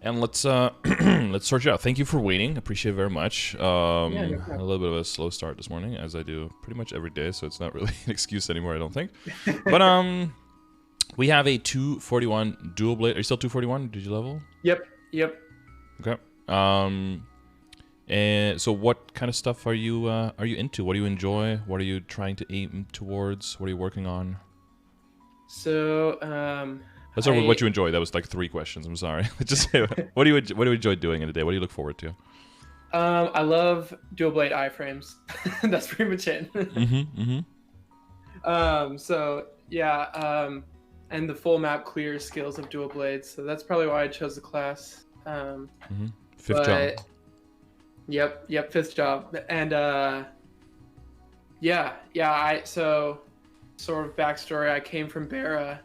And let's let's sort you out. Thank you for waiting. Appreciate it very much. Yeah, no A problem. little bit of a slow start this morning, as I do pretty much every day, so it's not really an excuse anymore, I don't think. But we have a 241 dual blade. Are you still 241? Did you level? Yep, yep. Okay. And so what kind of stuff are you into? What do you enjoy? What are you trying to aim towards? What are you working on? So, Let's start with what you enjoy. That was like 3 questions. I'm sorry. Just say, what do you enjoy doing in a day? What do you look forward to? I love dual blade iframes. That's pretty much it. So yeah, and the full map clear skills of dual blades. So that's probably why I chose the class. Fifth job. Yep, fifth job. And so sort of backstory. I came from Bara,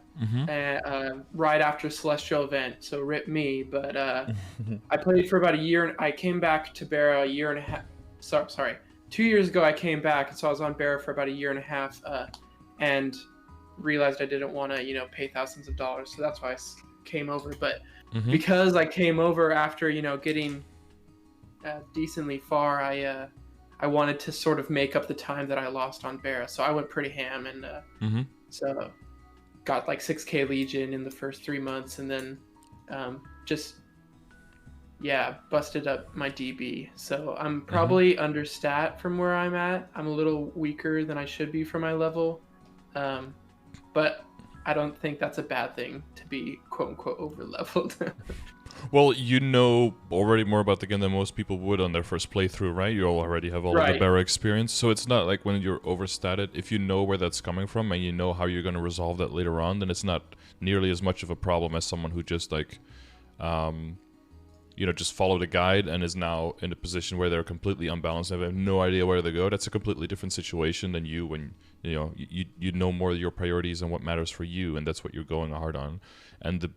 and right after Celestial event. So rip me. But I played for about a year, and I came back to Bara a year and a half. Sorry, 2 years ago I came back, so I was on Bara for about a year and a half, and realized I didn't want to, pay thousands of dollars. So that's why I came over. But because I came over after, getting decently far, I wanted to sort of make up the time that I lost on Bara. So I went pretty ham, and so got like 6K Legion in the first 3 months, and then just busted up my DB. So I'm probably under stat from where I'm at. I'm a little weaker than I should be for my level, but I don't think that's a bad thing to be quote unquote over leveled. Well, you know already more about the game than most people would on their first playthrough, right? You already have all of the Bara experience, so it's not like when you're overstated. If you know where that's coming from and you know how you're going to resolve that later on, then it's not nearly as much of a problem as someone who just like, just followed a guide and is now in a position where they're completely unbalanced and have no idea where to go. That's a completely different situation than you when you know more of your priorities and what matters for you, and that's what you're going hard on. And the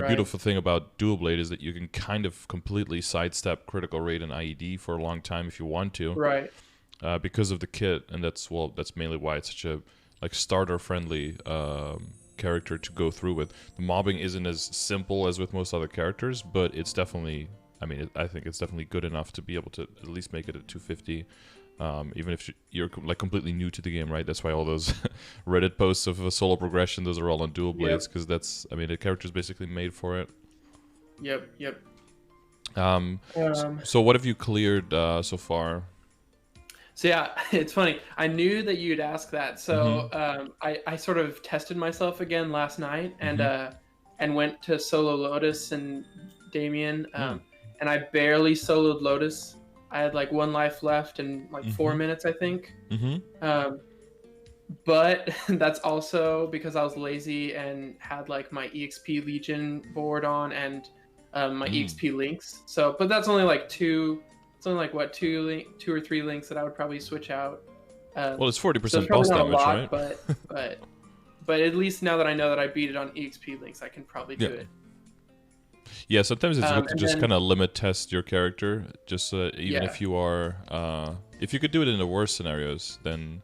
beautiful thing about Dual Blade is that you can kind of completely sidestep critical rate and IED for a long time if you want to, because of the kit, and that's mainly why it's such a like starter friendly character to go through with. The mobbing isn't as simple as with most other characters, but it's definitely, I think it's definitely good enough to be able to at least make it at 250. Even if you're like completely new to the game, right? That's why all those Reddit posts of a solo progression, those are all on dual blades, because that's, the character's basically made for it. Yep. So what have you cleared so far? So yeah, it's funny. I knew that you'd ask that, so I sort of tested myself again last night, and went to solo Lotus and Damien, and I barely soloed Lotus. I had like 1 life left and like 4 minutes, I think. But that's also because I was lazy and had like my EXP Legion board on and my EXP links. So, but that's only like two. It's only like what two or three links that I would probably switch out. Well, it's 40% so boss damage, lot, right? but at least now that I know that I beat it on EXP links, I can probably do it. Yeah, sometimes it's good to just kind of limit test your character, just even if you are, if you could do it in the worst scenarios, then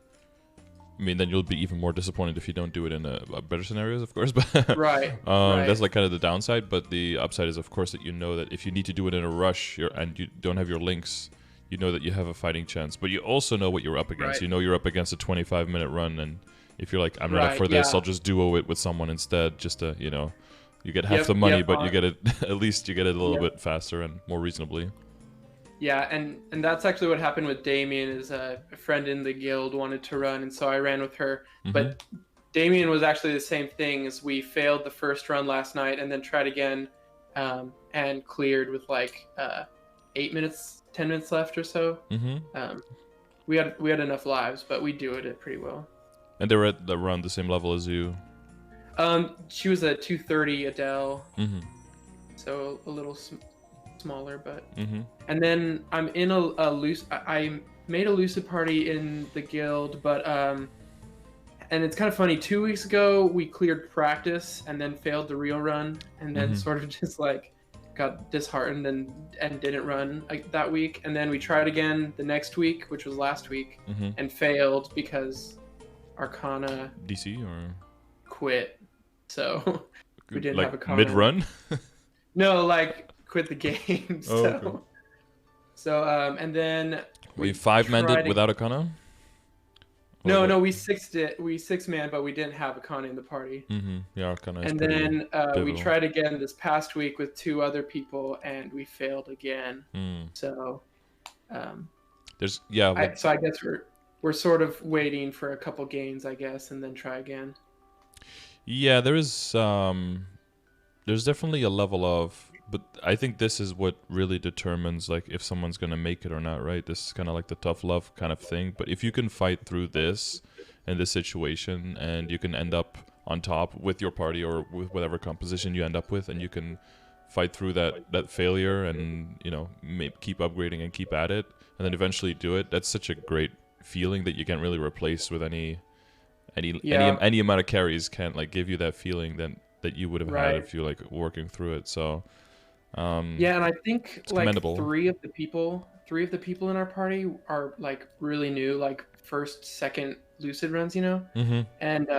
you'll be even more disappointed if you don't do it in a better scenarios, of course. But that's like kind of the downside. But the upside is, of course, that you know that if you need to do it in a rush and you don't have your links, you know that you have a fighting chance. But you also know what you're up against. You know you're up against a 25-minute run, and if you're like, I'm not up for this, I'll just duo it with someone instead, just to, you get half the money, but you get it at least you get it a little bit faster and more reasonably. Yeah, and that's actually what happened with Damien. Is a friend in the guild wanted to run, and so I ran with her. But Damien was actually the same thing. As we failed the first run last night, and then tried again, and cleared with like 8 minutes, 10 minutes left or so. We had enough lives, but we do it pretty well. And they were at around the same level as you. She was a 230 Adele, so a little smaller, but and then I'm in a loose. I made a lucid party in the guild, but and it's kind of funny. 2 weeks ago we cleared practice and then failed the real run, and then sort of just like got disheartened and didn't run like that week, and then we tried again the next week, which was last week, and failed because Arcana DC or quit. So we didn't like have a comment. mid-run? No, like quit the game. Oh, okay. And then Were you we five-manned tried it to, without a Kana? Or no, what? no, we six-man, but we didn't have a con in the party. Yeah, Kana is And pretty then we pivotal. tried again this past week with 2 other people, and we failed again. Mm. So, um, There's yeah, what I guess we're sort of waiting for a couple games, I guess, and then try again. yeah, there's definitely a level of, but I think this is what really determines like if someone's gonna make it or not, right? This is kind of like the tough love kind of thing. But if you can fight through this in this situation, and you can end up on top with your party or with whatever composition you end up with, and you can fight through that failure, and keep upgrading and keep at it, and then eventually do it. That's such a great feeling that you can't really replace with any amount of carries. Can't like give you that feeling that you would have had if you like working through it. So yeah, and I think it's like commendable. three of the people in our party are like really new, like first, second Lucid runs, and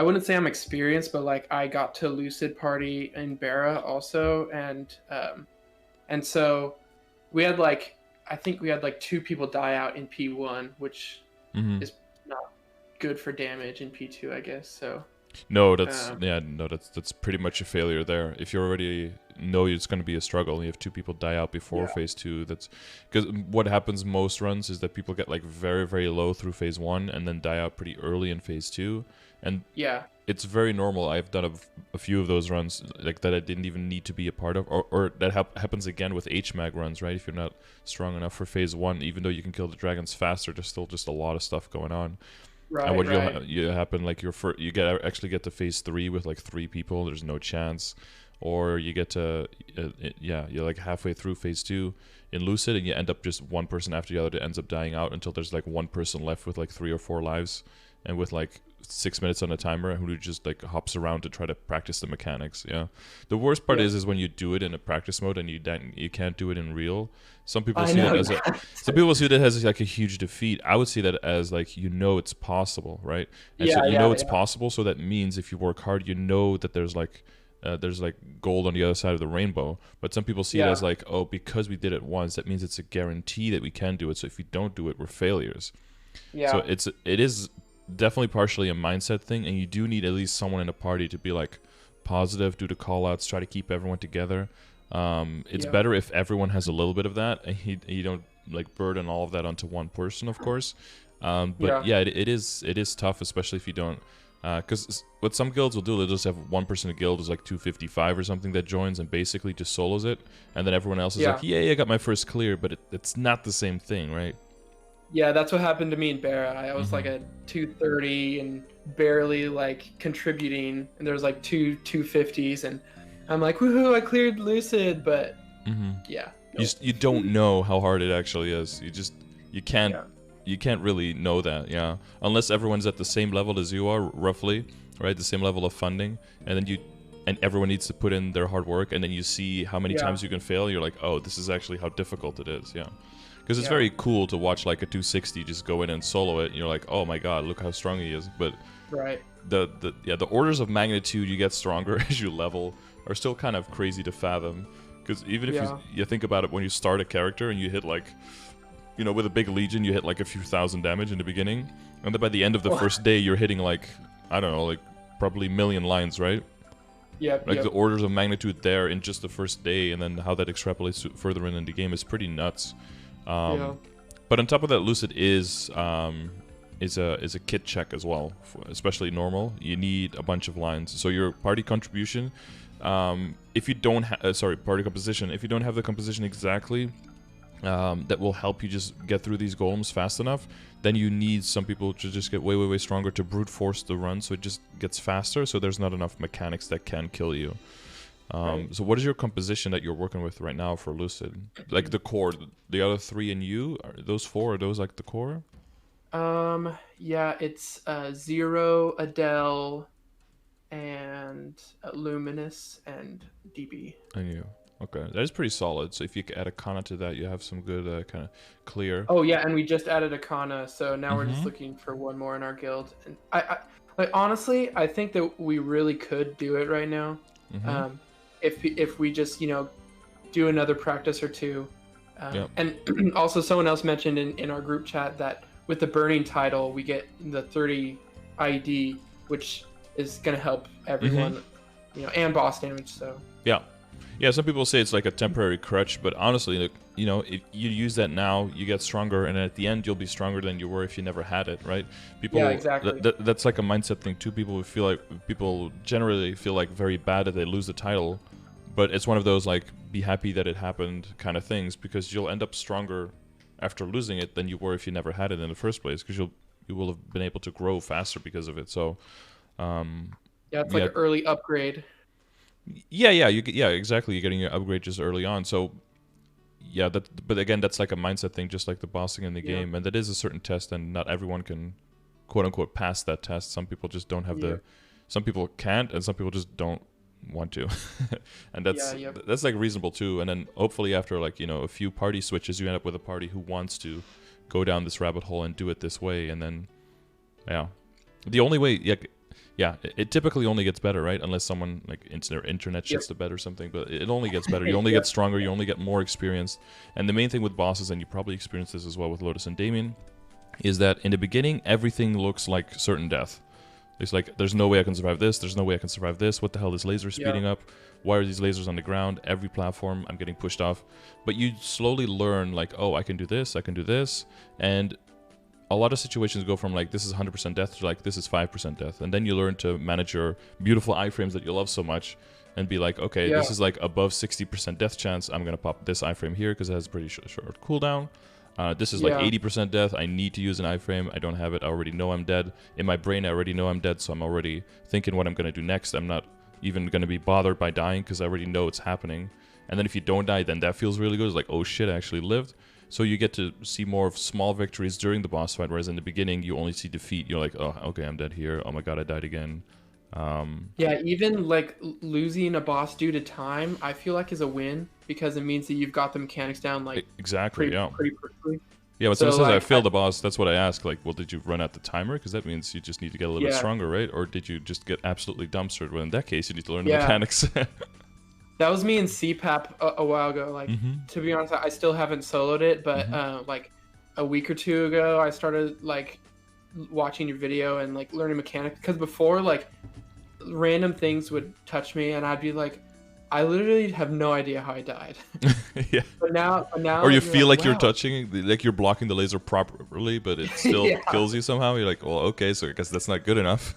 I wouldn't say I'm experienced, but like I got to Lucid party in Bara also, and so we had like I think we had like 2 people die out in P1, which is not good for damage in P2, I guess. So no, that's pretty much a failure there. If you already know it's going to be a struggle, you have 2 people die out before phase 2. That's because what happens most runs is that people get like very, very low through phase 1 and then die out pretty early in phase 2, and it's very normal. I've done a few of those runs like that I didn't even need to be a part of, or that happens again with HMAG runs, right? If you're not strong enough for phase 1, even though you can kill the dragons faster, there's still just a lot of stuff going on. Right, and what right. you happen like actually get to phase 3 with like 3 people, there's no chance, or you get to you're like halfway through phase 2 in Lucid, and you end up just one person after the other that ends up dying out until there's like one person left with like 3 or 4 lives, and with like 6 minutes on a timer, who just like hops around to try to practice the mechanics. The worst part is when you do it in a practice mode and you can't do it in real. Some people see that as some people see that as like a huge defeat. I would see that as like it's possible, right? And so it's possible, so that means if you work hard, that there's like gold on the other side of the rainbow. But some people see it as like, oh, because we did it once, that means it's a guarantee that we can do it. So if we don't do it, we're failures. So it is definitely partially a mindset thing, and you do need at least someone in a party to be like positive, do the call outs, try to keep everyone together. It's better if everyone has a little bit of that, and you don't like burden all of that onto one person, of course. But it is tough, especially if you don't, because what some guilds will do, they'll just have one person in a guild who's like 255 or something that joins and basically just solos it, and then everyone else is like, I got my first clear, but it's not the same thing, right? Yeah, that's what happened to me in Bara. I was like a 230 and barely like contributing, and there was like 250s, and I'm like, woohoo, I cleared Lucid, but you don't know how hard it actually is. You can't really know that, unless everyone's at the same level as you are, roughly, right? The same level of funding, and then everyone needs to put in their hard work, and then you see how many times you can fail. You're like, oh, this is actually how difficult it is, Because it's very cool to watch like a 260 just go in and solo it, and you're like, oh my god, look how strong he is. But the orders of magnitude you get stronger as you level are still kind of crazy to fathom. Because even if you think about it, when you start a character and you hit like, with a big legion, you hit like a few thousand damage in the beginning, and then by the end of the first day, you're hitting like, I don't know, like probably a million lines, right? The orders of magnitude there in just the first day, and then how that extrapolates further in the game is pretty nuts. But on top of that, Lucid is a kit check as well, especially normal. You need a bunch of lines. So your party contribution, if you don't party composition, if you don't have the composition exactly, that will help you just get through these golems fast enough, then you need some people to just get way, way, way stronger to brute force the run, so it just gets faster, so there's not enough mechanics that can kill you. So what is your composition that you're working with right now for Lucid? Like the core, the other 3 in you, are those 4, are those like the core? It's Zero, Adele, and Luminous, and DB. And you. Okay, that is pretty solid. So if you add a Kana to that, you have some good kind of clear. Oh yeah, and we just added a Kana, so now we're just looking for one more in our guild. And I like honestly, I think that we really could do it right now. If we just do another practice or two. Yep. And also, someone else mentioned in our group chat that with the burning title, we get the 30 IED, which is going to help everyone, and boss damage. So Yeah. Yeah, some people say it's like a temporary crutch, but honestly, like, if you use that now, you get stronger, and at the end, you'll be stronger than you were if you never had it, right? People, yeah, exactly. That's like a mindset thing too. People generally feel like very bad that they lose the title, but it's one of those like be happy that it happened kind of things, because you'll end up stronger after losing it than you were if you never had it in the first place, because you will have been able to grow faster because of it. So, yeah, it's like an early upgrade. Yeah, exactly. You're getting your upgrade just early on. So, yeah, but again, that's like a mindset thing, just like the bossing in the game, and that is a certain test, and not everyone can, quote unquote, pass that test. Some people just don't have some people can't, and some people just don't want to, and that's like reasonable too. And then hopefully after like a few party switches, you end up with a party who wants to go down this rabbit hole and do it this way, and then the only way it typically only gets better, right? Unless someone like their internet shits the bed or something, but it only gets better. You only get stronger, you only get more experienced. And the main thing with bosses, and you probably experienced this as well with Lotus and Damien, is that in the beginning everything looks like certain death. It's like, there's no way I can survive this, there's no way I can survive this, what the hell is laser speeding up? Why are these lasers on the ground? Every platform, I'm getting pushed off. But you slowly learn, like, oh, I can do this, and a lot of situations go from like, this is 100% death to like, this is 5% death. And then you learn to manage your beautiful iframes that you love so much and be like, okay, this is like above 60% death chance, I'm going to pop this iframe here because it has a pretty short cooldown. This is like 80% death. I need to use an iframe. I don't have it. I already know I'm dead. In my brain, I already know I'm dead, so I'm already thinking what I'm going to do next. I'm not even going to be bothered by dying because I already know it's happening. And then if you don't die, then that feels really good. It's like, oh shit, I actually lived. So you get to see more of small victories during the boss fight, whereas in the beginning, you only see defeat. You're like, oh, okay, I'm dead here. Oh my god, I died again. Even like losing a boss due to time, I feel like is a win, because it means that you've got the mechanics down like exactly, pretty quickly. Yeah, when someone says I failed the boss, that's what I ask. Like, well, did you run out the timer? Because that means you just need to get a little bit stronger, right? Or did you just get absolutely dumpstered? Well, in that case, you need to learn the mechanics. That was me in CPAP a while ago. Like, to be honest, I still haven't soloed it, but like a week or two ago, I started like watching your video and like learning mechanics. Because before, like, random things would touch me, and I'd be like, I literally have no idea how I died. Yeah. But now, or you feel like you're touching, like you're blocking the laser properly, but it still kills you somehow. You're like, well, okay, so I guess that's not good enough.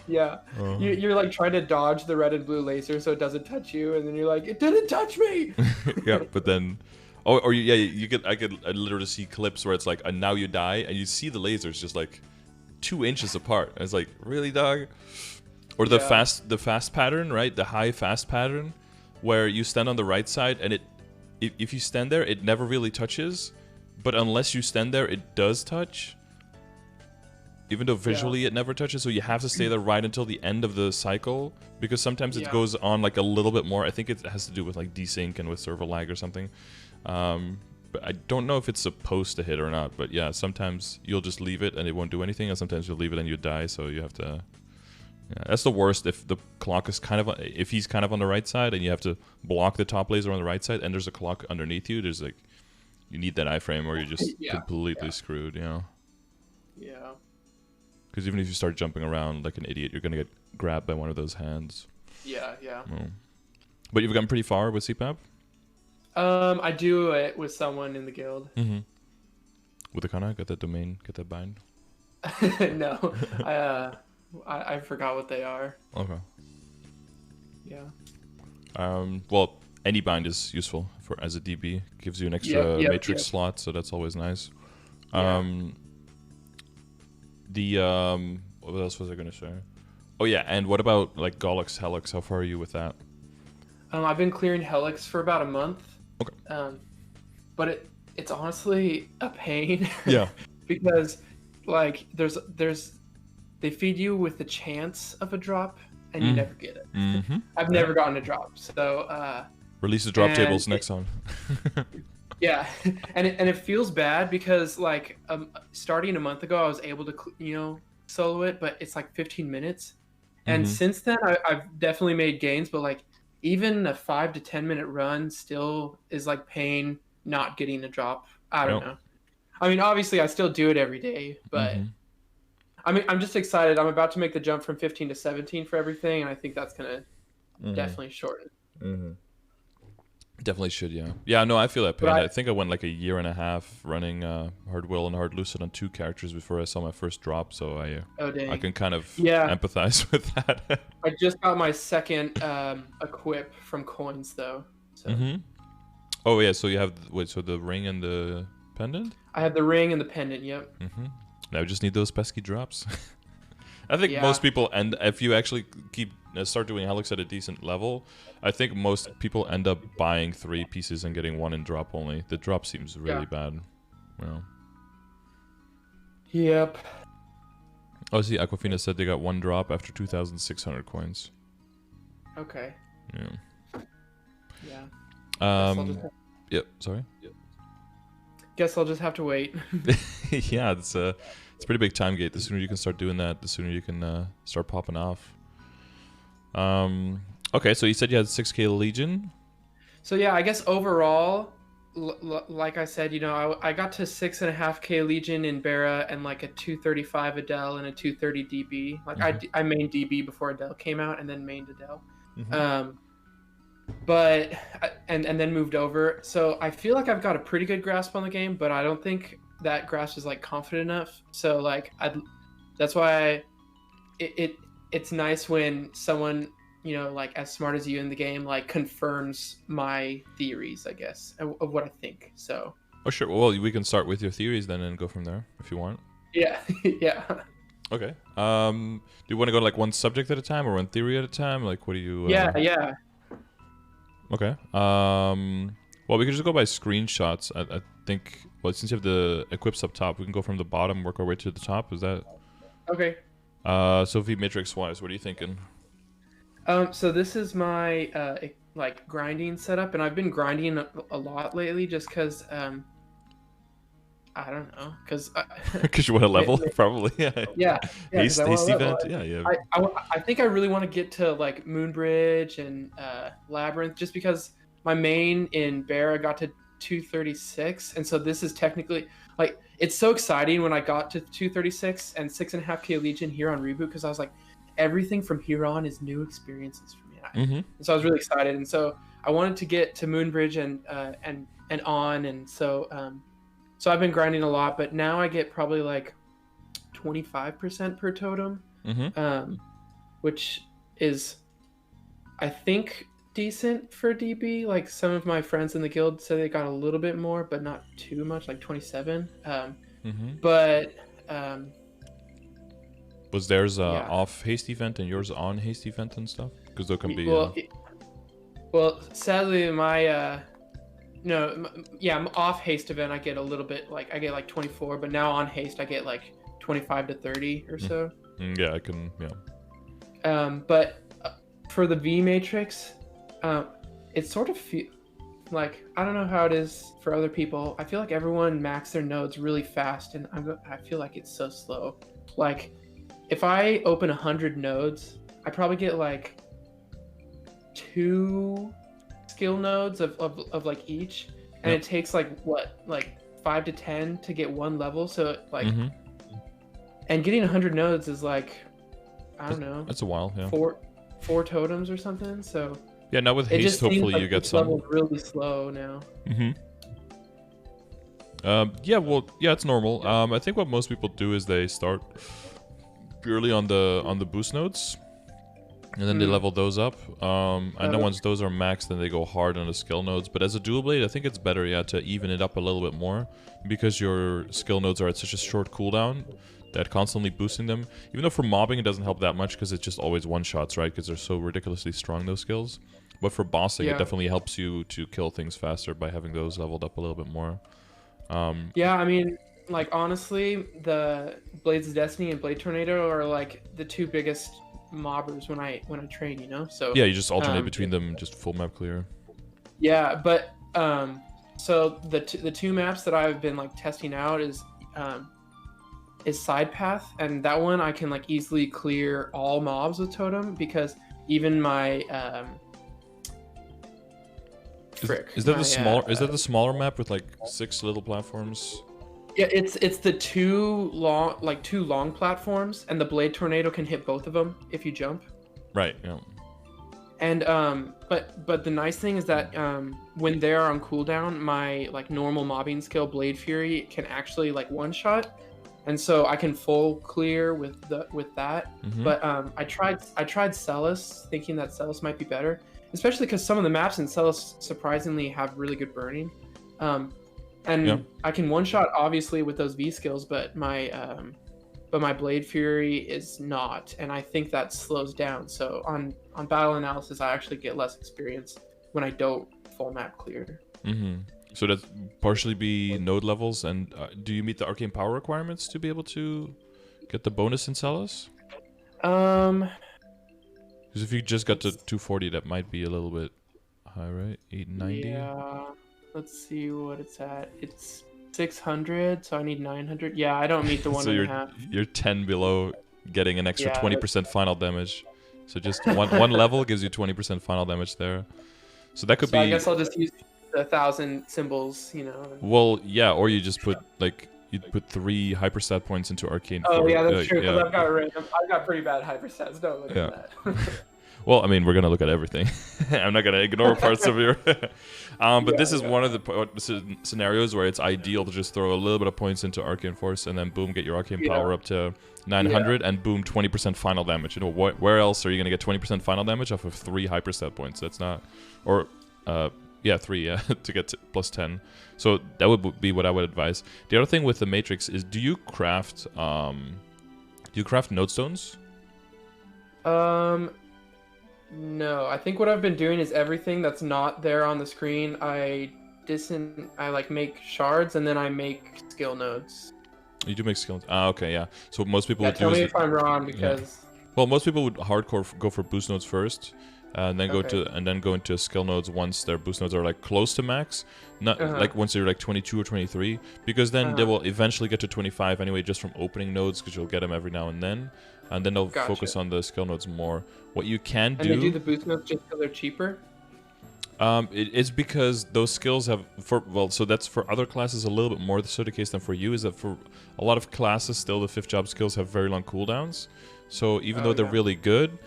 You're like trying to dodge the red and blue laser so it doesn't touch you, and then you're like, it didn't touch me. Yeah, but then, I could literally see clips where it's like, and now you die, and you see the lasers just like 2 inches apart, and it's like, really, dog? Or the fast pattern, right? The high fast pattern, where you stand on the right side, and if you stand there, it never really touches, but unless you stand there, it does touch. Even though visually it never touches, so you have to stay there right until the end of the cycle, because sometimes it goes on like a little bit more. I think it has to do with like desync and with server lag or something. But I don't know if it's supposed to hit or not. But yeah, sometimes you'll just leave it and it won't do anything, and sometimes you'll leave it and you die. So you have to. Yeah, that's the worst if the clock is if he's kind of on the right side and you have to block the top laser on the right side and there's a clock underneath you. There's like, you need that iframe or you're just completely screwed. Yeah. Because even if you start jumping around like an idiot, you're gonna get grabbed by one of those hands. Yeah. But you've gotten pretty far with CPAP? I do it with someone in the guild. With the Kana? Got that domain? Get that bind? No. I forgot what they are. Okay. Yeah. Well, any bind is useful as a DB. Gives you an extra matrix slot, so that's always nice. What else was I gonna say? Oh yeah, and what about like Gollux, Helix? How far are you with that? I've been clearing Helix for about a month. Okay. But it's honestly a pain. Yeah. Because like there's they feed you with the chance of a drop and you never get it. I've never gotten a drop. So release the drop tables next time. Yeah, and it feels bad because like starting a month ago I was able to solo it, but it's like 15 minutes, and since then I've definitely made gains, but like even a 5 to 10 minute run still is like pain not getting a drop. I don't Yep. know. I mean, obviously I still do it every day, but Mm-hmm. I mean, I'm just excited. I'm about to make the jump from 15 to 17 for everything, and I think that's gonna Mm-hmm. definitely shorten. Mm-hmm. Definitely should, yeah. Yeah, no, I feel that But pain. I think I went like a year and a half running Hard Will and Hard Lucid on 2 characters before I saw my first drop, so oh I dang, can kind of yeah. empathize with that. I just got my second equip from coins though, so Mm-hmm. Oh yeah, so you have so the ring and the pendant? I have the ring and the pendant. Yep. Mm-hmm. Now we just need those pesky drops. I think Yeah. most people end if you actually start doing Helix at a decent level. I think most people end up buying 3 pieces and getting 1 in drop only. The drop seems really bad. Well. Yep. Oh, see, Aquafina said they got 1 drop after 2,600 coins. Okay. Yeah. Yeah. Yep. Sorry. Guess I'll just have to wait. Yeah, it's a pretty big time gate. The sooner you can start doing that, the sooner you can start popping off. Okay, so you said you had 6K Legion. So yeah, I guess overall, like I said, I got to 6.5K Legion in Bara and like a 235 Adele and a 230 DB. Like I mained DB before Adele came out and then mained Adele. Mm-hmm. But and then moved over. So I feel like I've got a pretty good grasp on the game, but I don't think that grasp is like confident enough. So like that's why it's nice when someone, like as smart as you in the game, like confirms my theories, I guess, of what I think. So. Oh sure. Well, we can start with your theories then and go from there if you want. Yeah. Yeah. Okay. Do you want to go like one subject at a time or one theory at a time? Like, what do you? Yeah. Okay. Well, we could just go by screenshots. I think. Well, since you have the equips up top, we can go from the bottom, work our way to the top. Is that? Okay. So V matrix wise, what are you thinking? So this is my like grinding setup, and I've been grinding a lot lately, just because I don't know, because Because you want to level, probably. Yeah. Haste event. Yeah. I think I really want to get to like Moonbridge and Labyrinth, just because my main in Bara got to 236, and so this is technically like it's so exciting when I got to 236 and 6.5K Legion here on Reboot, because I was like, everything from here on is new experiences for me. And so I was really excited, and so I wanted to get to Moonbridge and on, and so so I've been grinding a lot, but now I get probably like 25% per totem, which is, I think, decent for DB. Like some of my friends in the guild said they got a little bit more, but not too much, like 27. But was theirs off haste event and yours on haste event and stuff? Because there can be. Well, sadly, my I'm off haste event. I get a little bit, like I get like 24, but now on haste I get like 25 to 30 or so. Yeah, I can. Yeah. But for the V matrix, it sort of like, I don't know how it is for other people. I feel like everyone maxes their nodes really fast, and I feel like it's so slow. Like, if I open 100 nodes, I probably get like 2 skill nodes of like each, and it takes like 5 to 10 to get 1 level. So like, and getting 100 nodes is like, I don't know. That's a while. Yeah. 4 totems or something. So. Yeah, now with haste, hopefully like you get some. Level's really slow now. Yeah, well, yeah, it's normal. I think what most people do is they start purely on the boost nodes, and then they level those up. I know once those are maxed, then they go hard on the skill nodes. But as a dual blade, I think it's better, to even it up a little bit more, because your skill nodes are at such a short cooldown that constantly boosting them, even though for mobbing it doesn't help that much because it's just always one shots, right? Because they're so ridiculously strong, those skills. But for bossing, it definitely helps you to kill things faster by having those leveled up a little bit more. Yeah, I mean, like honestly, the Blades of Destiny and Blade Tornado are like the 2 biggest mobbers when I train, So yeah, you just alternate between them, just full map clear. Yeah, but so the 2 maps that I've been like testing out is Side Path, and that one I can like easily clear all mobs with totem, because even my frick. Is that My, the smaller? Is that the smaller map with like 6 little platforms? Yeah, it's the two long platforms, and the blade tornado can hit both of them if you jump. Right. Yeah. And but the nice thing is that when they're on cooldown, my like normal mobbing skill Blade Fury can actually like one shot, and so I can full clear with that. Mm-hmm. But I tried Celis, thinking that Celis might be better, especially because some of the maps in Celis surprisingly have really good burning. And Yeah. I can one shot obviously with those V skills, but my Blade Fury is not, and I think that slows down. So on battle analysis, I actually get less experience when I don't full map clear. Mm-hmm. So that's partially be node levels, and do you meet the arcane power requirements to be able to get the bonus in Celis? Because if you just got to 240, that might be a little bit high, right? 890. Yeah. Let's see what it's at. It's 600, so I need 900. Yeah, I don't meet the one So and a half. you're 10 below, getting an extra Yeah, 20% final damage. So just one level gives you 20% final damage there. So that could So be. I guess I'll just use the 1,000 symbols, you know. Well, yeah, or you just put like you'd put 3 hyperstat points into arcane. Oh yeah, that's true. Because Yeah. I've got pretty bad hyperstats. Don't look at that. Well, I mean, we're gonna look at everything. I'm not gonna ignore parts of your. But this is one of the scenarios where it's ideal to just throw a little bit of points into arcane force, and then boom, get your arcane power up to 900, and boom, 20% final damage. You know, where else are you gonna get 20% final damage off of 3 hyperstat points? That's not, or 3, to get to plus 10. So that would be what I would advise. The other thing with the matrix is, do you craft node stones? No, I think what I've been doing is everything that's not there on the screen, I like make shards, and then I make skill nodes. You do make skill. Okay, yeah. So most people would tell do me is if I'm wrong, because well, most people would hardcore go for boost nodes first, and then go into skill nodes once their boost nodes are like close to max, not like once they're like 22 or 23, because then they will eventually get to 25 anyway, just from opening nodes, because you'll get them every now and then they'll focus on the skill nodes more. What you can do. And they do the boost nodes just because they're cheaper. It's because those skills have so that's for other classes a little bit more so the case than for you, is that for a lot of classes still the 5th job skills have very long cooldowns. So even though they're really good,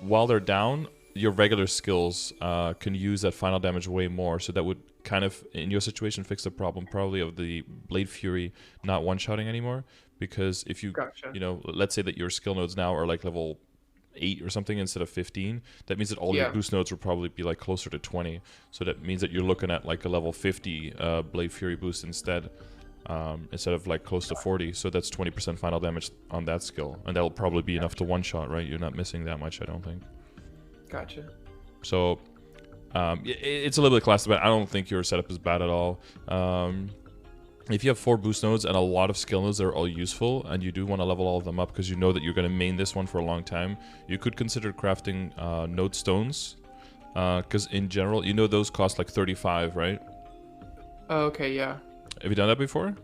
while they're down, your regular skills can use that final damage way more. So that would kind of, in your situation, fix the problem probably of the Blade Fury not one-shotting anymore. Because if you, let's say that your skill nodes now are like level 8 or something instead of 15, that means that all your boost nodes will probably be like closer to 20. So that means that you're looking at like a level 50 Blade Fury boost instead of like close to 40. So that's 20% final damage on that skill, and that'll probably be enough to one shot, right? You're not missing that much, I don't think. Gotcha. So it's a little bit classic, but I don't think your setup is bad at all. If you have 4 boost nodes and a lot of skill nodes that are all useful, and you do want to level all of them up because you know that you're going to main this one for a long time, you could consider crafting node stones. Because in general, those cost like 35, right? Oh, okay, yeah. Have you done that before?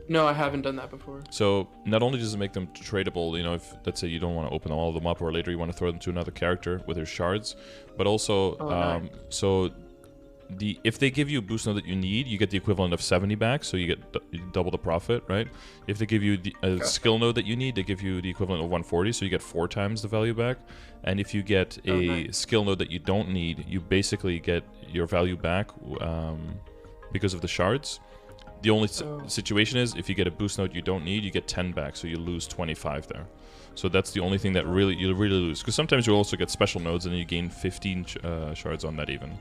No, I haven't done that before. So not only does it make them tradable, if let's say you don't want to open all of them up, or later you want to throw them to another character with their shards, but also nice. So if they give you a boost node that you need, you get the equivalent of 70 back, so you get double the profit, right? If they give you a skill node that you need, they give you the equivalent of 140, so you get 4 times the value back. And if you get a skill node that you don't need, you basically get your value back because of the shards. The only situation is if you get a boost node you don't need, you get 10 back, so you lose 25 there. So that's the only thing that you really lose, because sometimes you also get special nodes and you gain 15 shards on that even.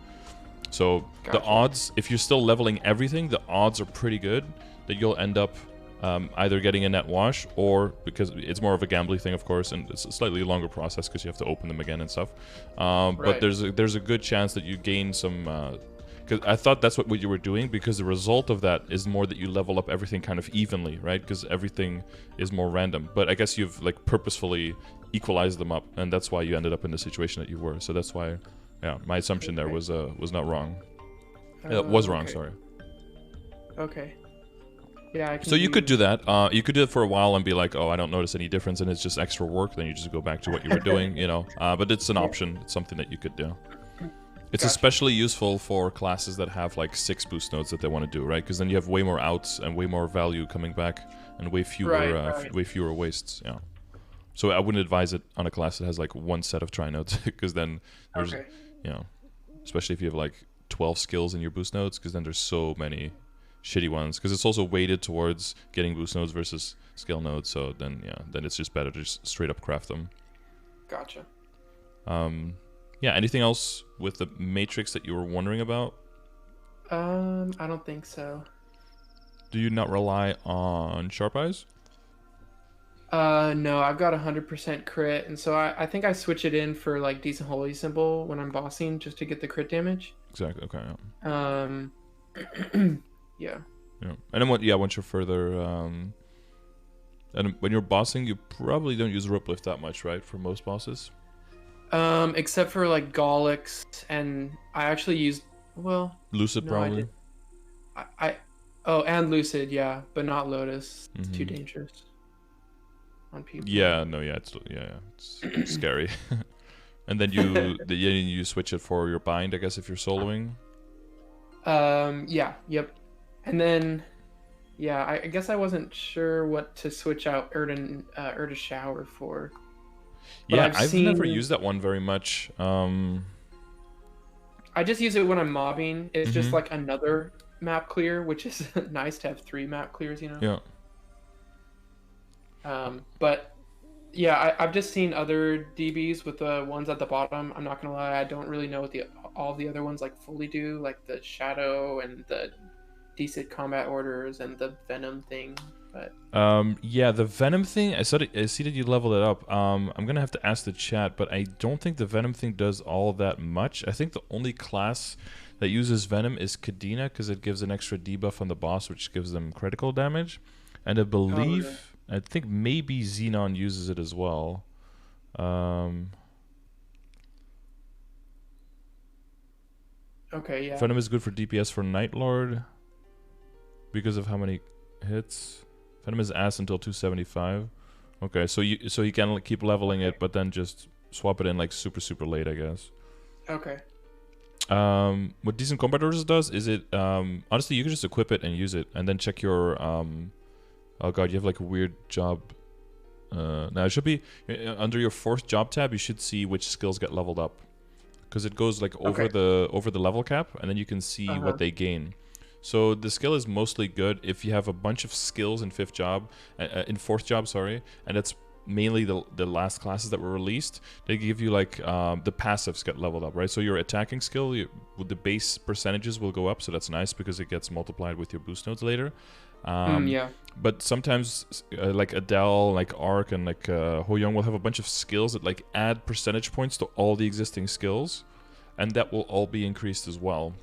So the odds, if you're still leveling everything, the odds are pretty good that you'll end up either getting a net wash, or, because it's more of a gambling thing, of course, and it's a slightly longer process because you have to open them again and stuff. But there's a good chance that you gain some. Because I thought that's what you were doing, because the result of that is more that you level up everything kind of evenly, right? Because everything is more random. But I guess you've like purposefully equalized them up, and that's why you ended up in the situation that you were. So that's why. Yeah, my assumption there was not wrong. Was wrong, sorry. Okay. Yeah, I can. So you could do that. You could do it for a while and be like, oh, I don't notice any difference, and it's just extra work. Then you just go back to what you were doing, But it's an option. It's something that you could do. It's Gotcha. especially useful for classes that have like 6 boost nodes that they want to do, right? Because then you have way more outs and way more value coming back, and way fewer Right, right. way fewer wastes. Yeah. So I wouldn't advise it on a class that has like one set of tri nodes, because then there's, Okay. you know, especially if you have like 12 skills in your boost nodes, because then there's so many shitty ones. Because it's also weighted towards getting boost nodes versus skill nodes. So then then it's just better to just straight up craft them. Gotcha. Yeah. Anything else with the matrix that you were wondering about? I don't think so. Do you not rely on sharp eyes? No, I've got 100% crit, and so I think I switch it in for like decent holy symbol when I'm bossing just to get the crit damage. Exactly. Okay. Um, yeah. Yeah. And then once you're further, and when you're bossing, you probably don't use rope lift that much, right? For most bosses. Except for like Gollix, and I actually used Lucid no, probably. oh, and Lucid, yeah, but not Lotus. It's too Mhm. dangerous on people. Yeah. No. Yeah. It's scary. And then you switch it for your bind, I guess, if you're soloing. Yeah, yep. And then, yeah, I guess I wasn't sure what to switch out Erda Shower for. But Yeah, I've I've never seen. used that one very much. I just use it when I'm mobbing. It's just Mhm. like another map clear, which is nice to have 3 map clears, Yeah. But yeah, I've just seen other DBs with the ones at the bottom. I'm not gonna lie, I don't really know what all the other ones like fully do, like the Shadow and the decent combat orders and the Venom thing. But Yeah, the Venom thing, I see that you leveled it up. I'm gonna have to ask the chat, but I don't think the Venom thing does all that much. I think the only class that uses Venom is Kadena, because it gives an extra debuff on the boss, which gives them critical damage. And I really? I think maybe Xenon uses it as well. Okay, yeah. Venom is good for DPS for Night Lord because of how many hits. Venom is ass until 275. Okay, so you can keep leveling it, but then just swap it in like super late, I guess. Okay. What Decent Combat Orders does is it honestly you can just equip it and use it, and then check your oh god, you have like a weird job. Now it should be under your 4th job tab. You should see which skills get leveled up, because it goes like over the level cap, and then you can see what they gain. So the skill is mostly good if you have a bunch of skills in 4th job, sorry, and that's mainly the last classes that were released. They give you like the passives get leveled up, right? So your attacking skill, the base percentages will go up, so that's nice because it gets multiplied with your boost nodes later. Yeah. But sometimes like Adele, like Arc, and like Ho Young will have a bunch of skills that like add percentage points to all the existing skills, and that will all be increased as well.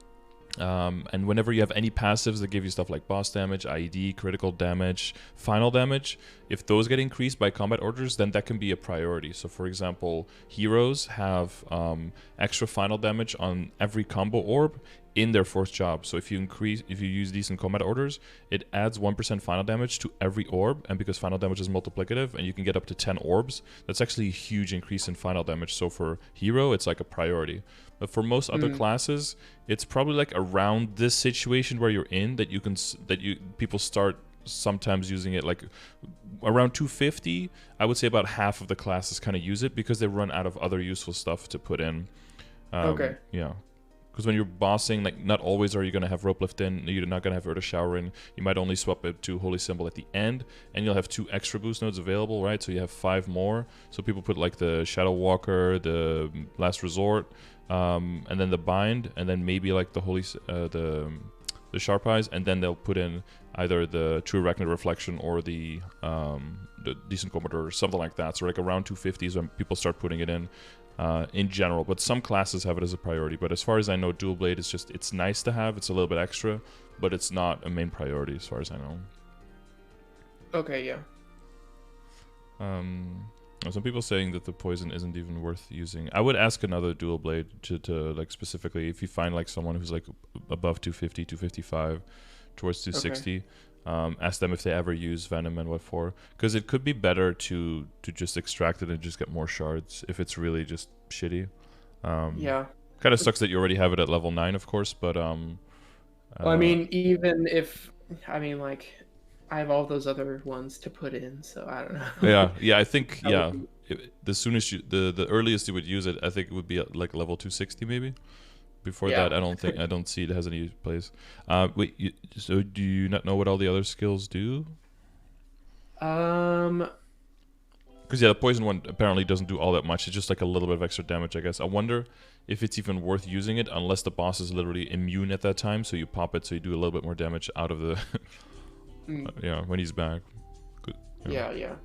And whenever you have any passives that give you stuff like boss damage, IED, critical damage, final damage, if those get increased by combat orders, then that can be a priority. So for example, heroes have extra final damage on every combo orb in their 4th job. So if you use Decent Combat Orders, it adds 1% final damage to every orb, and because final damage is multiplicative and you can get up to 10 orbs, that's actually a huge increase in final damage. So for hero, it's like a priority. But for most other classes, it's probably like around this situation where you're in that people start sometimes using it, like around 250. I would say about half of the classes kind of use it because they run out of other useful stuff to put in. Okay. Yeah. Because when you're bossing, like not always are you going to have rope lift in, you're not going to have Urda Shower in. You might only swap it to Holy Symbol at the end, and you'll have 2 extra boost nodes available, right? So you have 5 more. So people put like the Shadow Walker, the Last Resort, and then the Bind, and then maybe like the the Sharp Eyes, and then they'll put in either the True Arachnid Reflection or the Decent Combat or something like that. So like around 250 is when people start putting it in general, but some classes have it as a priority. But as far as I know, Dual Blade is just, it's nice to have, it's a little bit extra, but it's not a main priority as far as I know. Okay, yeah. Some people saying that the poison isn't even worth using. I would ask another Dual Blade to like specifically, if you find like someone who's like above 250, 255 towards 260, ask them if they ever use Venom and what for, because it could be better to just extract it and just get more shards if it's really just shitty. Yeah. Kind of sucks that you already have it at level 9, of course, but Well, I mean, even if like I have all those other ones to put in, so I don't know. yeah, I think That would be- the soonest the earliest you would use it, I think it would be at like level 260 maybe. Before Yeah. that, I don't see it has any place. Wait, so do you not know what all the other skills do? Because yeah, the poison one apparently doesn't do all that much. It's just like a little bit of extra damage, I guess. I wonder if it's even worth using it unless the boss is literally immune at that time. So you pop it, so you do a little bit more damage out of the when he's back. Good. Yeah.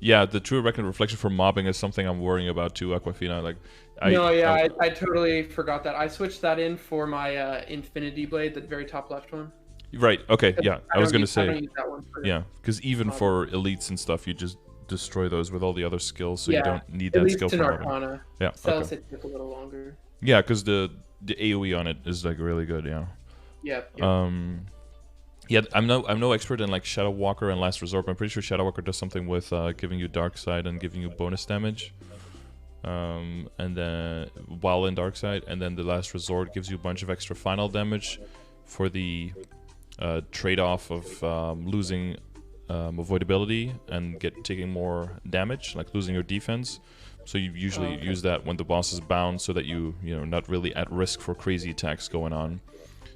Yeah, the true reckoning reflection for mobbing is something I'm worrying about too, Aquafina. Like, I totally forgot that. I switched that in for my Infinity Blade, the very top left one. Right. Okay. Yeah. I was gonna say. I don't use that one Yeah, because even for elites and stuff, you just destroy those with all the other skills, so you don't need that skill to for mobbing. Arcana. Yeah. Cells it took a little longer. Yeah, because the AOE on it is like really good. Yeah. Yep. Yeah, I'm no expert in like Shadow Walker and Last Resort, but I'm pretty sure Shadow Walker does something with giving you Dark Side and giving you bonus damage. And then while in Dark Side, and then the Last Resort gives you a bunch of extra final damage for the trade-off of losing avoidability and taking more damage, like losing your defense. So you usually use that when the boss is bound, so that you not really at risk for crazy attacks going on.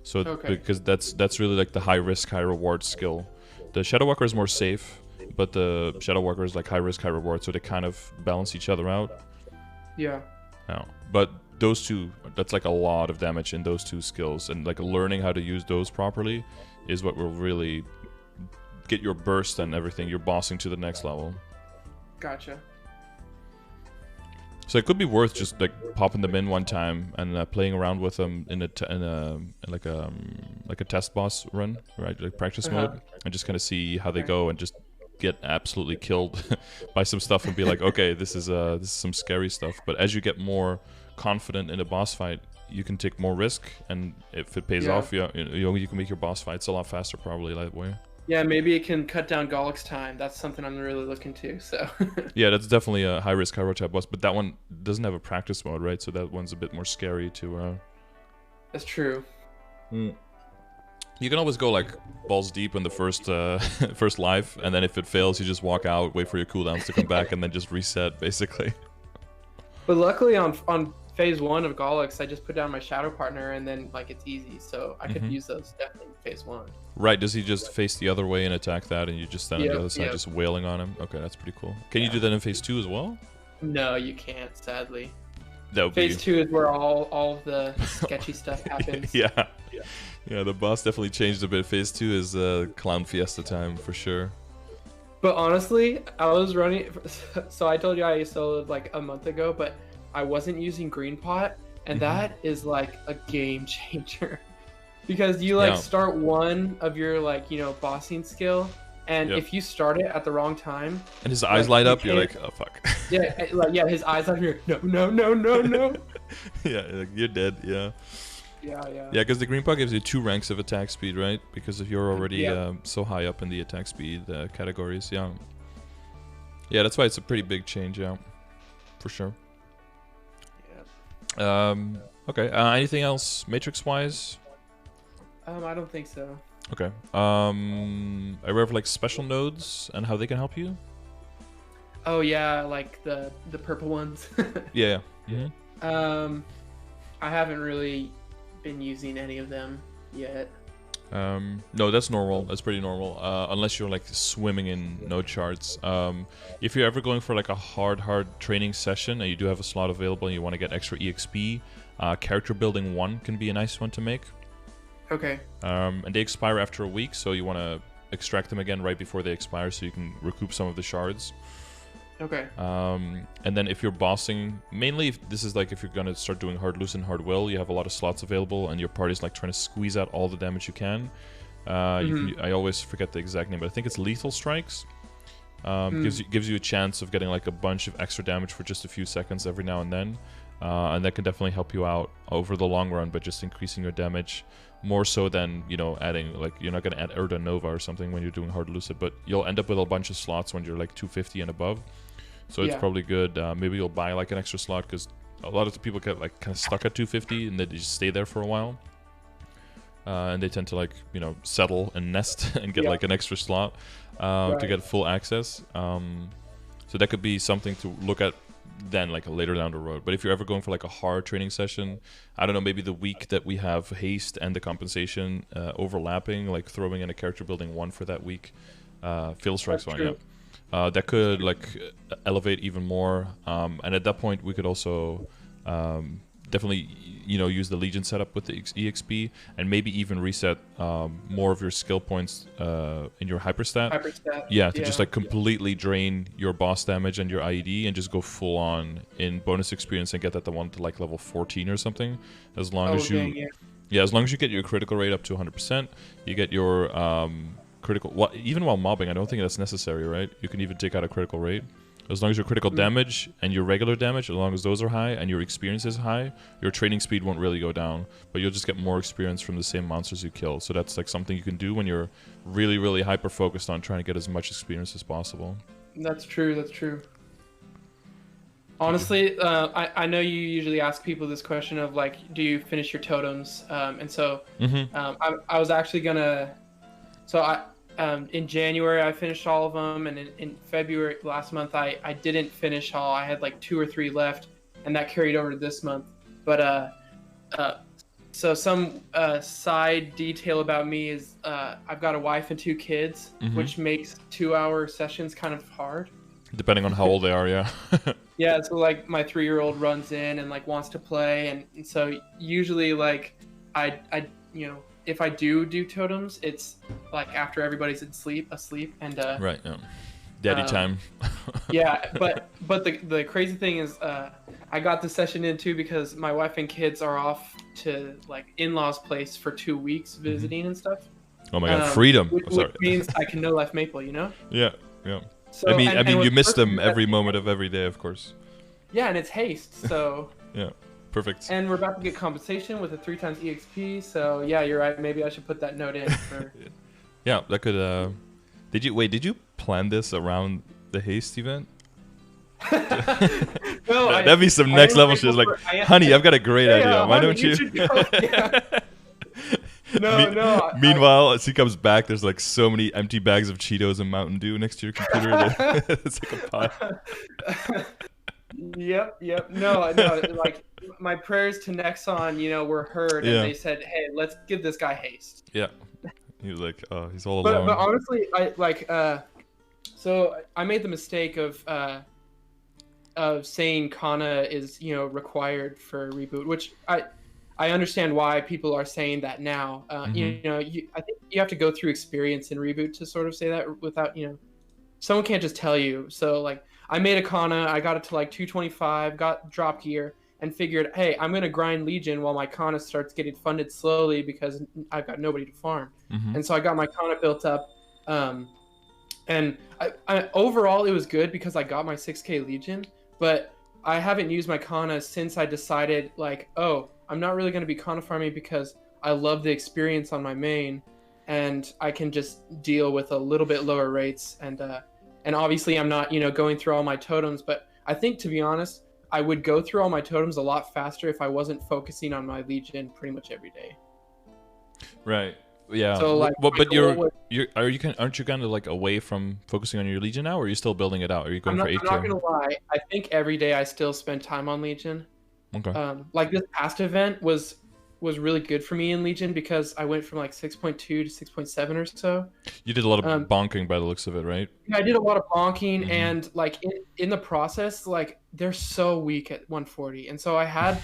So because that's really like the high risk, high reward skill. The Shadow Walker is more safe, but the Shadow Walker is like high risk, high reward, so they kind of balance each other out. Yeah. But those two, that's like a lot of damage in those two skills, and like learning how to use those properly is what will really get your burst and everything, your bossing to the next level. Gotcha. So it could be worth just like popping them in one time and playing around with them in like a test boss run, right? Like practice mode, and just kind of see how they go and just get absolutely killed by some stuff and be like, okay, this is some scary stuff. But as you get more confident in a boss fight, you can take more risk, and if it pays off, you can make your boss fights a lot faster probably that way. Yeah, maybe it can cut down Golik's time. That's something I'm really looking to. So. Yeah, that's definitely a high risk, high reward type boss. But that one doesn't have a practice mode, right? So that one's a bit more scary to. That's true. You can always go like balls deep in the first life, and then if it fails, you just walk out, wait for your cooldowns to come back, and then just reset basically. But luckily on phase 1 of Golik's, I just put down my shadow partner, and then like it's easy, so I could use those definitely in phase 1. Right? Does he just face the other way and attack that, and you just stand on the other side, just wailing on him? Okay, that's pretty cool. Can you do that in phase 2 as well? No, you can't, sadly. That would phase 2 is where all the sketchy stuff happens. Yeah, the boss definitely changed a bit. Phase 2 is Clown Fiesta time for sure. But honestly, I was running. So I told you I soloed like a month ago, but I wasn't using Green Pot, and that is like a game changer. Because you like start one of your bossing skill, and if you start it at the wrong time, and his eyes light up, you're like, oh fuck. His eyes light up. No. Yeah, like, you're dead. Yeah. Yeah, because the Green Pot gives you 2 ranks of attack speed, right? Because if you're already so high up in the attack speed categories, yeah, that's why it's a pretty big change, for sure. Okay. Anything else Matrix-wise? I don't think so. Okay. Are you aware of like special nodes and how they can help you? Oh yeah, like the purple ones. Yeah. I haven't really been using any of them yet. No, that's normal. That's pretty normal. Unless you're like swimming in node charts. If you're ever going for like a hard training session and you do have a slot available and you want to get extra EXP, character building 1 can be a nice one to make. Okay. And they expire after a week, so you want to extract them again right before they expire so you can recoup some of the shards. Okay. And then if you're bossing, mainly this is like if you're going to start doing Hard Loose and Hard Will, you have a lot of slots available and your party's like trying to squeeze out all the damage you can. I always forget the exact name, but I think it's Lethal Strikes. Gives you a chance of getting like a bunch of extra damage for just a few seconds every now and then. And that can definitely help you out over the long run by just increasing your damage more so than, adding, like, you're not going to add Urda Nova or something when you're doing Hard Lucid, but you'll end up with a bunch of slots when you're like 250 and above. So it's probably good. Maybe you'll buy like an extra slot because a lot of people get like kind of stuck at 250 and they just stay there for a while. And they tend to like, you know, settle and nest and get like an extra slot to get full access. So that could be something to look at then, like later down the road. But if you're ever going for like a hard training session, I don't know, maybe the week that we have haste and the compensation overlapping, like throwing in a character building 1 for that week, Field Strikes 1, yeah. That could like elevate even more. And at that point, we could also definitely, you know, use the Legion setup with the EXP and maybe even reset more of your skill points in your hyperstat. Yeah, to just like completely drain your boss damage and your IED and just go full on in bonus experience and get that one to like level 14 or something. As long as you, as long as you get your critical rate up to 100%, you get your critical. Well, even while mobbing, I don't think that's necessary, right? You can even take out a critical rate. As long as your critical damage and your regular damage, as long as those are high and your experience is high, your training speed won't really go down, but you'll just get more experience from the same monsters you kill. So that's like something you can do when you're really, really hyper focused on trying to get as much experience as possible. That's true. That's true. Honestly, I know you usually ask people this question of like, do you finish your totems? And so I was actually gonna. So in January, I finished all of them, and in February last month, I didn't finish all. I had like 2 or 3 left, and that carried over to this month. But so some side detail about me is I've got a wife and 2 kids, which makes 2-hour sessions kind of hard. Depending on how old they are, yeah. Yeah, so like my 3-year-old runs in and like wants to play, and so usually like I you know, if I do totems, it's like after everybody's asleep, and right, yeah, daddy time. Yeah, but the crazy thing is, I got the session in too because my wife and kids are off to like in-laws' place for 2 weeks visiting and stuff. Oh my god, freedom! Which means I can no life maple, you know? Yeah, yeah. So, I mean, you miss them every moment of every day, of course. Yeah, and it's haste, so. Yeah. Perfect. And we're about to get compensation with a 3 times EXP, so yeah, you're right. Maybe I should put that note in for. Yeah, that could. Did you plan this around the haste event? No, that'd be some next level shit. Like, honey, I've got a great idea. Why don't you? No. Meanwhile, as he comes back, there's like so many empty bags of Cheetos and Mountain Dew next to your computer. It's like a pot. Yep. No, like my prayers to Nexon, you know, were heard, and they said, "Hey, let's give this guy haste." Yeah, he was like, "Oh, he's all alone." But honestly, I like. So I made the mistake of saying Kana is, you know, required for reboot, which I understand why people are saying that now. You know, I think you have to go through experience in reboot to sort of say that without, you know, someone can't just tell you. So like, I made a Kana, I got it to like 225, got drop gear, and figured, hey, I'm gonna grind Legion while my Kana starts getting funded slowly because I've got nobody to farm. And so I got my Kana built up, and I overall it was good because I got my 6K Legion, but I haven't used my Kana since I decided like, oh, I'm not really gonna be Kana farming because I love the experience on my main, and I can just deal with a little bit lower rates, and obviously I'm not, you know, going through all my totems, but I think, to be honest, I would go through all my totems a lot faster if I wasn't focusing on my Legion pretty much every day. Right. Yeah. So like, but aren't you kind of like away from focusing on your Legion now, or are you still building it out? Are you going for 8K? I'm not gonna lie. I think every day I still spend time on Legion. Okay. Like this past event was really good for me in Legion because I went from like 6.2 to 6.7 or so. You did a lot of bonking by the looks of it, right? Yeah, I did a lot of bonking, and like in the process, like they're so weak at 140, and so I had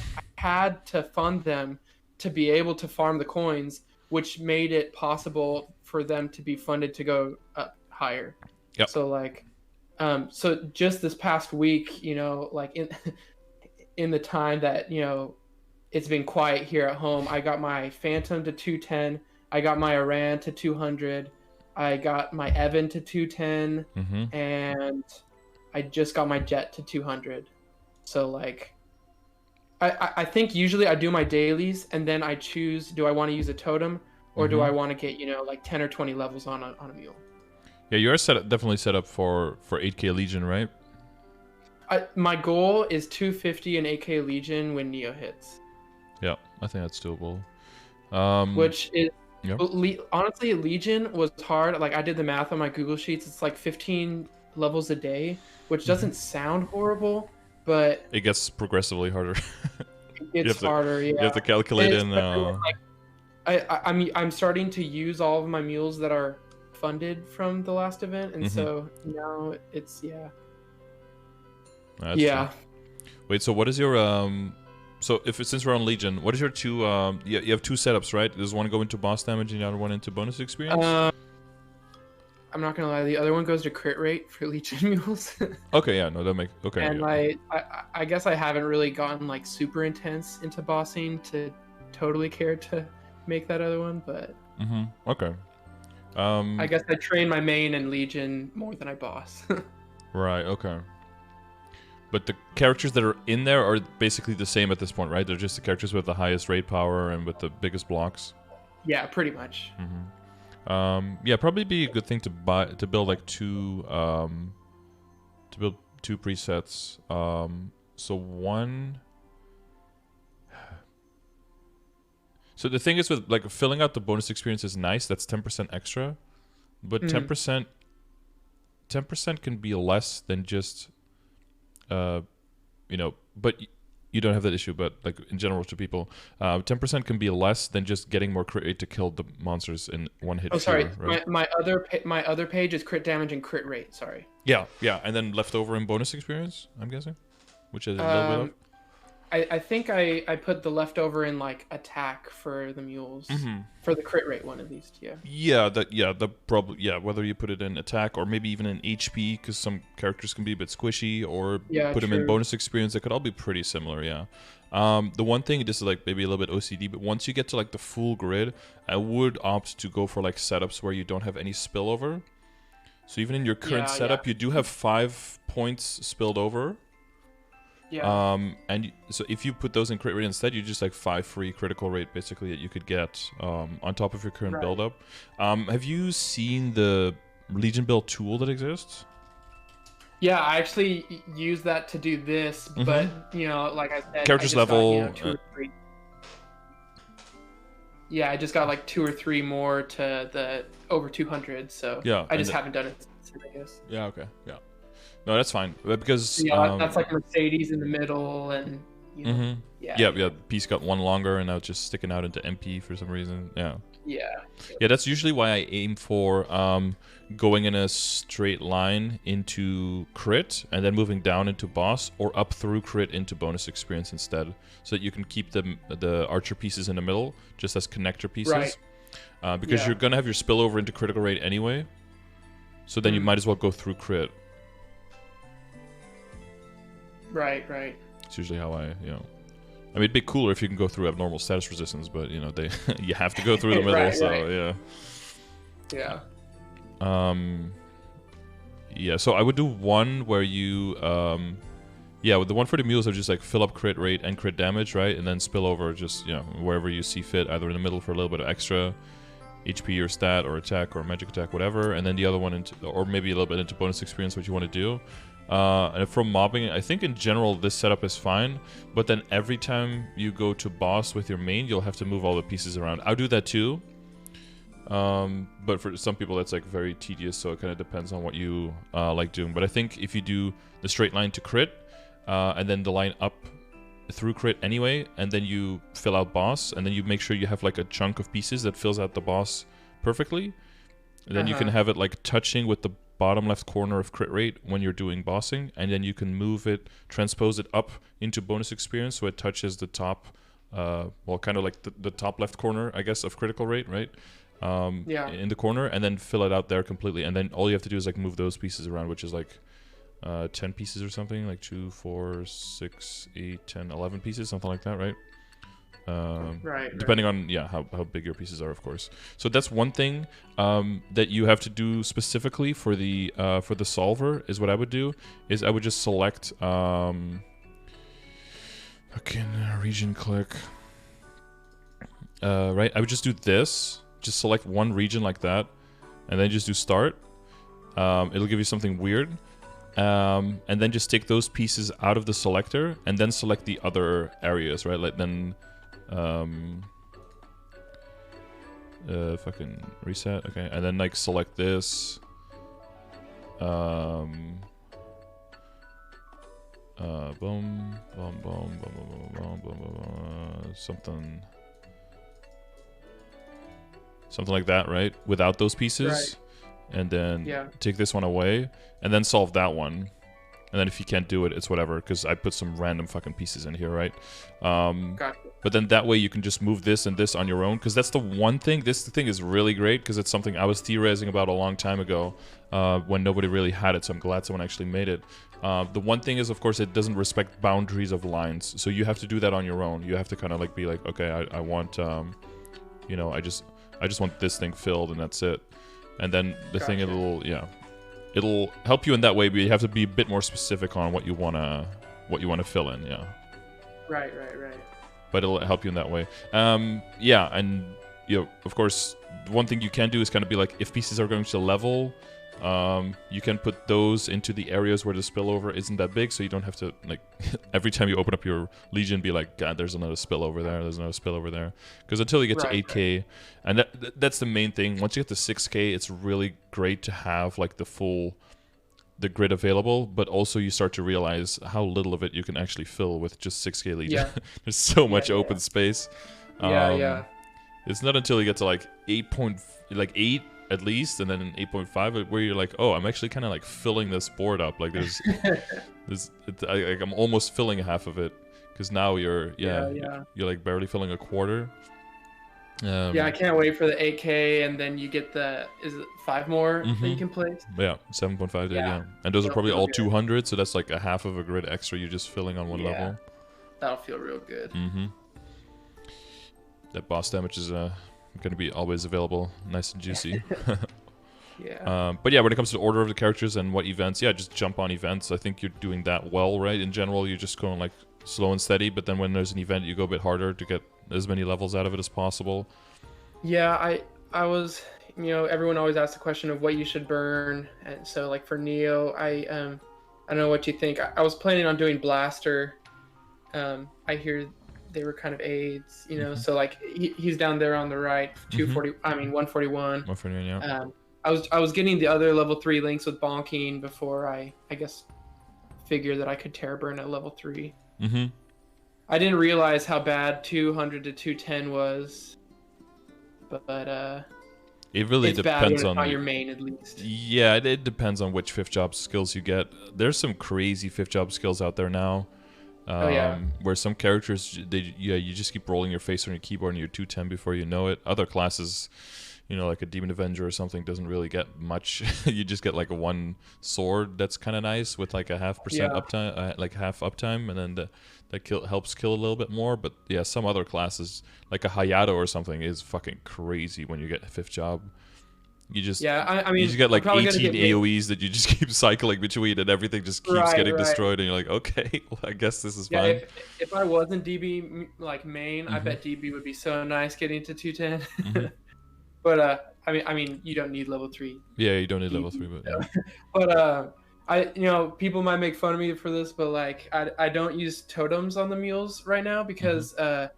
to fund them to be able to farm the coins, which made it possible for them to be funded to go up higher. Yep. So like, so just this past week, you know, like in the time that, you know, it's been quiet here at home, I got my Phantom to 210, I got my Iran to 200, I got my Evan to 210, and I just got my Jet to 200. So like, I think usually I do my dailies and then I choose, do I want to use a totem or do I want to get, you know, like 10 or 20 levels on a mule? Yeah, you're definitely set up for 8K Legion, right? My goal is 250 in AK Legion when Neo hits. Yeah, I think that's doable. Which is yeah. honestly, Legion was hard. Like I did the math on my Google Sheets. It's like 15 levels a day, which doesn't sound horrible, but It gets progressively harder. it's harder. You Yeah, have to calculate in. I'm starting to use all of my mules that are funded from the last event, and so now it's That's true. Wait, so what is your So since we're on Legion, what is your two? You have two setups, right? Does one go into boss damage and the other one into bonus experience? I'm not gonna lie, the other one goes to crit rate for Legion mules. Okay, yeah, no, that makes okay. And yeah. I guess I haven't really gotten like super intense into bossing to totally care to make that other one, but okay. I guess I train my main and Legion more than I boss. Right. Okay. But the characters that are in there are basically the same at this point, right? They're just the characters with the highest raid power and with the biggest blocks. Yeah, pretty much. Yeah, probably be a good thing to build like two presets. So one. So the thing is with like filling out the bonus experience is nice. That's 10% extra, but 10% can be less than just. But you don't have that issue. But like in general to people, 10% can be less than just getting more crit rate to kill the monsters in one hit. Oh, sorry. Right? My other page is crit damage and crit rate. Sorry. Yeah, and then leftover in bonus experience, I'm guessing, which is a little bit of. I think I put the leftover in like attack for the mules for the crit rate one at least. Whether you put it in attack or maybe even in HP because some characters can be a bit squishy, or put them in bonus experience, they could all be pretty similar. The one thing, this is like maybe a little bit OCD, but once you get to like the full grid, I would opt to go for like setups where you don't have any spillover. So even in your current setup, you do have 5 points spilled over. Yeah. So if you put those in crit rate instead, you just like 5 free critical rate basically that you could get on top of your current build-up. Have you seen the Legion build tool that exists? Yeah, I actually use that to do this, but like I said, characters level. Got, 2 or 3. Yeah, I just got like 2 or 3 more to the over 200, so I just haven't done it since, I guess. Yeah. Okay. Yeah. No, that's fine. Because that's like Mercedes in the middle, and the piece got one longer, and now it's just sticking out into MP for some reason. Yeah, that's usually why I aim for going in a straight line into crit and then moving down into boss, or up through crit into bonus experience instead, so that you can keep the archer pieces in the middle just as connector pieces. Because you're gonna have your spillover into critical rate anyway, so then you might as well go through crit. Right. It's usually how I mean, it'd be cooler if you can go through abnormal status resistance, but they you have to go through the middle, So I would do one where you with the one for the mules are just like fill up crit rate and crit damage, right? And then spill over just wherever you see fit, either in the middle for a little bit of extra HP or stat or attack or magic attack, whatever, and then the other one or maybe a little bit into bonus experience, what you want to do. And from mobbing, I think in general this setup is fine, but then every time you go to boss with your main, you'll have to move all the pieces around. I'll do that too, but for some people that's like very tedious, so it kind of depends on what you like doing. But I think if you do the straight line to crit, and then the line up through crit anyway, and then you fill out boss, and then you make sure you have like a chunk of pieces that fills out the boss perfectly, and then you can have it like touching with the bottom left corner of crit rate when you're doing bossing, and then you can transpose it up into bonus experience so it touches the top, kind of like the top left corner, I guess, of critical rate, right? In the corner, and then fill it out there completely, and then all you have to do is like move those pieces around, which is like 10 pieces or something, like 2, 4, 6, 8, 10, 11 pieces, something like that, right? Depending on how big your pieces are, of course. So that's one thing that you have to do specifically for the solver. Is what I would do is I would just select region click, right? I would just do this, just select one region like that, and then just do start. It'll give you something weird, and then just take those pieces out of the selector, and then select the other areas, right? Like then, fucking reset, okay, and then like select this, boom, boom, boom, boom, boom, boom, boom, something like that, right? Without those pieces. Right. And then take this one away, and then solve that one. And then if you can't do it, it's whatever, because I put some random fucking pieces in here, right? Gotcha. But then that way you can just move this and this on your own, because that's the one thing. This thing is really great, because it's something I was theorizing about a long time ago when nobody really had it, so I'm glad someone actually made it. The one thing is, of course, it doesn't respect boundaries of lines, so you have to do that on your own. You have to kind of like be like, okay, I want, you know, I just want this thing filled, and that's it. And then the thing, it'll help you in that way, but you have to be a bit more specific on what you wanna fill in, Right. But it'll help you in that way. Yeah, and you know, of course, one thing you can do is kind of be like, if pieces are going to level, you can put those into the areas where the spillover isn't that big, so you don't have to, like, every time you open up your Legion, be like, God, there's another spillover there, there's another spillover there. Because until you get to 8K, and that's the main thing. Once you get to 6K, it's really great to have, like, the grid available, but also you start to realize how little of it you can actually fill with just 6K Legion. There's so much open space. It's not until you get to, like, 8 at least, and then in 8.5 where you're like, oh, I'm actually kind of like filling this board up, like there's I'm almost filling half of it, because now you're like barely filling a quarter. I can't wait for the 8K, and then you get is it 5 more that you can place? Yeah, 7.5 and those are probably all 200, so that's like a half of a grid extra you're just filling on one level. That'll feel real good. That boss damage is going to be always available, nice and juicy. But yeah, when it comes to the order of the characters and what events, just jump on events. I think you're doing that well, right? In general, you're just going like slow and steady, but then when there's an event, you go a bit harder to get as many levels out of it as possible. I was, you know, everyone always asks the question of what you should burn, and so like for Neo, I don't know what you think. I was planning on doing Blaster. I hear they were kind of aids, you know, so like he's down there on the right, 141. 141, yeah. I was getting the other level 3 links with bonking before I guess figured that I could Terror Burn at level 3. I didn't realize how bad 200 to 210 was, but it really depends on your main, at least. Yeah, it depends on which 5th job skills you get. There's some crazy 5th job skills out there now. Where some characters, you just keep rolling your face on your keyboard and you're 210 before you know it. Other classes, you know, like a Demon Avenger or something, doesn't really get much. You just get like a 1 sword that's kind of nice with like a 0.5% uptime, like half uptime, and then that helps kill a little bit more. But yeah, some other classes, like a Hayato or something, is fucking crazy when you get a 5th job. You just I mean, you just get like 18 AoEs that you just keep cycling between, and everything just keeps getting destroyed, and you're like, okay, well, I guess this is fine. If I wasn't DB like main, I bet DB would be so nice getting to 210. But I mean, you don't need level 3. Yeah, you don't need level 3, but but you know, people might make fun of me for this, but like I don't use totems on the mules right now because I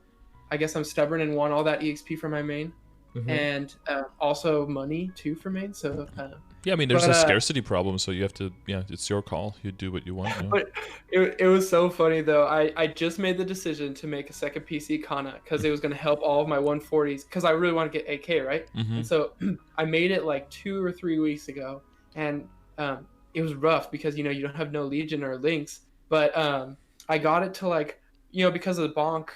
guess I'm stubborn and want all that EXP for my main. And also money too for main, so yeah, I mean there's a scarcity problem, so you have to, it's your call, you do what you want. But it was so funny though. I just made the decision to make a second PC Kana because it was going to help all of my 140s, because I really want to get AK, right? And so I made it like 2 or 3 weeks ago, and it was rough because, you know, you don't have no Legion or links, but I got it to like, you know, because of the bonk,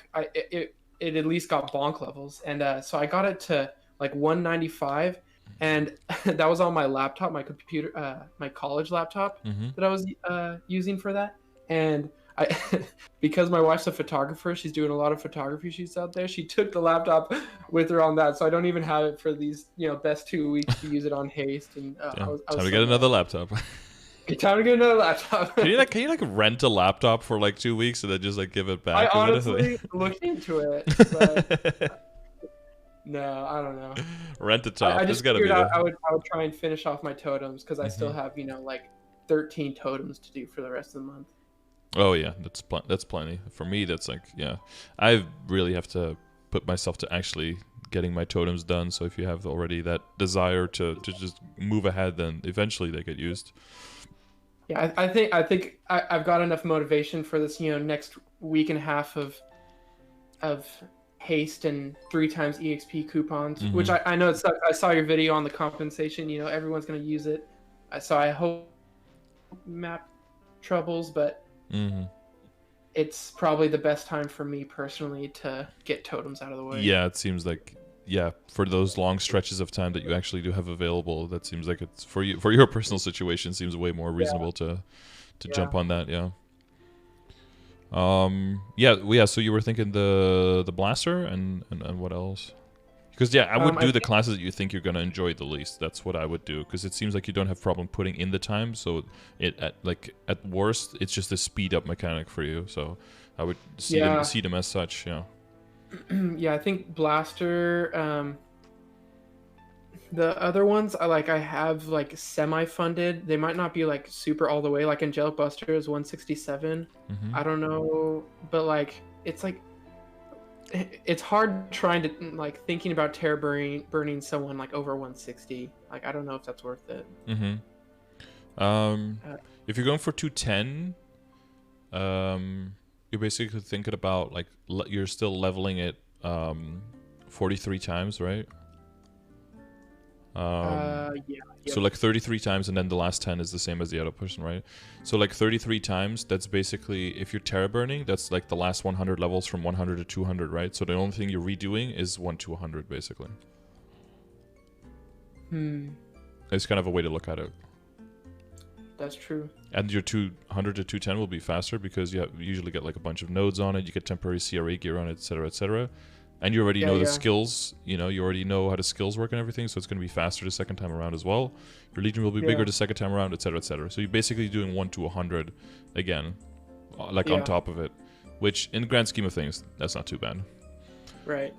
it at least got bonk levels, and so I got it to like 195, and that was on my laptop, my computer, my college laptop that I was using for that. And I because my wife's a photographer, she's doing a lot of photography shoots out there, she took the laptop with her on that, so I don't even have it for these, you know, best 2 weeks to use it on haste. And I was time to get another laptop. Time to get another laptop. Can you rent a laptop for like 2 weeks and then just like give it back? I honestly looked into it, but no, I don't know. Rent a top. I just figured out I would try and finish off my totems, because I still have, you know, like 13 totems to do for the rest of the month. Oh yeah, that's plenty. For me, that's like, yeah, I really have to put myself to actually getting my totems done. So if you have already that desire to just move ahead, then eventually they get used. Yeah, I think I've got enough motivation for this, next week and a half of haste and 3 times EXP coupons, which I know it sucks. I saw your video on the compensation. Everyone's gonna use it, so I hope map troubles, but it's probably the best time for me personally to get totems out of the way. Yeah, it seems like, yeah, for those long stretches of time that you actually do have available, that seems like it's for you, for your personal situation, seems way more reasonable to jump on that. Yeah. So you were thinking the blaster and what else? Because I would do the classes that you think you're gonna enjoy the least. That's what I would do, because it seems like you don't have problem putting in the time. So at worst, it's just a speed up mechanic for you. So I would see them as such. Yeah. Yeah, I think blaster. The other ones I have like semi-funded. They might not be like super all the way. Like Angelic Buster is 167. I don't know, but it's hard trying to thinking about terror burning someone like over 160. I don't know if that's worth it. If you're going for 210, you're basically thinking about you're still leveling it 43 times, right? So 33 times, and then the last 10 is the same as the other person, right? So 33 times, that's basically, if you're terror burning, that's the last 100 levels from 100 to 200, right? So the only thing you're redoing is 1 to 100, basically. It's kind of a way to look at it. That's true. And your 200 to 210 will be faster because you usually get a bunch of nodes on it, you get temporary CRA gear on it, etc., etc. And you already know the skills, you already know how the skills work and everything, so it's going to be faster the second time around as well. Your Legion will be bigger the second time around, etc., etc. So you're basically doing 1 to 100 again, on top of it, which in the grand scheme of things, that's not too bad. Right.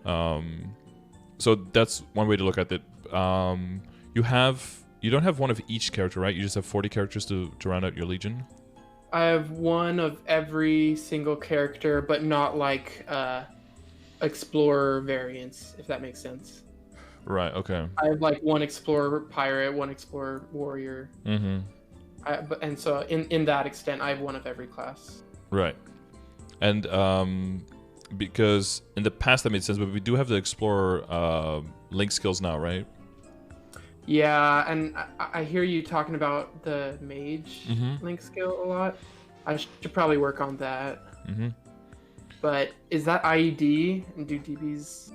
So that's one way to look at it. You don't have one of each character, right? You just have 40 characters to round out your Legion? I have one of every single character, but not explorer variants, if that makes sense. Right, okay. I have one explorer pirate, one explorer warrior. And so in that extent, I have one of every class. Right. And because in the past that made sense, but we do have the explorer link skills now, right? Yeah, and I hear you talking about the mage link skill a lot. I should probably work on that. But is that IED? And do DBs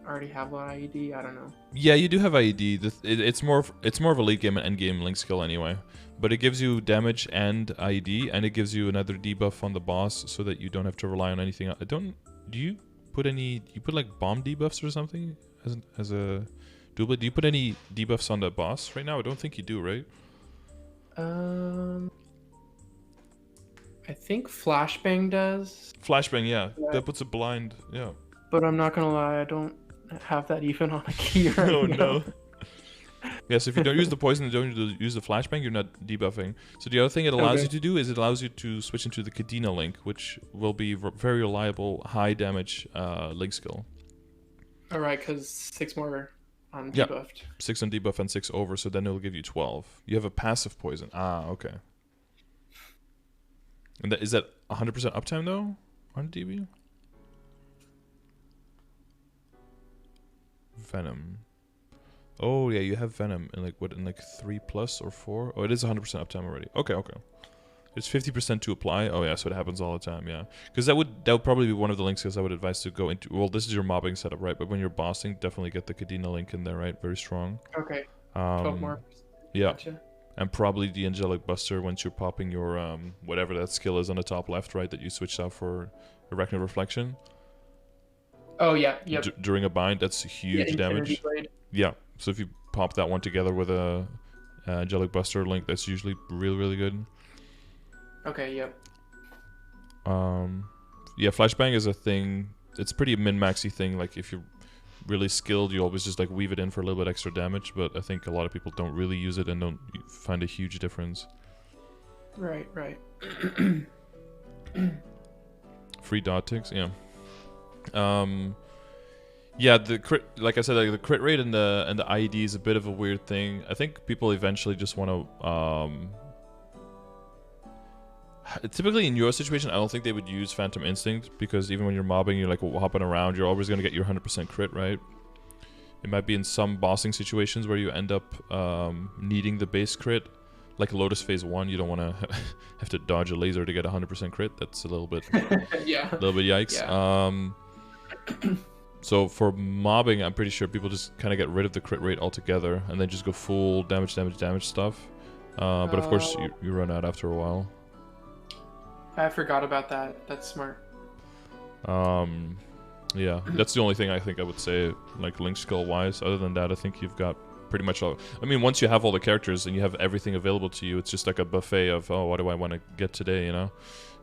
already have a lot of IED? I don't know. Yeah, you do have IED. It's more of a late game and end game link skill anyway. But it gives you damage and IED, and it gives you another debuff on the boss, so that you don't have to rely on anything. Do you put bomb debuffs or something as a doublet? Do you put any debuffs on the boss right now? I don't think you do, right? I think Flashbang does. Flashbang, yeah. That puts a blind, yeah. But I'm not gonna lie, I don't have that even on a key right now. No. Yeah, so if you don't use the poison and don't use the flashbang, you're not debuffing. So the other thing it allows you to do is it allows you to switch into the Kadena link, which will be very reliable, high damage link skill. Alright, because 6 more on debuffed. Yeah, 6 on debuff and 6 over, so then it'll give you 12. You have a passive poison. Ah, okay. And is that 100% uptime though on DB? Venom. Oh yeah, you have Venom in in 3+ or 4? Oh, it is 100% uptime already. Okay. It's 50% to apply. Oh yeah, so it happens all the time. Yeah, because that would probably be one of the link skills I would advise to go into. Well, this is your mobbing setup, right? But when you're bossing, definitely get the Kadena link in there, right? Very strong. Okay. 12 more. Yeah. Gotcha. And probably the Angelic Buster once you're popping your whatever that skill is on the top left, right? That you switched out for Arachnid Reflection. Oh yeah, yep. During a bind, that's huge damage. Blade. Yeah. So if you pop that one together with a Angelic Buster link, that's usually really good. Okay. Yep. Yeah, Flashbang is a thing. It's pretty min-maxy thing. If you're really skilled, you always just weave it in for a little bit extra damage, but I think a lot of people don't really use it and don't find a huge difference. Right. Free dot ticks, yeah. Yeah, the crit, like I said, like the crit rate and the IED is a bit of a weird thing. I think people eventually just want to. Typically in your situation, I don't think they would use Phantom Instinct, because even when you're mobbing, you're like hopping around, you're always gonna get your 100% crit, right? It might be in some bossing situations where you end up needing the base crit, like Lotus Phase 1. You don't want to have to dodge a laser to get 100% crit. That's a little bit, Yeah. a little bit yikes. Yeah. So for mobbing, I'm pretty sure people just kind of get rid of the crit rate altogether and then just go full damage stuff. But of course, you run out after a while. I forgot about that. That's smart. Yeah, that's the only thing I think I would say, like link skill wise. Other than that, I think you've got pretty much all. I mean, once you have all the characters and you have everything available to you, it's just like a buffet of, oh, what do I want to get today, you know?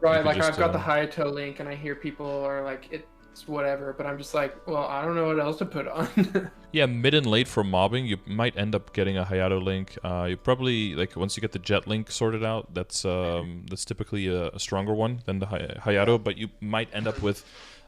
Right, like just, I've got the Hayato link, and I hear people are like, it's whatever, but I'm just like, well, I don't know what else to put on. Yeah, mid and late for mobbing, you might end up getting a Hayato link. You probably, like, once you get the Jet link sorted out, that's typically a stronger one than the Hayato, but you might end up with,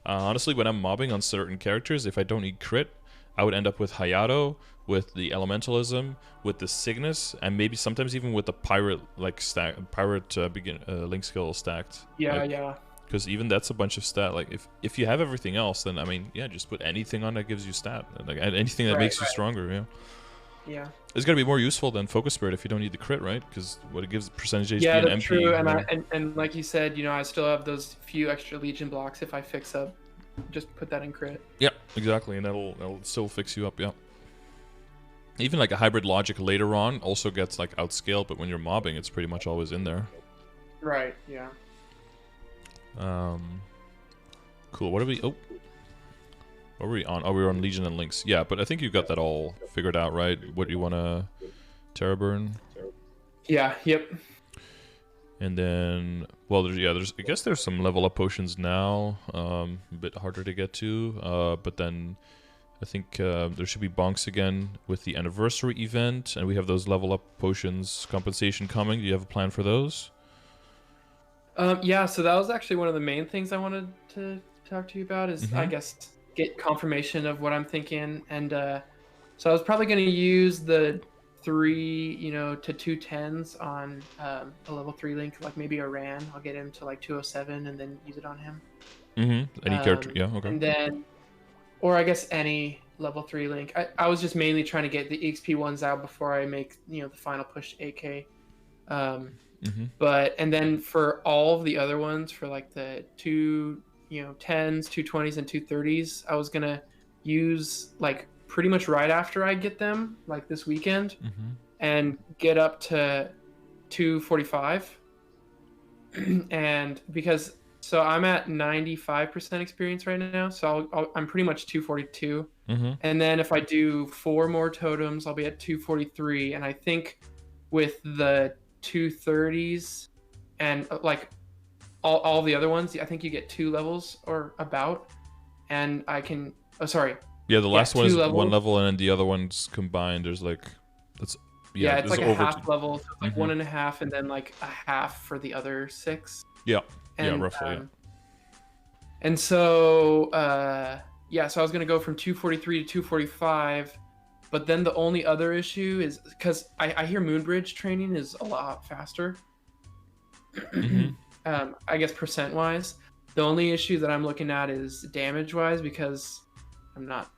honestly, when I'm mobbing on certain characters, if I don't need crit, I would end up with Hayato, with the Elementalism, with the Cygnus, and maybe sometimes even with the Pirate link skill stacked. Yeah, like, yeah. Because even that's a bunch of stat. Like if you have everything else, then I mean, yeah, just put anything on that gives you stat. Like anything that makes you stronger. Yeah. Yeah. It's gonna be more useful than Focus Spirit if you don't need the crit, right? Because what it gives percentage HP yeah, and that's MP. True. And like you said, you know, I still have those few extra Legion blocks. If I fix up, just put that in crit. Yeah, exactly, and that'll still fix you up. Yeah. Even like a hybrid logic later on also gets like outscaled, but when you're mobbing, it's pretty much always in there. Right. Yeah. Cool. What are we? Oh, what were we on? Oh, we were on Legion and Links. Yeah, but I think you got that all figured out, right? What you want to Terra Burn? Yeah. Yep. And then, well, there's I guess there's some level up potions now. A bit harder to get to. But then I think there should be bonks again with the anniversary event, and we have those level up potions compensation coming. Do you have a plan for those? Yeah, so that was actually one of the main things I wanted to talk to you about is, I guess, get confirmation of what I'm thinking. And so I was probably going to use the 3, to 210s on a level 3 link, like maybe a Ran. I'll get him to like 207 and then use it on him. Any character, yeah, okay. And then, or I guess any level 3 link. I was just mainly trying to get the EXP ones out before I make, the final push to 8K. But and then for all of the other ones, for like the 210s, 220s, and 230s, I was gonna use like pretty much right after I get them, like this weekend, and get up to 245. And because I'm at 95% experience right now, so I'm pretty much 242. And then if I do 4 more totems, I'll be at 243. And I think with the 230s and like all the other ones, I think you get 2 levels or about, and I can the last one is levels. 1 level, and then the other ones combined there's like it's like a half level, so it's like 1.5 and then like a half for the other 6 roughly. And so so I was gonna go from 243 to 245. But then the only other issue is because I hear Moonbridge training is a lot faster. I guess percent-wise. The only issue that I'm looking at is damage-wise, because I'm not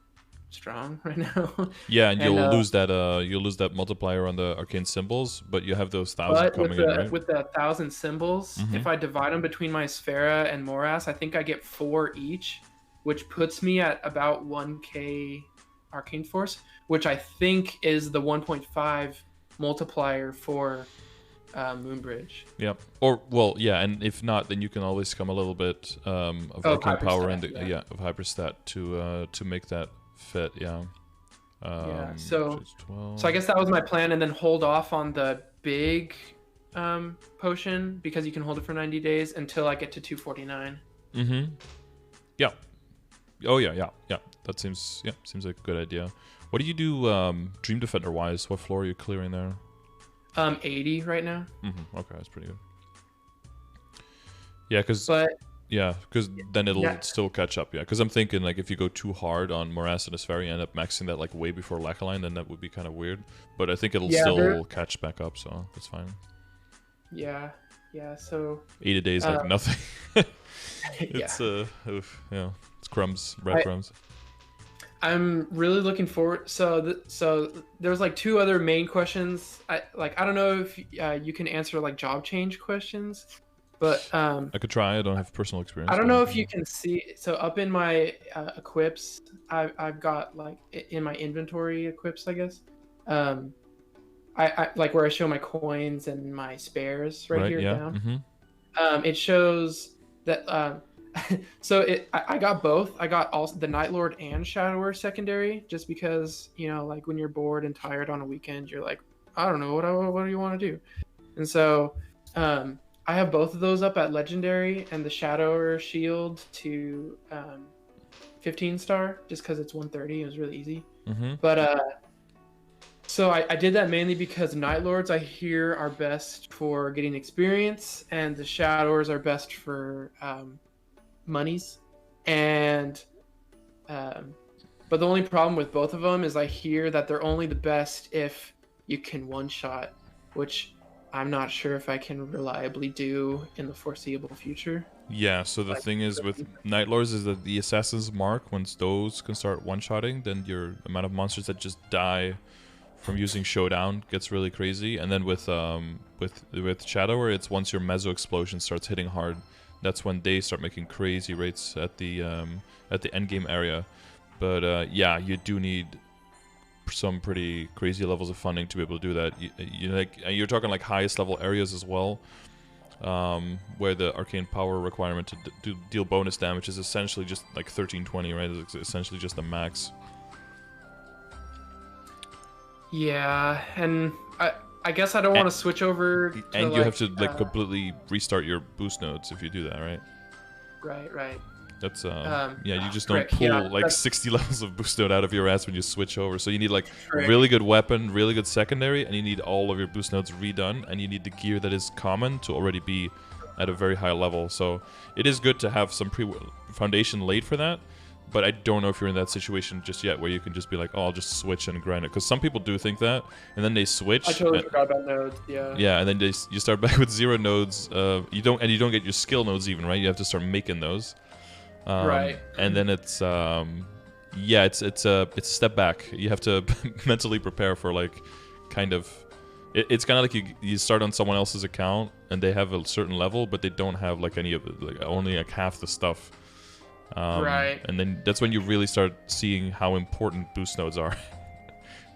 strong right now. Yeah, and you'll lose that multiplier on the arcane symbols, but you have those 1,000 coming in, right? With the 1,000 symbols, if I divide them between my Sphera and Morass, I think I get 4 each, which puts me at about 1k arcane force, which I think is the 1.5 multiplier for Moonbridge. Yep. Or and if not, then you can always come a little bit of arcane power and of hyperstat to make that fit. Yeah. So I guess that was my plan, and then hold off on the big potion because you can hold it for 90 days until I get to 249. Yeah. Oh yeah. That seems like a good idea. What do you do Dream Defender wise? What floor are you clearing there? 80 right now. Okay, that's pretty good. Yeah, because But then it'll yeah, still catch up. Yeah, because I'm thinking like if you go too hard on Morass and Aspheri, you end up maxing that like way before Lacaline, then that would be kind of weird. But I think it'll yeah, still catch back up, so that's fine. yeah, yeah. So 80 days like um, nothing. yeah, It's oof, yeah, it's crumbs, I breadcrumbs. I'm really looking forward. So there's like two other main questions. I don't know if you can answer like job change questions, but I could try. I don't have personal I experience, don't but know if you can see. So up in my equips, I've got like in my inventory equips, I guess. Um, I like where I show my coins and my spares right right, here yeah, down. mm-hmm. It shows that so I got both. I got also the Night Lord and Shadower secondary, just because like when you're bored and tired on a weekend, you're like, I don't know what do you want to do, and so I have both of those up at legendary and the Shadower shield to 15 star, just because it's 130. It was really easy, Mm-hmm. but so I did that mainly because Night Lords I hear are best for getting experience, and the Shadowers are best for monies. And but the only problem with both of them is I hear that they're only the best if you can one shot, which I'm not sure if I can reliably do in the foreseeable future. Yeah, so the Like, thing is with Night Lords is that the Assassin's Mark, once those can start one-shotting, then your amount of monsters that just die from using Showdown gets really crazy. And then with Shadower, it's once your Meso Explosion starts hitting hard, that's when they start making crazy rates at the end game area. But yeah, you do need some pretty crazy levels of funding to be able to do that. You're talking like highest level areas as well, where the arcane power requirement to deal bonus damage is essentially just like 1320, right? It's essentially just the max. yeah, and I guess I don't want to switch over to And you like have to like completely restart your boost nodes if you do that, right? right. That's yeah, you just don't Frick, yeah, pull like 60 levels of boost node out of your ass when you switch over. So you need like frick. really good weapon, really good secondary, and you need all of your boost nodes redone, and you need the gear that is common to already be at a very high level. So it is good to have some foundation laid for that, but I don't know if you're in that situation just yet where you can just be like, oh, I'll just switch and grind it, because some people do think that, and then they switch. I totally forgot about nodes. Yeah. Yeah, and then you start back with 0 nodes. You don't get your skill nodes even, right? You have to start making those. Right. And then it's yeah, it's a step back. You have to mentally prepare for like kind of it's kind of like you start on someone else's account and they have a certain level, but they don't have like any of it, like only like half the stuff. Right. And then that's when you really start seeing how important boost nodes are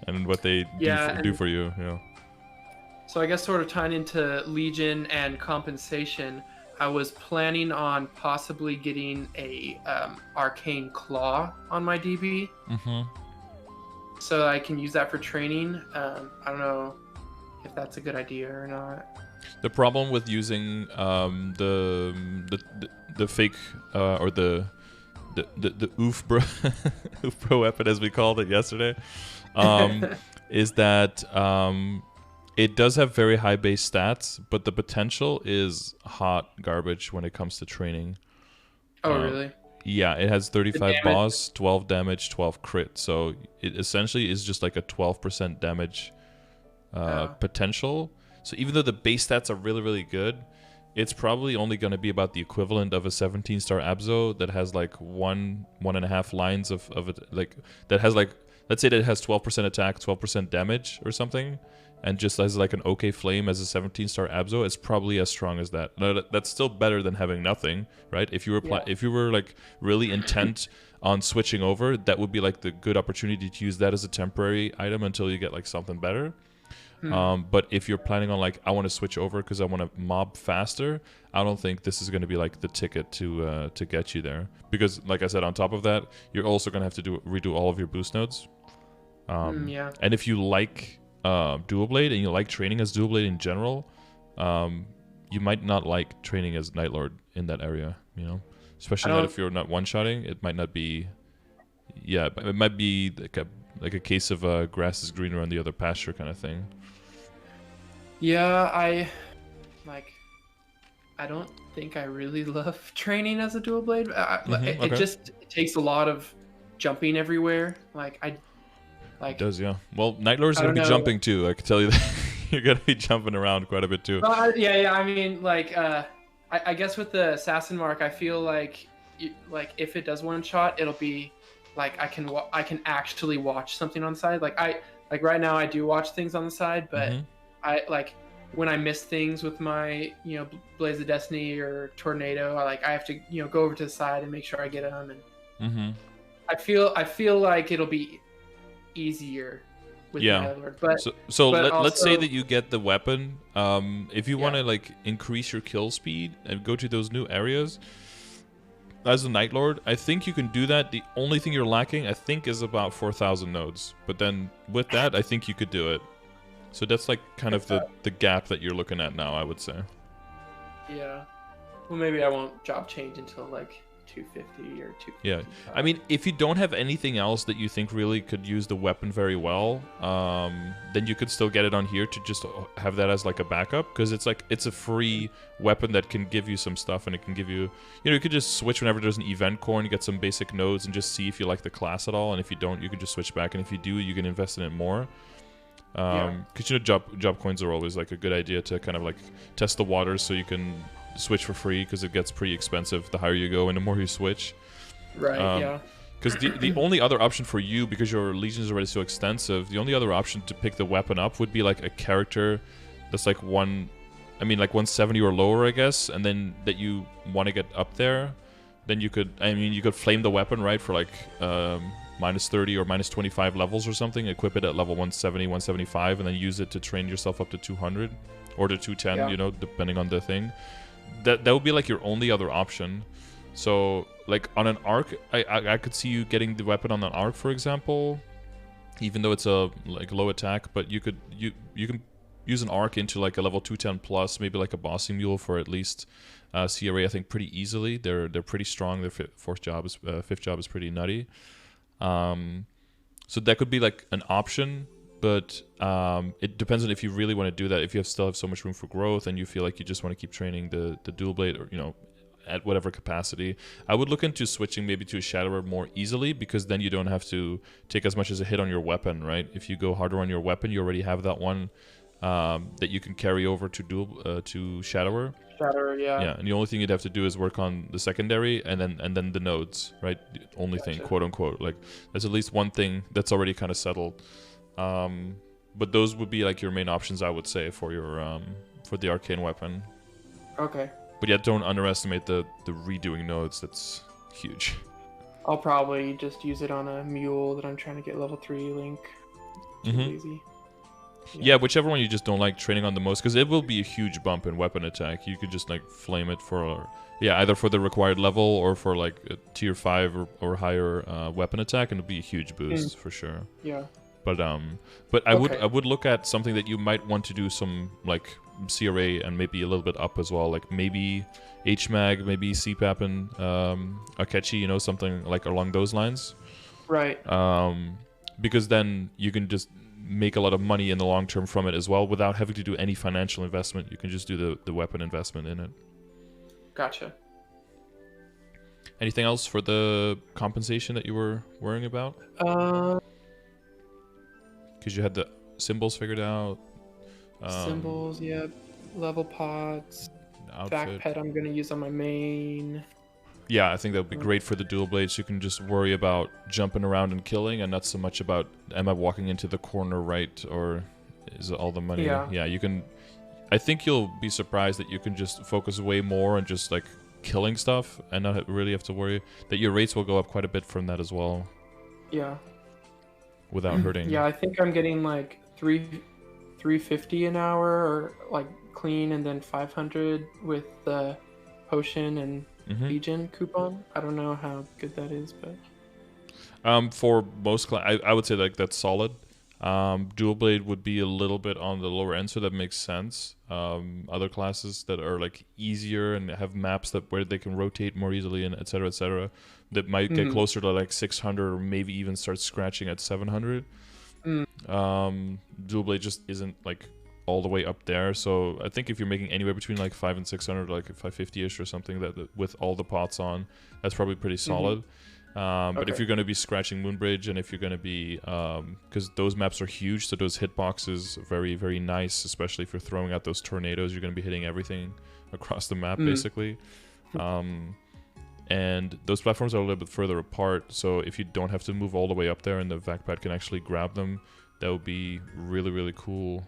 and what they do for you. Yeah. So I guess sort of tying into Legion and compensation, I was planning on possibly getting a arcane claw on my DB, so I can use that for training. I don't know if that's a good idea or not. The problem with using the fake or the oof bro oof bro weapon, as we called it yesterday, is that it does have very high base stats, but the potential is hot garbage when it comes to training. Oh, really? Yeah, it has 35 boss, 12 damage, 12 crit. So it essentially is just like a 12% damage potential. So even though the base stats are really, really good, it's probably only going to be about the equivalent of a 17-star Abzo that has like 1.5 lines of it, like that has like, let's say that it has 12% attack, 12% damage or something, and just as like an okay flame as a 17-star Abzo. It's probably as strong as that. No, that's still better than having nothing, right? If you were like really intent on switching over, that would be like the good opportunity to use that as a temporary item until you get like something better. But if you're planning on like, I want to switch over because I want to mob faster, I don't think this is going to be like the ticket to get you there. Because like I said, on top of that, you're also going to have to redo all of your boost nodes. Yeah. And if you like Dual Blade and you like training as Dual Blade in general, you might not like training as Night Lord in that area, you know? Especially not if you're not one-shotting. It might not be... Yeah, it might be like a case of grass is greener on the other pasture kind of thing. Yeah, I like I don't think I really love training as a dual blade. It Okay. just it takes a lot of jumping everywhere. Like It does, yeah. Well, Night Lord's I gonna don't be know. jumping too. I can tell you that you're gonna be jumping around quite a bit too. Well, yeah. I mean, like, I guess with the assassin mark, I feel like, like if it does one shot, it'll be like I can actually watch something on the side. Like right now, I do watch things on the side, but Mm-hmm. I like when I miss things with my Blaze of Destiny or Tornado. I have to go over to the side and make sure I get them, and Mm-hmm. I feel like it'll be easier with Yeah. Night Lord, but Let's say also that you get the weapon. If you want yeah. to like increase your kill speed and go to those new areas as a Night Lord, I think you can do that. The only thing you're lacking, I think, is about 4,000 nodes. But then with that, I think you could do it. So that's like kind of the gap that you're looking at now, I would say. Yeah. Well, maybe I won't job change until like 250 or Yeah, 255. I mean, if you don't have anything else that you think really could use the weapon very well, then you could still get it on here to just have that as like a backup, because it's a free weapon that can give you some stuff, and it can give you, you could just switch whenever there's an event core and you get some basic nodes and just see if you like the class at all, and if you don't, you can just switch back, and if you do, you can invest in it more. Because job coins are always like a good idea to kind of like test the waters, so you can switch for free, because it gets pretty expensive the higher you go and the more you switch. Right. Yeah. Because the only other option for you, because your legion is already so extensive, the only other option to pick the weapon up would be like a character that's like 170 or lower, I guess, and then that you want to get up there. Then you could flame the weapon, right, for like minus 30 or minus 25 levels or something, equip it at level 170, 175, and then use it to train yourself up to 200 or to 210, Yeah. depending on the thing. That would be like your only other option. So like on an arc, I could see you getting the weapon on an arc, for example, even though it's a like low attack, but you can use an arc into like a level 210 plus, maybe like a bossing mule for at least CRA, I think, pretty easily. They're pretty strong. Their fifth job is pretty nutty. So that could be like an option, but it depends on if you really want to do that. If you still have so much room for growth and you feel like you just want to keep training the dual blade, or at whatever capacity, I would look into switching maybe to a Shadower more easily, because then you don't have to take as much as a hit on your weapon, right? If you go harder on your weapon, you already have that one that you can carry over to Shadower. Shatter. Yeah. Yeah, and the only thing you'd have to do is work on the secondary and then the nodes, right? The only thing, Gotcha. quote unquote. Like there's at least one thing that's already kind of settled. But those would be like your main options, I would say, for your for the arcane weapon. Okay. But yeah, don't underestimate the redoing nodes. That's huge. I'll probably just use it on a mule that I'm trying to get level 3 link. Too lazy. Yeah, whichever one you just don't like training on the most, because it will be a huge bump in weapon attack. You could just like flame it for, either for the required level or for like a tier 5 or higher weapon attack, and it'll be a huge boost for sure. Yeah. But I would look at something that you might want to do some like CRA and maybe a little bit up as well, like maybe HMAG, maybe CPAP and Akechi, something like along those lines. Right. Because then you can just make a lot of money in the long term from it as well, without having to do any financial investment. You can just do the weapon investment in it. Gotcha. Anything else for the compensation that you were worrying about? Because you had the symbols figured out. Symbols, yeah. Level pots. Outfit. Backped I'm going to use on my main. Yeah, I think that would be great for the dual blades. You can just worry about jumping around and killing, and not so much about, am I walking into the corner right, or is it all the money? Yeah. You can. I think you'll be surprised that you can just focus way more on just like killing stuff and not really have to worry that your rates will go up quite a bit from that as well. Yeah. Without hurting. Yeah, I think I'm getting like 350 an hour, or like clean, and then 500 with the potion and Legion coupon. I don't know how good that is, but for most I would say like that's solid. Dual blade would be a little bit on the lower end, so that makes sense. Other classes that are like easier and have maps where they can rotate more easily, and etc., that might get closer to like 600, or maybe even start scratching at 700. Dual blade just isn't like all the way up there. So I think if you're making anywhere between like 500 and 600, like 550-ish or something, that with all the pots on, that's probably pretty solid. But if you're going to be scratching Moonbridge, and if you're going to be, because those maps are huge, so those hitboxes are very, very nice, especially if you're throwing out those tornadoes, you're going to be hitting everything across the map, basically. And those platforms are a little bit further apart, so if you don't have to move all the way up there and the VacPad can actually grab them, that would be really, really cool.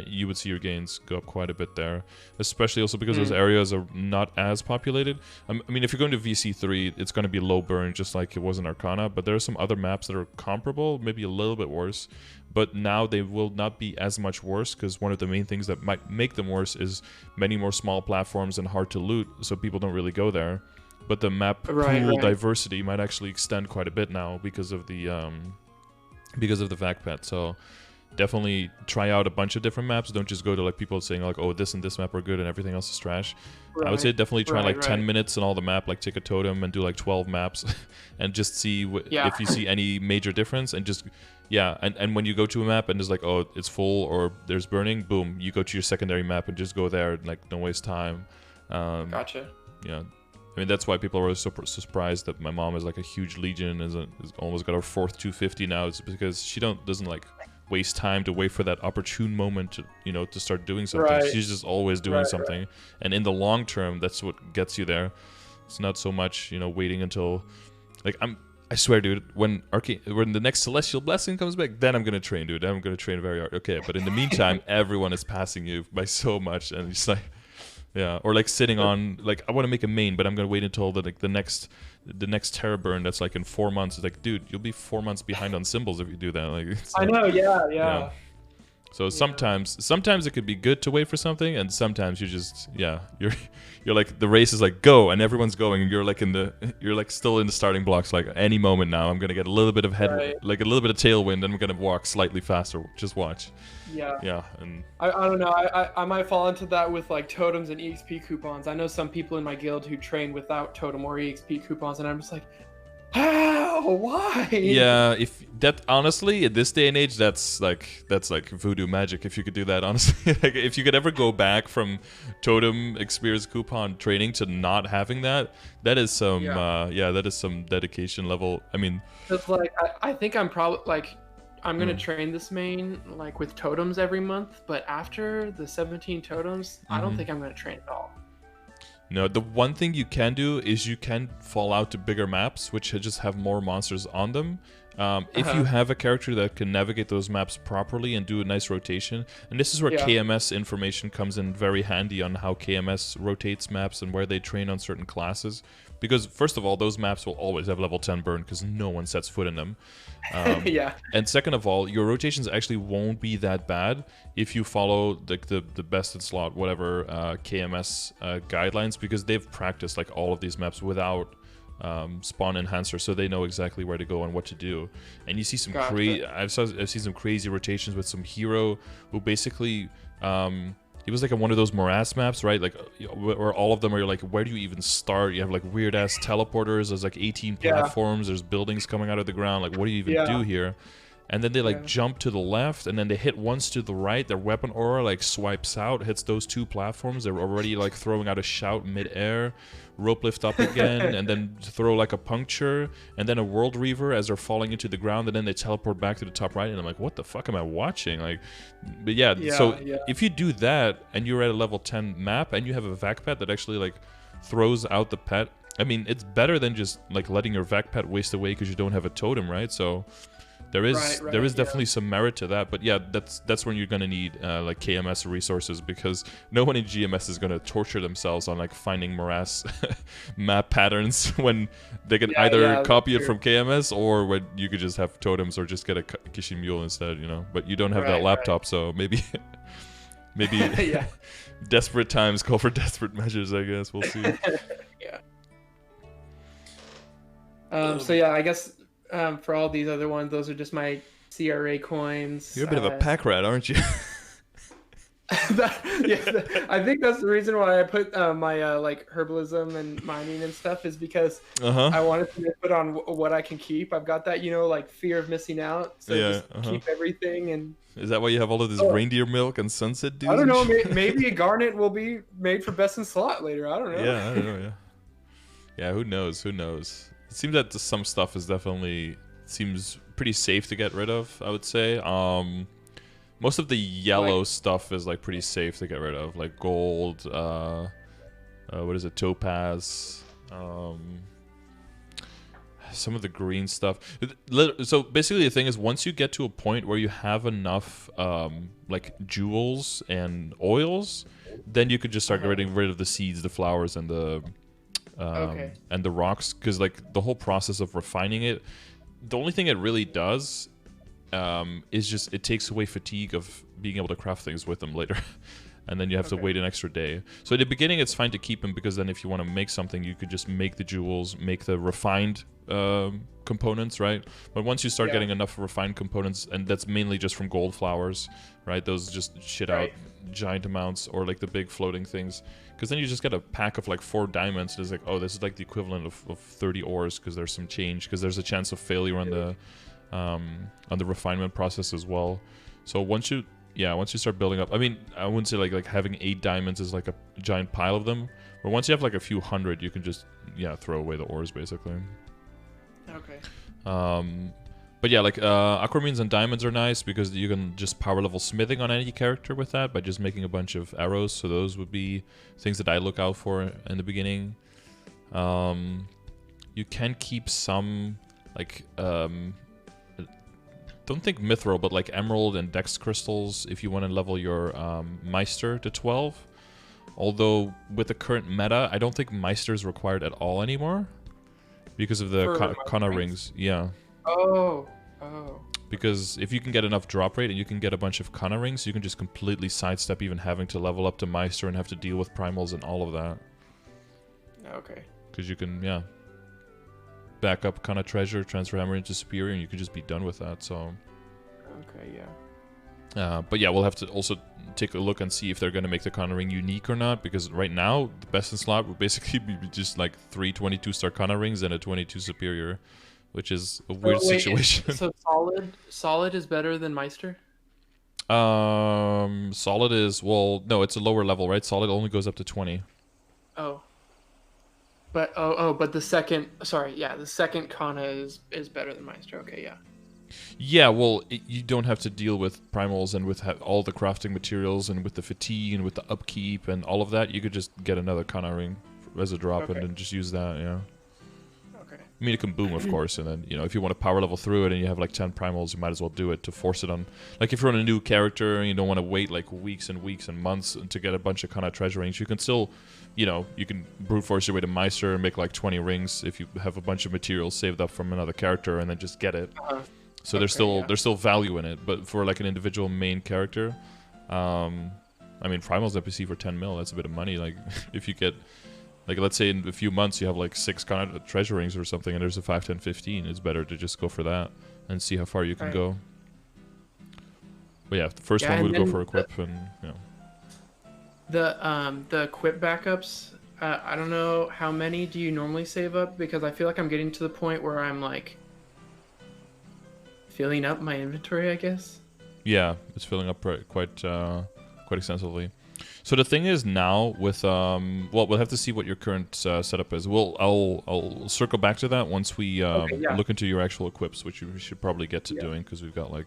You would see your gains go up quite a bit there, especially also because those areas are not as populated. I mean, if you're going to VC3, it's going to be low burn, just like it was in Arcana, but there are some other maps that are comparable, maybe a little bit worse, but now they will not be as much worse, because one of the main things that might make them worse is many more small platforms and hard to loot, so people don't really go there. But the map pool diversity might actually extend quite a bit now because of the VacPad. So definitely try out a bunch of different maps. Don't just go to like people saying like, oh, this and this map are good and everything else is trash. I would say definitely try 10 minutes on all the map, like take a totem and do like 12 maps and just see if you see any major difference, and just and when you go to a map and it's like, oh, it's full or there's burning, boom, you go to your secondary map and just go there and like don't waste time. Gotcha. Yeah. I mean, that's why people are so surprised that my mom is like a huge Legion, is almost got her 4th 250 now. It's because she doesn't like waste time to wait for that opportune moment to, to start doing something. She's just always doing something. And in the long term, that's what gets you there. It's not so much, waiting until, like, I swear, dude, when the next Celestial Blessing comes back, then I'm going to train, dude. I'm going to train very hard. Okay, but in the meantime, everyone is passing you by so much, and it's like, yeah, or like sitting on, like, I want to make a main, but I'm gonna wait until the next Terra burn that's like in 4 months. It's like, dude, you'll be 4 months behind on symbols if you do that. Like, I know, yeah. So sometimes it could be good to wait for something, and sometimes you just you're like, the race is like, go, and everyone's going, and you're like still in the starting blocks. Like, any moment now, I'm gonna get a little bit of like a little bit of tailwind, and I'm gonna walk slightly faster. Just watch. Yeah, and I don't know. I might fall into that with like totems and EXP coupons. I know some people in my guild who train without totem or EXP coupons, and I'm just like, how? Why? Yeah, if that, honestly, at this day and age, that's like voodoo magic. If you could do that, honestly, like, if you could ever go back from totem experience coupon training to not having that is some that is some dedication level. I mean, it's like I think I'm probably like, I'm gonna train this main like with totems every month, but after the 17 totems, I don't think I'm gonna train at all. No, the one thing you can do is you can fall out to bigger maps, which just have more monsters on them. If you have a character that can navigate those maps properly and do a nice rotation, and this is where KMS information comes in very handy on how KMS rotates maps and where they train on certain classes. Because first of all, those maps will always have level 10 burn because no one sets foot in them. And second of all, your rotations actually won't be that bad if you follow the best in slot, whatever KMS guidelines, because they've practiced like all of these maps without spawn enhancer, so they know exactly where to go and what to do. And you see some I've seen some crazy rotations with some hero who basically it was like one of those morass maps, right? Like, where all of them are like, where do you even start? You have like weird ass teleporters. There's like 18 platforms. There's buildings coming out of the ground. Like, what do you even do here? And then they like jump to the left, and then they hit once to the right. Their weapon aura like swipes out, hits those 2 platforms. They're already like throwing out a shout mid-air, rope lift up again, and then throw like a puncture, and then a world reaver as they're falling into the ground, and then they teleport back to the top right. And I'm like, what the fuck am I watching? Like, but if you do that and you're at a level 10 map and you have a VacPet that actually like throws out the pet, I mean, it's better than just like letting your VacPet waste away because you don't have a totem, right? So there is definitely some merit to that, but yeah, that's when you're gonna need like KMS resources, because no one in GMS is gonna torture themselves on like finding morass map patterns when they can either copy it from KMS, or when you could just have totems or just get a Kishin Mule instead, But you don't have that laptop, so maybe desperate times call for desperate measures, I guess. We'll see. So yeah, I guess. For all these other ones, those are just my CRA coins. You're a bit of a pack rat, aren't you? I think that's the reason why I put my like herbalism and mining and stuff is because Uh-huh. I wanted to put on what I can keep. I've got that, like fear of missing out. So Yeah, just uh-huh. keep everything. And Is that why you have all of this oh, reindeer milk and sunset I dews don't and know. shit? Maybe a garnet will be made for best in slot later. I don't know. Yeah, I don't know, yeah. Yeah, who knows? Who knows? It seems that some stuff is definitely seems pretty safe to get rid of, I would say. Most of the yellow Like, stuff is like pretty safe to get rid of, like gold, what is it, topaz, some of the green stuff. So basically the thing is, once you get to a point where you have enough like jewels and oils, then you could just start getting rid of the seeds, the flowers, and the okay. and the rocks, because like the whole process of refining it, the only thing it really does is just it takes away fatigue of being able to craft things with them later. And then you have to wait an extra day. So at the beginning, it's fine to keep them, because then if you want to make something, you could just make the jewels, make the refined components, right? But once you start getting enough refined components, and that's mainly just from gold flowers, right? Those just shit out giant amounts, or like the big floating things. Because then you just get a pack of like 4 diamonds. And it's like, oh, this is like the equivalent of 30 ores, because there's some change, because there's a chance of failure on the refinement process as well. So once you start building up, I mean, I wouldn't say like having 8 diamonds is like a giant pile of them, but once you have like a few hundred, you can just throw away the ores basically. Okay. But yeah, like aquamarines and diamonds are nice, because you can just power level smithing on any character with that by just making a bunch of arrows. So those would be things that I look out for in the beginning. You can keep some like don't think mithril, but like emerald and dex crystals if you want to level your Meister to 12. Although with the current meta, I don't think Meister is required at all anymore because of the Kana rings. Yeah. Oh. Because if you can get enough drop rate and you can get a bunch of Kana rings, you can just completely sidestep even having to level up to Meister and have to deal with primals and all of that. Okay. Because you can, back up Kana treasure, transfer hammer into superior, and you can just be done with that. So. Okay. Yeah. But yeah, we'll have to also take a look and see if they're going to make the Kana ring unique or not, because right now the best in slot would basically be just like 3 22-star Kana rings and a 22 superior, which is a weird situation. So solid is better than Meister? Solid is, well, no, it's a lower level, right? Solid only goes up to 20. Oh. But but the second Kana is better than Meister. Okay, yeah. Yeah, well, you don't have to deal with primals and with all the crafting materials and with the fatigue and with the upkeep and all of that. You could just get another Kana ring as a drop and then just use that, Okay. I mean, it can boom, of course, and then, if you want to power level through it and you have like 10 primals, you might as well do it to force it on. Like, if you're on a new character and you don't want to wait like weeks and weeks and months to get a bunch of Kana treasure rings, you can still, you can brute force your way to Meister and make like 20 rings if you have a bunch of materials saved up from another character and then just get it. So there's still value in it, but for like an individual main character, I mean, Primal's NPC for 10 mil, that's a bit of money. Like, if you get, like, let's say in a few months you have like 6 kind of treasure rings or something, and there's a 5, 10, 15, it's better to just go for that and see how far you can go. But yeah, the first one would go for equip, and the equip backups. I don't know, how many do you normally save up? Because I feel like I'm getting to the point where I'm like filling up my inventory, I guess. Yeah, it's filling up quite extensively. So the thing is now with well, we'll have to see what your current setup is. I'll circle back to that once we look into your actual equips, which you should probably get to doing, because we've got like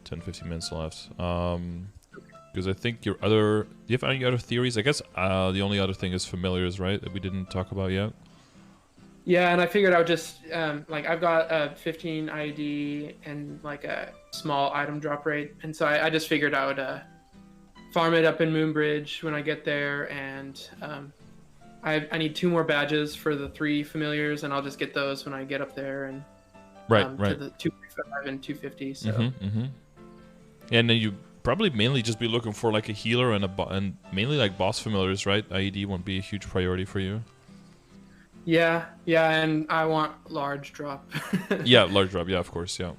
10-15 minutes left. Because I think do you have any other theories? I guess the only other thing is familiars, right, that we didn't talk about yet. Yeah, and I figured I would just, like, I've got a 15 ID and, like, a small item drop rate. And so I just figured I would farm it up in Moonbridge when I get there. And I need 2 more badges for the 3 familiars, and I'll just get those when I get up there. And to the 245 and 250. So. And then you probably mainly just be looking for, like, a healer and mainly, like, boss familiars, right? IED won't be a huge priority for you. Yeah, and I want large drop. Yeah, large drop. Yeah, of course. Yeah.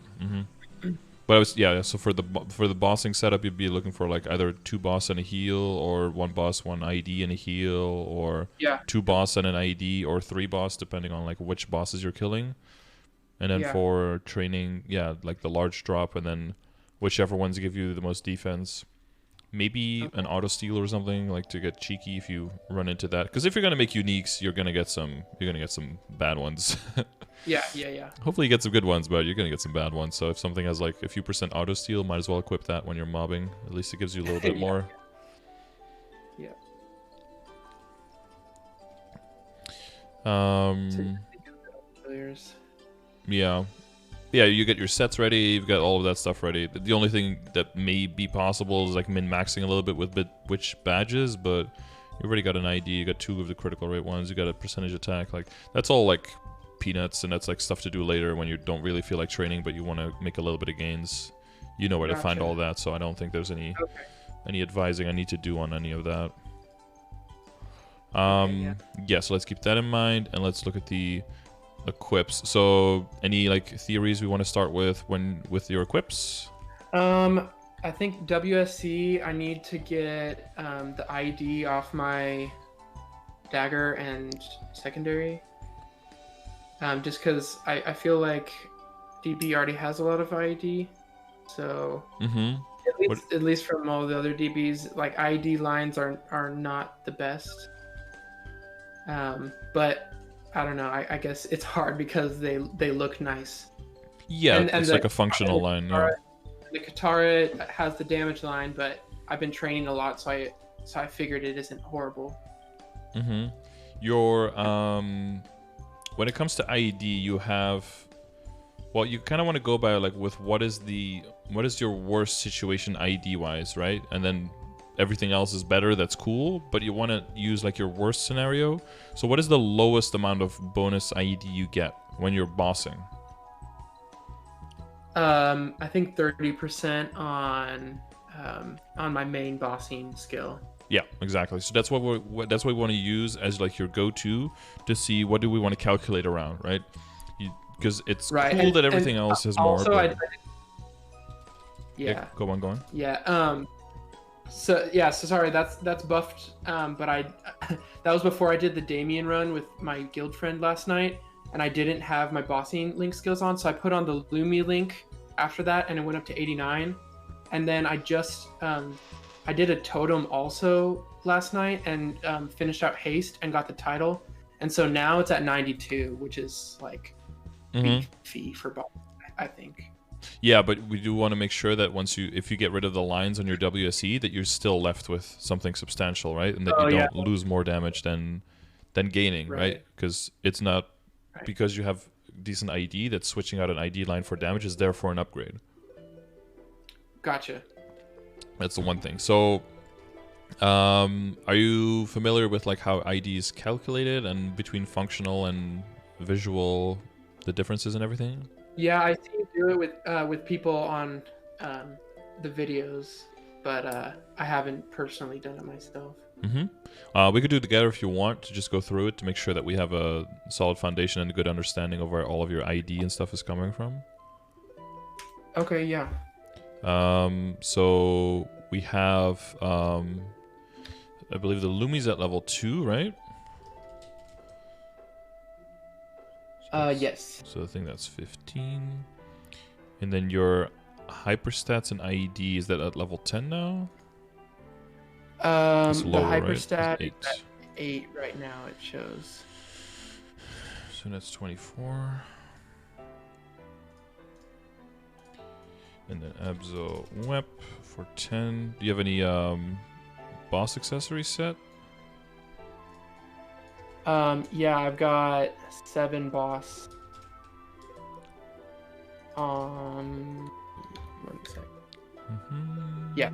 But I was so for the bossing setup, you'd be looking for like either 2 boss and a heal, or 1 boss, 1 ID and a heal, or Yeah. 2 boss and an ID, or 3 boss depending on like which bosses you're killing. And then Yeah. for training, like the large drop, and then whichever ones give you the most defense. Maybe an auto steal or something, like to get cheeky if you run into that. Because if you're gonna make uniques, you're gonna get some bad ones. Yeah. Hopefully you get some good ones, but you're gonna get some bad ones. So if something has like a few % auto steal, might as well equip that when you're mobbing. At least it gives you a little bit more. Yeah. Yeah, you get your sets ready, you've got all of that stuff ready. The only thing that may be possible is like min-maxing a little bit with which badges, but you already got an ID, you got 2 of the critical rate ones, you got a percentage attack. Like, that's all like peanuts, and that's like stuff to do later when you don't really feel like training, but you want to make a little bit of gains. You know where to find all that, so I don't think there's any advising I need to do on any of that. So let's keep that in mind, and let's look at the equips. So any like theories we want to start with with your equips? I think WSC, I need to get the ID off my dagger and secondary. Just because I feel like DB already has a lot of ID, so at least from all the other DBs, like ID lines are not the best. But I don't know. I guess it's hard because they look nice. Yeah, and it's like a functional line. Yeah. The Katara has the damage line, but I've been training a lot, so I figured it isn't horrible. Your when it comes to IED, you have, well, you kind of want to go by like with what is your worst situation IED wise, right? And then everything else is better, that's cool, but you want to use like your worst scenario. So what is the lowest amount of bonus IED you get when you're bossing? I think 30% on my main bossing skill. Yeah, exactly. So that's what we want to use as like your go-to to see what do we want to calculate around, right? Because it's cool that everything else is more. Also, Go on. Yeah. So sorry, that's buffed. But that was before I did the Damien run with my guild friend last night, and I didn't have my bossing link skills on, so I put on the Lumi link after that, and it went up to 89. And then I just I did a totem also last night and finished out haste and got the title, and so now it's at 92, which is like beefy for bossing, I think. Yeah, but we do want to make sure that if you get rid of the lines on your WSE, that you're still left with something substantial, right? And that you don't lose more damage than gaining, right? Because it's not because you have decent ID that switching out an ID line for damage is therefore an upgrade. Gotcha. That's the one thing. So, are you familiar with like how ID is calculated and between functional and visual, the differences and everything? Yeah, I see you do it with people on the videos, but I haven't personally done it myself. We could do it together if you want to just go through it to make sure that we have a solid foundation and a good understanding of where all of your ID and stuff is coming from. Okay, yeah. So we have, I believe the Lumi's at level 2, right? Yes. So I think that's 15. And then your hyperstats and IED, is that at level 10 now? Lower, the Right? hyperstat is at 8 right now, it shows. So that's 24. And then Abzo Wep for 10. Do you have any boss accessories set? Yeah, I've got 7 boss. 1 sec. Yeah.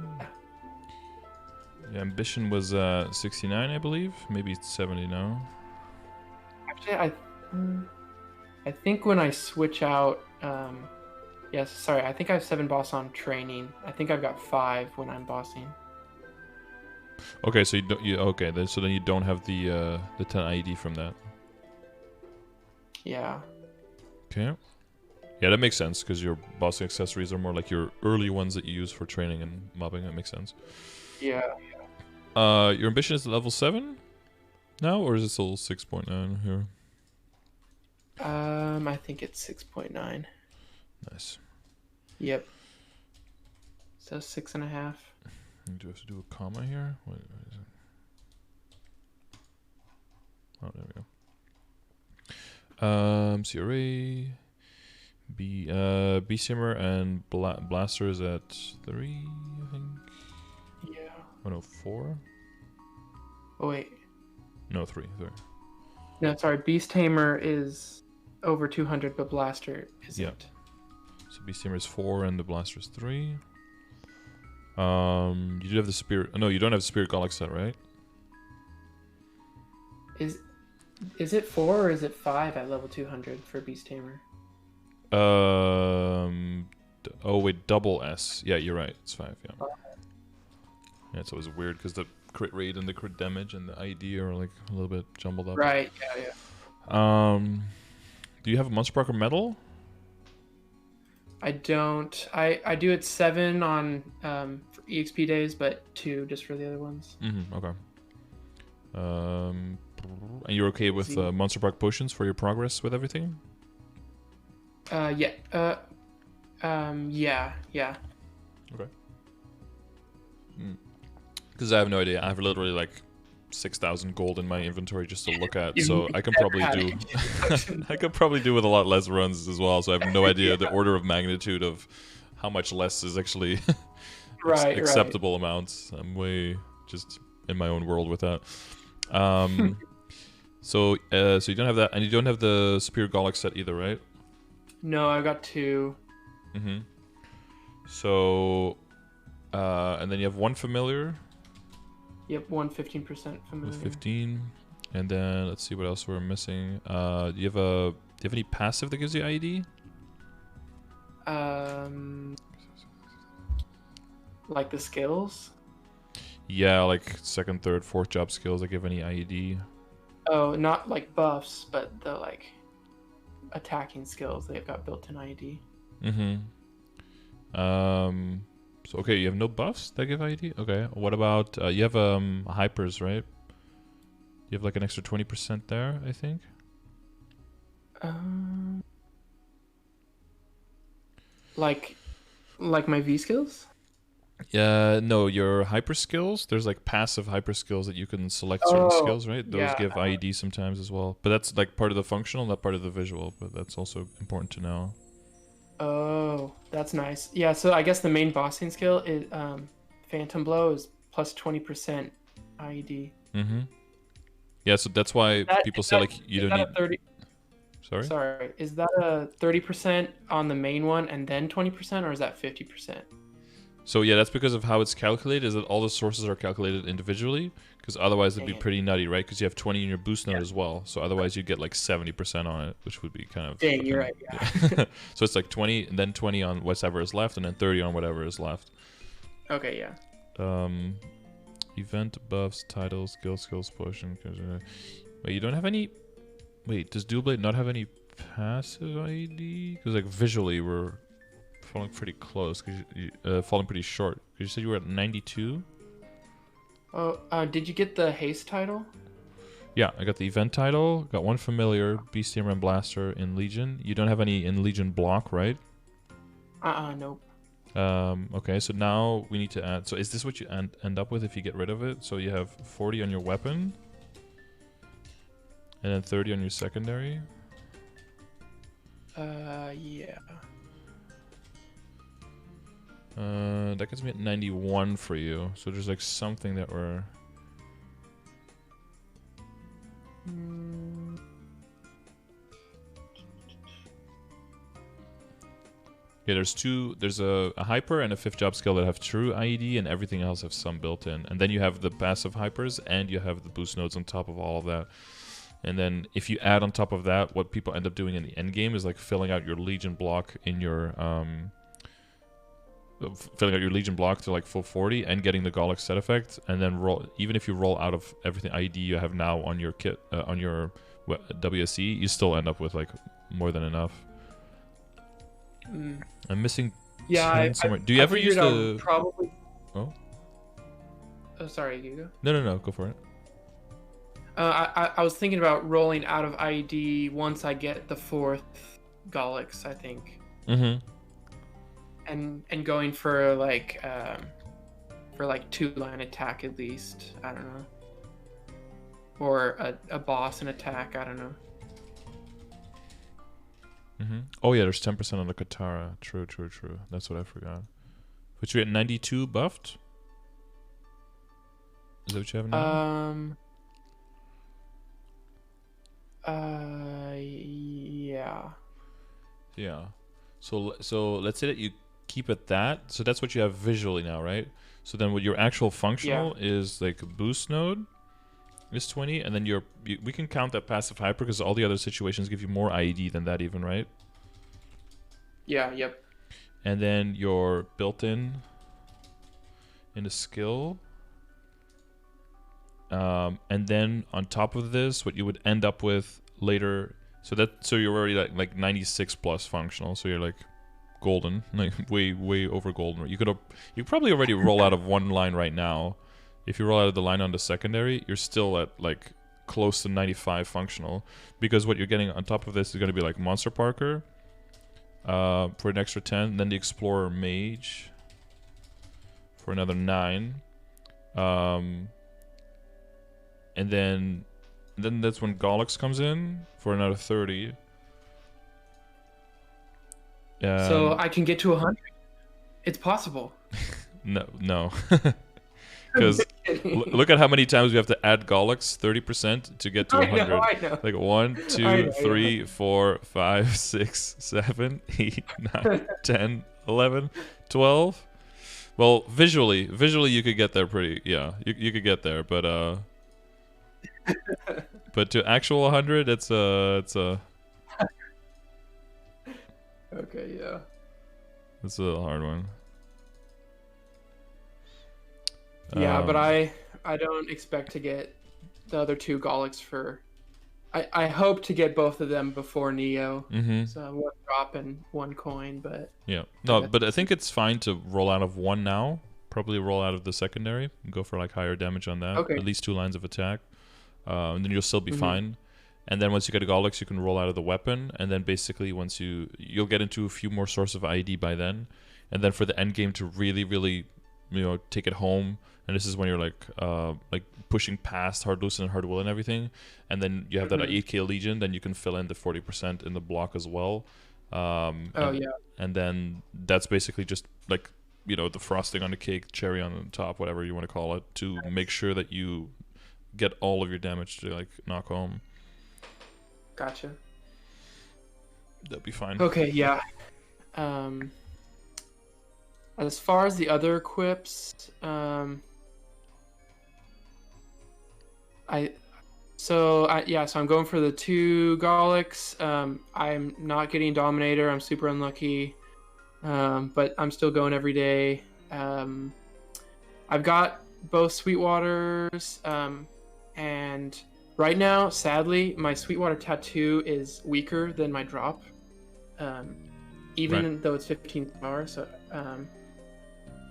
The ambition was 69, I believe. Maybe it's 70 now. Actually, I think when I switch out, yes, sorry, I think I have 7 boss on training. I think I've got 5 when I'm bossing. Okay, so so then you don't have the 10 IED from that. Yeah. Okay. Yeah, that makes sense because your bossing accessories are more like your early ones that you use for training and mobbing. That makes sense. Yeah. Your ambition is level 7 now, or is it still 6.9 here? I think it's 6.9. Nice. Yep. So 6.5. Do I have to do a comma here? What is it? Oh, there we go. CRA, B Simmer and Blaster is at 3, I think. Yeah. Oh no, 4? Oh wait. No, 3. No, sorry. Beast Tamer is over 200, but Blaster isn't. Yeah. So B Simmer is 4 and the Blaster is 3. You do have the Spirit. No, you don't have the Spirit Golic set, right? Is it 4 or is it 5 at level 200 for Beast Tamer? Oh wait, double S. Yeah, you're right. It's 5. Yeah. Yeah, it's always weird because the crit rate and the crit damage and the ID are like a little bit jumbled up. Right. Yeah. Do you have a Monster Parker medal? I don't. I do it 7 on for EXP days, but 2 just for the other ones. Okay. And you're okay with Monster Park potions for your progress with everything? Yeah. Yeah. Okay. Because I have no idea. I have literally like 6,000 gold in my inventory just to look at, so I can probably do. I could probably do with a lot less runs as well. So I have no idea the order of magnitude of how much less is actually acceptable amounts. I'm way just in my own world with that. So you don't have that, and you don't have the Superior Golic set either, right? No, I got 2. So, and then you have 1 familiar. Yep, 15% familiar. With 15, and then let's see what else we're missing. Do you have any passive that gives you IED? Like the skills? Yeah, like 2nd, 3rd, 4th job skills that give any IED. Oh, not like buffs, but the like attacking skills they've got built-in IED. So okay, you have no buffs that give IED. Okay, what about you have hypers, right? You have like an extra 20% there, I think. Like my V skills? Yeah, no, your hyper skills. There's like passive hyper skills that you can select certain skills, right? Those give IED sometimes as well. But that's like part of the functional, not part of the visual. But that's also important to know. Oh, that's nice. Yeah, so I guess the main bossing skill is Phantom Blow is plus 20% IED. Yeah, so that's why people say like you don't need. 30... Sorry, is that a 30% on the main one and then 20%, or is that 50%? So yeah, that's because of how it's calculated. Is that all the sources are calculated individually? Because otherwise it'd be pretty nutty, right? Because you have 20 in your boost node as well. So otherwise you'd get like 70% on it, which would be kind of. Dang, you're right. Yeah. So it's like 20, and then 20 on whatever is left, and then 30 on whatever is left. Okay, yeah. Event buffs, titles, skills, potion. Wait, you don't have any. Wait, does Dual Blade not have any passive ID? Because like visually we're falling pretty close. Cause falling pretty short. 'Cause you said you were at 92. Oh, did you get the haste title? Yeah, I got the event title. Got 1 familiar, Beast and Blaster in Legion. You don't have any in Legion block, right? Nope. Okay, so now we need to add. So is this what you end up with if you get rid of it? So you have 40 on your weapon, and then 30 on your secondary. Yeah. That gets me at 91 for you. So there's like something that we're. Yeah, there's a hyper and a 5th job skill that have true IED, and everything else have some built in. And then you have the passive hypers, and you have the boost nodes on top of all of that. And then if you add on top of that, what people end up doing in the end game is like filling out your Legion block in your filling out your Legion block to like full 40 and getting the Golic set effect, and then roll. Even if you roll out of everything IED you have now on your kit on your WSE, you still end up with like more than enough. Mm. I'm missing Yeah, 10 somewhere. Do you ever use the... probably... Oh? Oh, sorry, you go. No, go for it. I was thinking about rolling out of ID once I get the 4th Gollix, I think. Mm-hmm. And going for like 2-line attack at least. I don't know. Or a boss and attack. I don't know. Mm-hmm. Oh yeah, there's 10% on the Katara. True. That's what I forgot. But you at 92 buffed? Is that what you have now? Yeah. Yeah. So let's say that you keep it that. So that's what you have visually now, right? So then what your actual functional is like a boost node is 20, and then we can count that passive hyper because all the other situations give you more IED than that even, right? Yeah, yep. And then your built-in in a skill. And then on top of this, what you would end up with later, so you're already like 96 plus functional, so you're like golden, like way over golden. You probably already roll out of one line right now. If you roll out of the line on the secondary, you're still at like close to 95 functional, because what you're getting on top of this is going to be like Monster Parker for an extra 10, then the Explorer Mage for another 9. And then that's when Gollix comes in for another 30. So I can get to 100. It's possible. No. Because look at how many times we have to add Gollix 30% to get to 100. I know. Like 1, 2, 3, 4, 5, 6, 7, 8, 9, 10, 11, 12. Well, visually you could get there pretty. Yeah, you could get there, but but to actual 100, it's a. Okay, yeah. It's a hard one. Yeah, but I don't expect to get the other 2 Gollix for... I hope to get both of them before Neo. Mm-hmm. So 1 drop and 1 coin, but... Yeah. No, but I think it's fine to roll out of 1 now. Probably roll out of the secondary and go for like higher damage on that. Okay. At least 2 lines of attack. And then you'll still be fine. And then once you get a Gollix, you can roll out of the weapon. And then basically once you'll get into a few more sources of ID by then. And then for the end game to really, really, take it home. And this is when you're like pushing past Hard Loosen and Hard Will and everything. And then you have that 8k Legion, then you can fill in the 40% in the block as well. And then that's basically just like, the frosting on the cake, cherry on the top, whatever you want to call it, to make sure that you get all of your damage to like knock home. Gotcha. That'd be fine. Okay, yeah. As far as the other equips, so I'm going for the 2 Gollix. I'm not getting Dominator. I'm super unlucky, but I'm still going every day. I've got both Sweetwaters, and right now, sadly, my Sweetwater tattoo is weaker than my drop, even though it's 15th power. So,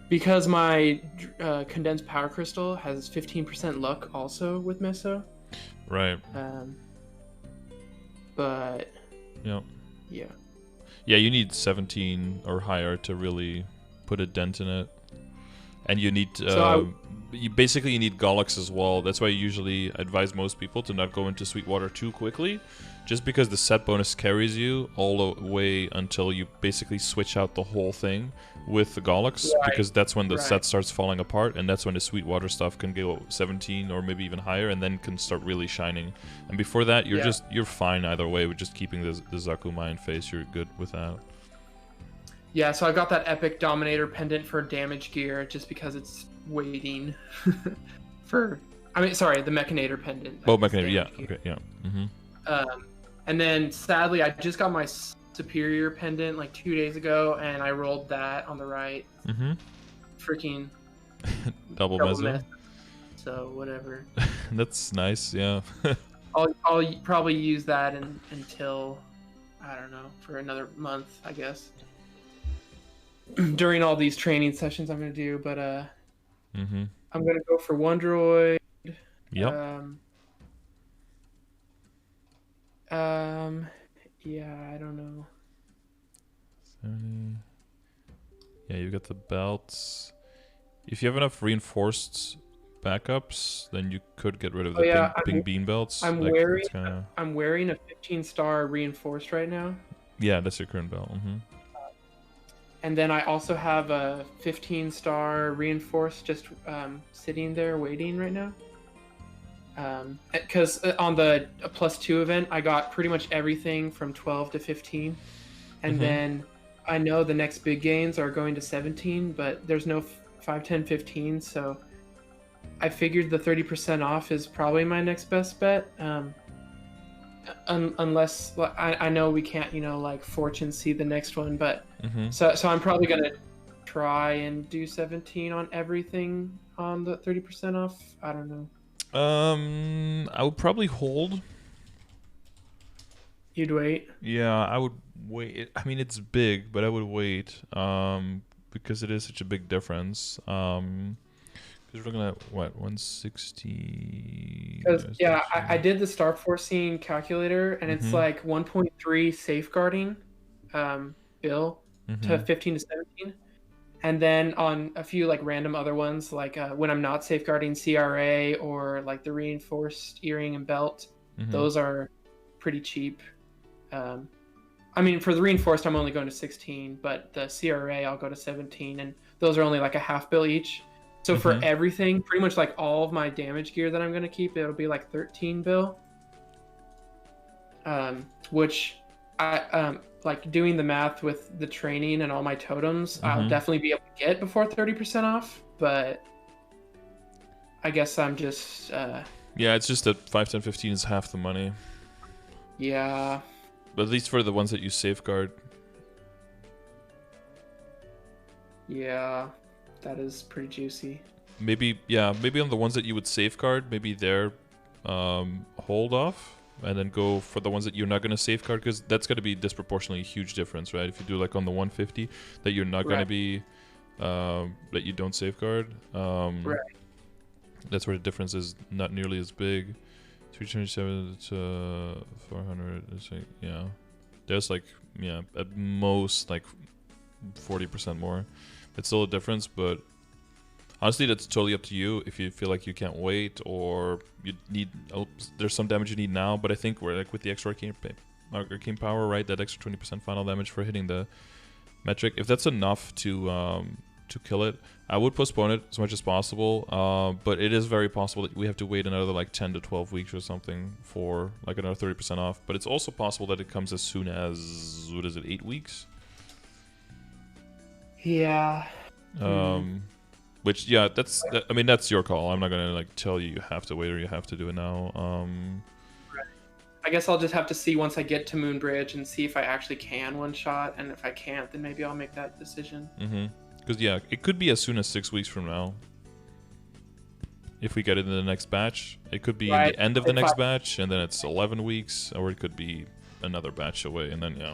because my condensed power crystal has 15% luck also with Meso. Right. But. Yep. Yeah. Yeah, you need 17 or higher to really put a dent in it, and you need. You need Gollix as well. That's why I usually advise most people to not go into Sweetwater too quickly, just because the set bonus carries you all the way until you basically switch out the whole thing with the Gollix, because that's when the set starts falling apart, and that's when the Sweetwater stuff can go 17 or maybe even higher, and then can start really shining. And before that, you're fine either way with just keeping the Zakuma in face. You're good with that. Yeah, so I got that epic Dominator pendant for damage gear just because it's waiting for... the Mechanator pendant. Oh, Mechanator, yeah. Okay, yeah. Mm-hmm. And then, sadly, I just got my Superior pendant like 2 days ago, and I rolled that on the right. Mm-hmm. Freaking... double Meso. So, whatever. That's nice, yeah. I'll probably use that until, I don't know, for another month, I guess. during all these training sessions I'm gonna do. But Mm-hmm. I'm gonna go for one droid. Yep. Um, um, yeah, I don't know. 70. Yeah, you got the belts. If you have enough reinforced backups, then you could get rid of Oh the yeah, ping bean belts. I'm Like wearing it's kind of I'm wearing a 15-star reinforced right now, yeah, that's your current belt. Mm-hmm. and then I also have a 15-star reinforced just sitting there waiting right now. Because on the +2 event, I got pretty much everything from 12 to 15, and Mm-hmm. then I know the next big gains are going to 17, but there's no 5, 10, 15, so I figured the 30% off is probably my next best bet. Unless well, I know we can't, like fortune see the next one, but Mm-hmm. so I'm probably gonna try and do 17 on everything on the 30% off. I don't know. I would probably hold. You'd wait. Yeah, I would wait. I mean, it's big, but I would wait. Because it is such a big difference. Because we're looking at what 160. Because yeah, I did the Star Forcing calculator, and it's Mm-hmm. like 1.3 safeguarding bill to Mm-hmm. 15 to 17. And then on a few like random other ones, like when I'm not safeguarding CRA or like the reinforced earring and belt, Mm-hmm. those are pretty cheap. Um, I mean, for the reinforced, I'm only going to 16, but the CRA, I'll go to 17, and those are only like a half bill each. So for Mm-hmm. everything, pretty much like all of my damage gear that I'm going to keep, it'll be like 13 bill. Which I like doing the math with the training and all my totems, I'll Mm-hmm. definitely be able to get before 30% off, but I guess I'm just Yeah, it's just that 5, 10, 15 is half the money. yeah. But at least for the ones that you safeguard. Yeah, that is pretty juicy. Maybe, yeah, maybe on the ones that you would safeguard, maybe they're hold off and then go for the ones that you're not going to safeguard, because that's going to be disproportionately huge difference, right? If you do like on the 150 that you're not going to Right. be, that you don't safeguard, Right. that's where the difference is not nearly as big. 327 to 400, it's like, yeah. There's like, yeah, at most like 40% more. It's still a difference, but honestly, that's totally up to you. If you feel like you can't wait, or you need, there's some damage you need now. But I think we're like with the extra arcane power, right? That extra 20% final damage for hitting the metric. If that's enough to kill it, I would postpone it as much as possible. But it is very possible that we have to wait another like 10 to 12 weeks or something for like another 30% off. But it's also possible that it comes as soon as, what is it, 8 weeks? Yeah. Which, yeah, I mean, that's your call. I'm not gonna like tell you have to wait or you have to do it now. I guess I'll just have to see once I get to Moonbridge and see if I actually can one shot, and if I can't, then maybe I'll make that decision. Because yeah, it could be as soon as 6 weeks from now. If we get it in the next batch, it could be in Right. the end of the If next batch, and then it's 11 weeks, or it could be another batch away, and then yeah.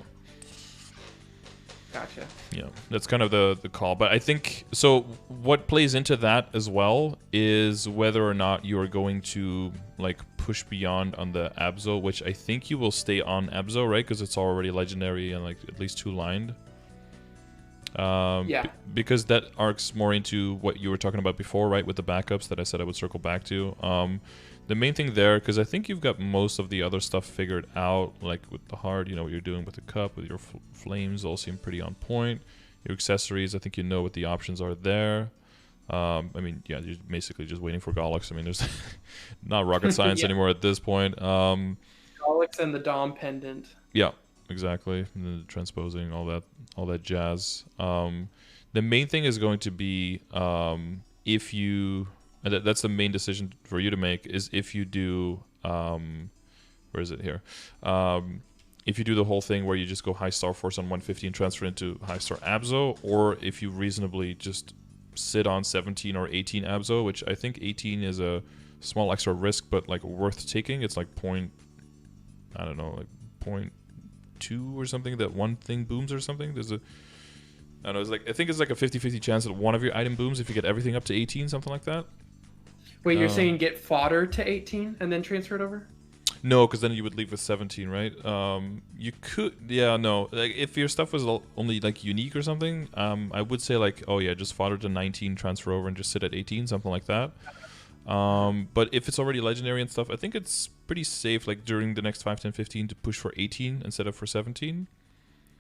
Gotcha. Yeah, that's kind of the call. But I think, so what plays into that as well is whether or not you are going to like push beyond on the Abzo, which I think you will stay on Abzo, right? Because it's already legendary and like at least 2 lined. Yeah. Because that arcs more into what you were talking about before, right? With the backups that I said I would circle back to. The main thing there, because I think you've got most of the other stuff figured out, like with the heart, you know what you're doing with the cup, with your flames, all seem pretty on point. Your accessories, I think you know what the options are there. I mean, yeah, you're basically just waiting for Gollux. I mean, there's not rocket science Yeah. anymore at this point. Alex and the Dom pendant. Yeah, exactly. And the transposing, all that jazz. The main thing is going to be if you, and that's the main decision for you to make, is if you do, where is it here? If you do the whole thing where you just go high Star Force on 150 and transfer into high Star Abzo, or if you reasonably just sit on 17 or 18 Abzo, which I think 18 is a small extra risk, but like worth taking. It's like like 0.2 or something, that one thing booms or something. There's a I don't know, I think it's like a 50-50 chance that one of your item booms if you get everything up to 18, something like that. Wait, you're saying get fodder to 18 and then transfer it over? No, because then you would leave with 17, right? You could, yeah, no. Like if your stuff was only like unique or something, I would say like, oh yeah, just fodder to 19, transfer over, and just sit at 18, something like that. But if it's already legendary and stuff, I think it's pretty safe, like during the next 5, 10, 15, to push for 18 instead of for 17.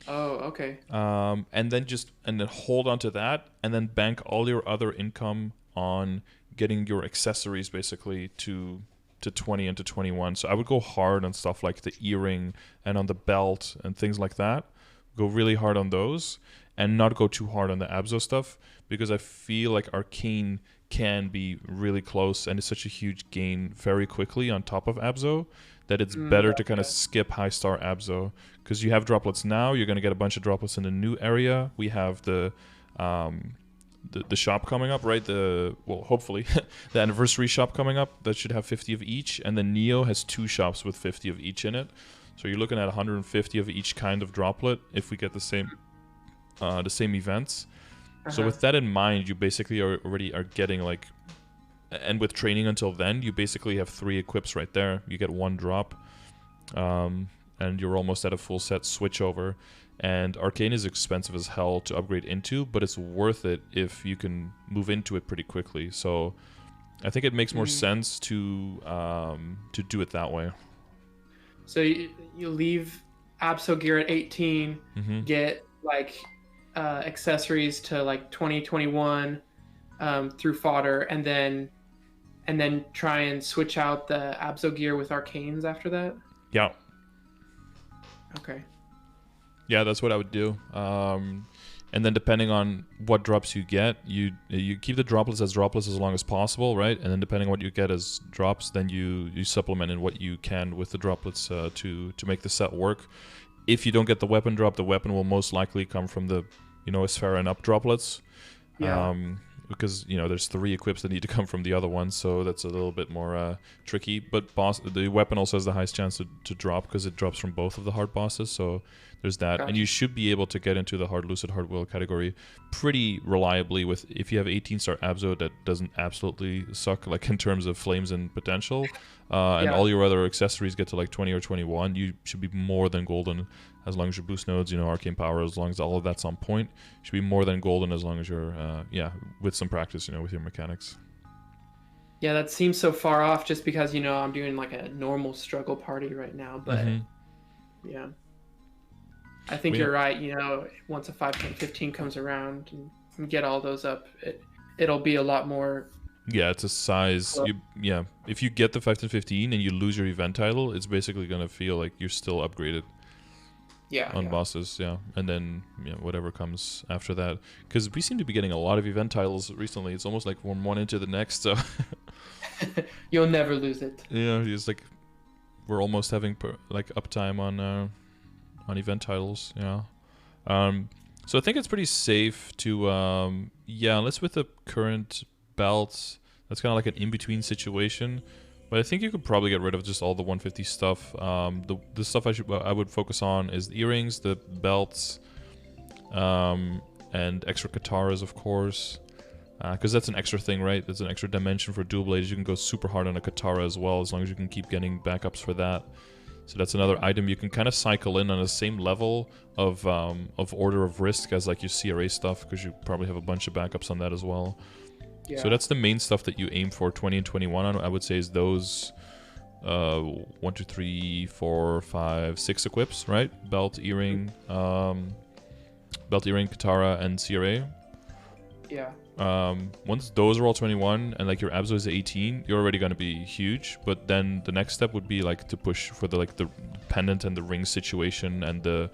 Oh, okay. And then hold on to that, and then bank all your other income on getting your accessories basically to 20 and to 21. So I would go hard on stuff like the earring and on the belt and things like that. Go really hard on those and not go too hard on the Abzo stuff, because I feel like Arcane can be really close and it's such a huge gain very quickly on top of Abzo that it's better to kind of skip high star Abzo, because you have droplets now. You're going to get a bunch of droplets in the new area. We have the shop coming up, right? Hopefully the anniversary shop coming up that should have 50 of each, and then Neo has 2 shops with 50 of each in it. So you're looking at 150 of each kind of droplet if we get the same events. So with that in mind, you basically already are getting like, and with training until then, you basically have 3 equips right there. You get 1 drop, and you're almost at a full set switch over. And Arcane is expensive as hell to upgrade into, but it's worth it if you can move into it pretty quickly. So I think it makes more sense to do it that way. So you leave Abso gear at 18, get like accessories to like 20, 21 through fodder, and then try and switch out the Abso gear with Arcanes after that? Yeah. Okay. Yeah, that's what I would do. And then depending on what drops you get, you keep the droplets as long as possible, right? And then depending on what you get as drops, then you supplement in what you can with the droplets to make the set work. If you don't get the weapon drop, the weapon will most likely come from the, Sphere and up droplets. Yeah. Because, there's 3 equips that need to come from the other one, so that's a little bit more tricky. But the weapon also has the highest chance to drop because it drops from both of the hard bosses, so there's that. Gotcha. And you should be able to get into the hard lucid, hard will category pretty reliably if you have 18-star Abzo that doesn't absolutely suck, like in terms of flames and potential, and all your other accessories get to like 20 or 21, you should be more than golden as long as your boost nodes, arcane power, as long as all of that's on point. You should be more than golden as long as you're, with some practice, with your mechanics. Yeah, that seems so far off just because, I'm doing like a normal struggle party right now. But yeah, I think you're right. Once a 5, 10, 15 comes around and get all those up, it'll be a lot more. Yeah, it's a size. If you get the 5 to 15 and you lose your event title, it's basically going to feel like you're still upgraded. On bosses, and then whatever comes after that, because we seem to be getting a lot of event titles recently. It's almost like one into the next. So you'll never lose it. Yeah, it's like we're almost having uptime on event titles. So I think it's pretty safe to unless with the current belts, that's kind of like an in-between situation. But I think you could probably get rid of just all the 150 stuff. The stuff I would focus on is the earrings, the belts, and extra kataras, of course, because that's an extra thing, right? That's an extra dimension for dual blades. You can go super hard on a katara as well, as long as you can keep getting backups for that. So that's another item you can kind of cycle in on the same level of order of risk as like your CRA stuff, because you probably have a bunch of backups on that as well. So that's the main stuff that you aim for 20 and 21 on, I would say, is those 1, 2, 3, 4, 5, 6 equips, right? Belt, earring, katara, and CRA. Yeah. Once those are all 21 and like your Abzo is 18, you're already going to be huge. But then the next step would be like to push for the pendant and the ring situation and the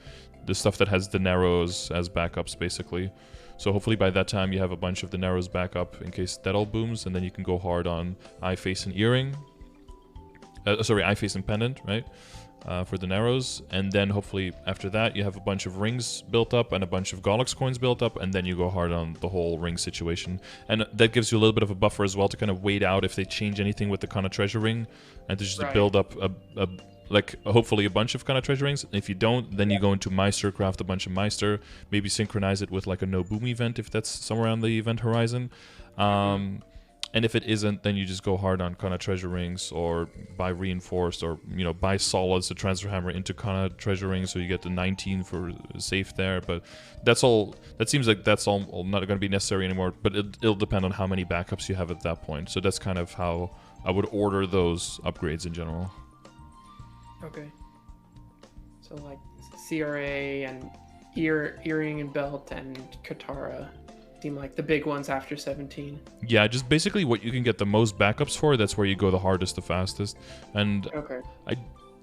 stuff that has the narrows as backups, basically. So hopefully by that time you have a bunch of the narrows back up in case that all booms, and then you can go hard on eye, face, and earring. Eye, face, and pendant, right? For the narrows. And then hopefully after that you have a bunch of rings built up and a bunch of Gollux coins built up, and then you go hard on the whole ring situation. And that gives you a little bit of a buffer as well to kind of wait out if they change anything with the Kana treasure ring, and to just build up like hopefully a bunch of kind of treasure rings. If you don't, then you go into Meister, craft a bunch of Meister, maybe synchronize it with like a no boom event if that's somewhere on the event horizon. And if it isn't, then you just go hard on kind of treasure rings, or buy reinforced, or buy solids to transfer hammer into kind of treasure rings, so you get the 19 for safe there. But that's all. That seems like that's all not going to be necessary anymore. But it'll depend on how many backups you have at that point. So that's kind of how I would order those upgrades in general. Okay. So like CRA and earring and belt and Katara seem like the big ones after 17. Yeah, just basically what you can get the most backups for, that's where you go the hardest, the fastest. And okay.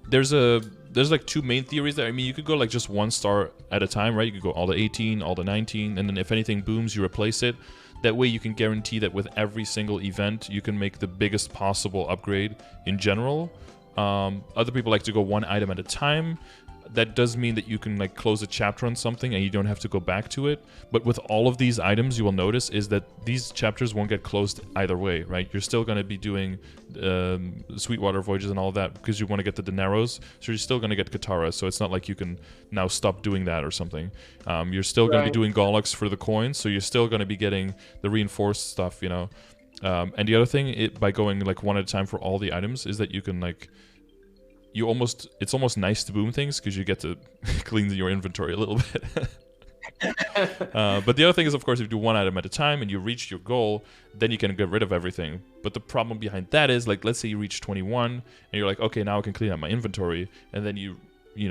There's like two main theories there. I mean, you could go like just 1 star at a time, right? You could go all the 18, all the 19, and then if anything booms, you replace it. That way you can guarantee that with every single event, you can make the biggest possible upgrade in general. Other people like to go 1 item at a time. That does mean that you can like close a chapter on something and you don't have to go back to it. But with all of these items, you will notice is that these chapters won't get closed either way, right? You're still going to be doing Sweetwater Voyages and all that because you want to get the Dineros. So you're still going to get Katara. So it's not like you can now stop doing that or something. You're still going to be doing Gollux for the coins. So you're still going to be getting the reinforced stuff, And the other thing, by going like 1 at a time for all the items, is that you can like... it's almost nice to boom things because you get to clean your inventory a little bit. But the other thing is, of course, if you do 1 item at a time and you reach your goal, then you can get rid of everything. But the problem behind that is, like, let's say you reach 21 and you're like, okay, now I can clean up my inventory, and then you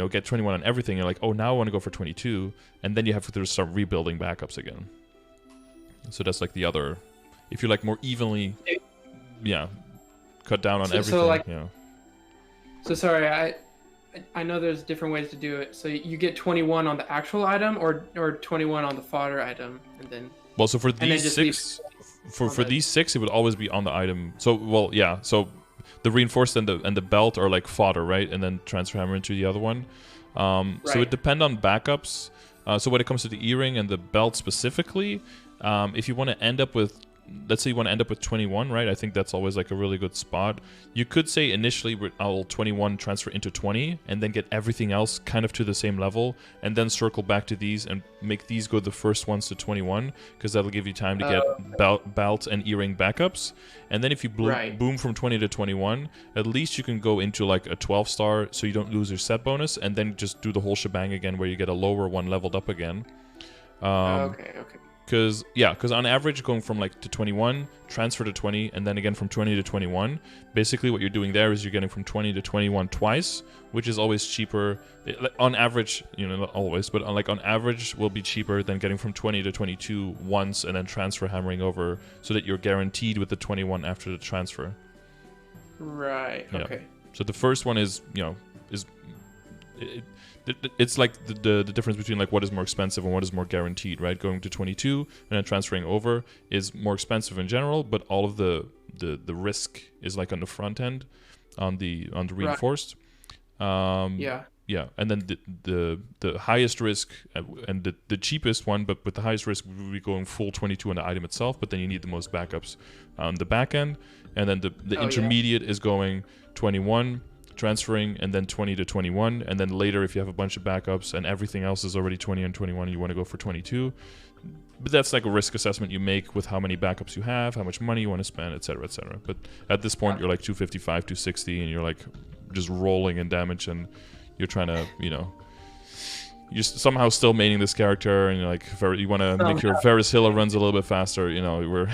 get 21 on everything. You're like, oh, now I want to go for 22, and then you have to start rebuilding backups again. So that's like the other. If you like more evenly, cut down on everything. So like, So sorry, I know there's different ways to do it. So you get 21 on the actual item, or 21 on the fodder item, and then. Well, so for these 6, for these 6, it would always be on the item. So so the reinforced and the belt are like fodder, right? And then transfer hammer into the other one. So it depends on backups. So when it comes to the earring and the belt specifically, if you want to end up with, let's say you want to end up with 21, right? I think that's always like a really good spot. You could say initially I'll 21 transfer into 20 and then get everything else kind of to the same level, and then circle back to these and make these go the first ones to 21, because that'll give you time to get belt and earring backups. And then if you boom from 20 to 21, at least you can go into like a 12 star so you don't lose your set bonus, and then just do the whole shebang again where you get a lower one leveled up again. Okay. Because on average, going from like to 21, transfer to 20, and then again from 20 to 21, basically what you're doing there is you're getting from 20 to 21 twice, which is always cheaper. On average, not always, but like on average will be cheaper than getting from 20 to 22 once and then transfer hammering over, so that you're guaranteed with the 21 after the transfer. Right. Yeah. Okay. So the first one is, it's like the difference between like what is more expensive and what is more guaranteed, right? Going to 22 and then transferring over is more expensive in general, but all of the risk is like on the front end, on the reinforced. Yeah, and then the highest risk and the cheapest one, but with the highest risk, we would be going full 22 on the item itself, but then you need the most backups on the back end, and then the intermediate is going 21. Transferring, and then 20 to 21, and then later if you have a bunch of backups and everything else is already 20 and 21, you want to go for 22. But that's like a risk assessment you make with how many backups you have, how much money you want to spend, etc., etc. But at this point, you're like 255, 260, and you're like just rolling in damage, and you're trying to, you're somehow still maining this character, and you're like, you want to make your Varys Hill runs a little bit faster. We're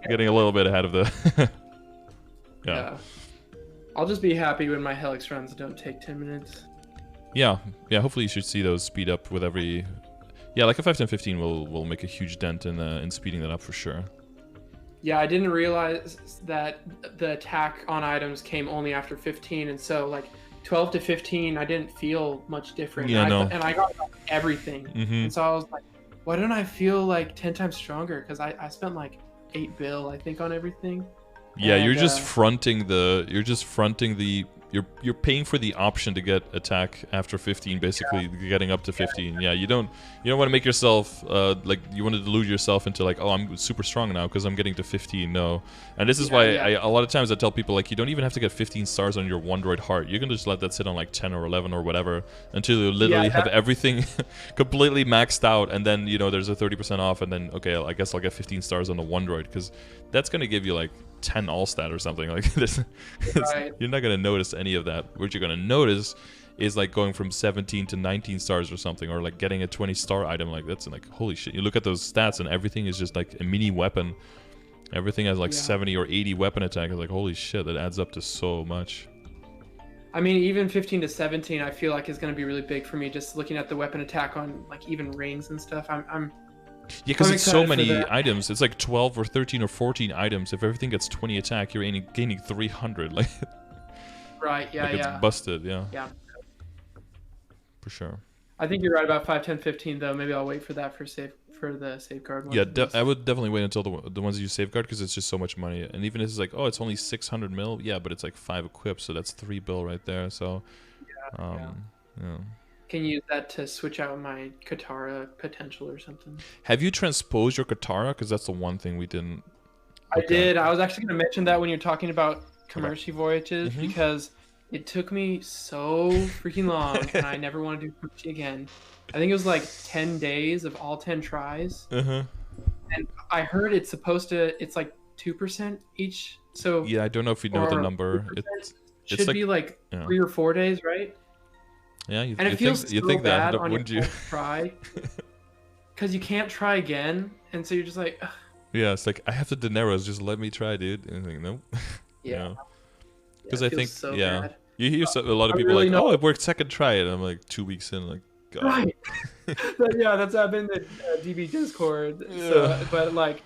getting a little bit ahead of the. Yeah. I'll just be happy when my Helix runs don't take 10 minutes. Yeah. Hopefully you should see those speed up with every. Yeah, like a 5, 10, 15 will make a huge dent in speeding that up for sure. Yeah, I didn't realize that the attack on items came only after 15, and so like 12 to 15, I didn't feel much different. Yeah, and I got everything, and so I was like, why don't I feel like 10 times stronger? Because I spent like 8 bill, I think, on everything. Yeah, and, you're just fronting the you're paying for the option to get attack after 15, basically getting up to 15. Yeah, you don't want to make yourself like you want to delude yourself into like, oh, I'm super strong now because I'm getting to 15. No, and this is why a lot of times I tell people like you don't even have to get 15 stars on your one droid heart. You can just let that sit on like 10 or 11 or whatever until you literally have everything completely maxed out, and then there's a 30% off, and then okay, I guess I'll get 15 stars on the one droid because that's gonna give you like 10 all stat or something like this. Right. You're not going to notice any of that. What you're going to notice is like going from 17 to 19 stars or something, or like getting a 20-star item. Like that's like, holy shit. You look at those stats and everything is just like a mini weapon. Everything has like 70 or 80 weapon attack. It's like, holy shit, that adds up to so much. I mean, even 15 to 17 I feel like is going to be really big for me, just looking at the weapon attack on like even rings and stuff. Yeah, because it's so many items. It's like 12 or 13 or 14 items. If everything gets 20 attack, you're gaining 300. Like, right, yeah, like it's busted, yeah. Yeah. For sure. I think you're right about 5, 10, 15, though. Maybe I'll wait for that for the safeguard one. Yeah, I would definitely wait until the ones you safeguard, because it's just so much money. And even if it's like, oh, it's only 600 mil, yeah, but it's like 5 equips, so that's 3 bill right there. So, yeah. Can use that to switch out my Katara potential or something. Have you transposed your Katara? Because that's the one thing we didn't. I did. I was actually going to mention that when you're talking about commercial voyages, because it took me so freaking long, and I never want to do commercial again. I think it was like 10 days of all 10 tries. And I heard it's like 2% each. So yeah, I don't know if you know the number. It should be like 3 or 4 days, right? Yeah, and it feels you think bad that, on wouldn't your you? try, because you can't try again, and so you're just like, ugh. Yeah, it's like, I have the Daenerys, just let me try, dude. And I think, nope. Yeah. Because I think, so bad. you hear a lot of people really like, oh, it worked, second try it. And I'm like 2 weeks in, like, God. Right. That's happened in the DB Discord. So, but like,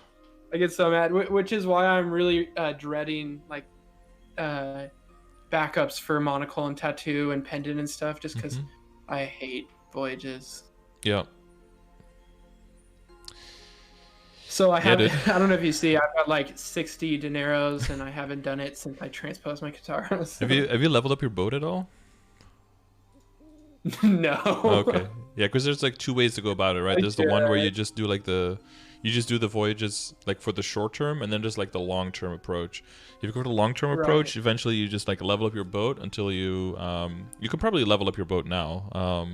I get so mad, which is why I'm really dreading like backups for monocle and tattoo and pendant and stuff, just because I hate voyages. Yeah. So I have, I don't know if you see, I've got like 60 dineros, and I haven't done it since I transposed my Katara. So. Have you leveled up your boat at all? No. Okay. Yeah, because there's like 2 ways to go about it, right? There's the one where you just do like the voyages like for the short term, and then just like the long term approach. If you go for the long term approach, eventually you just like level up your boat until you could probably level up your boat now.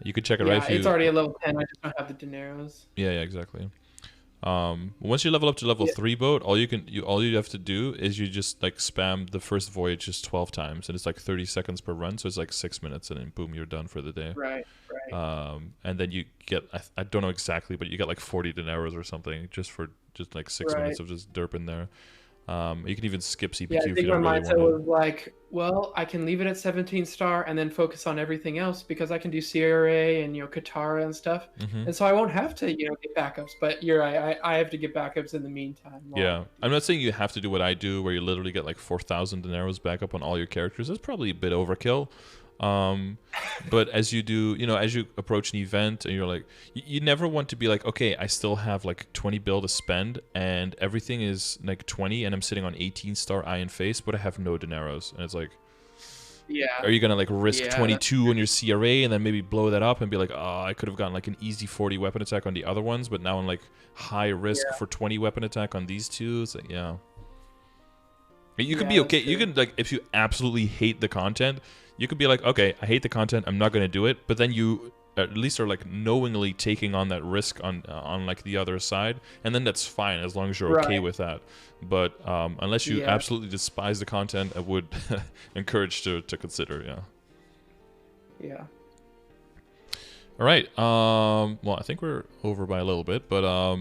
You could check it right. It's already at level 10. I just don't have the dineros. Yeah, exactly. Once you level up to level 3 boat, all you have to do is you just like spam the first voyage just 12 times, and it's like 30 seconds per run, so it's like 6 minutes, and then boom, you're done for the day. Right. And then you get, I don't know exactly, but you get like 40 dineros or something just like 6 minutes of just derping there. You can even skip CPQ if you don't really want to. My mindset was like, well, I can leave it at 17 star and then focus on everything else, because I can do CRA and Katara and stuff, and so I won't have to get backups. But you're right, I have to get backups in the meantime. Yeah, I'm not saying you have to do what I do, where you literally get like 4,000 dineros backup on all your characters. That's probably a bit overkill. But as you do, as you approach an event, and you're like, you never want to be like, okay, I still have like 20 bill to spend, and everything is like 20, and I'm sitting on 18 star Iron Face, but I have no dineros, and it's like, are you gonna like risk 22 on your CRA and then maybe blow that up and be like, oh, I could have gotten like an easy 40 weapon attack on the other ones, but now I'm like high risk for 20 weapon attack on these two? It's like, you could be okay. You can, like, if you absolutely hate the content, you could be like, okay, I hate the content, I'm not going to do it. But then you at least are like knowingly taking on that risk on like the other side, and then that's fine as long as you're okay with that. But unless you absolutely despise the content, I would encourage to consider. Yeah. All right. Well, I think we're over by a little bit, but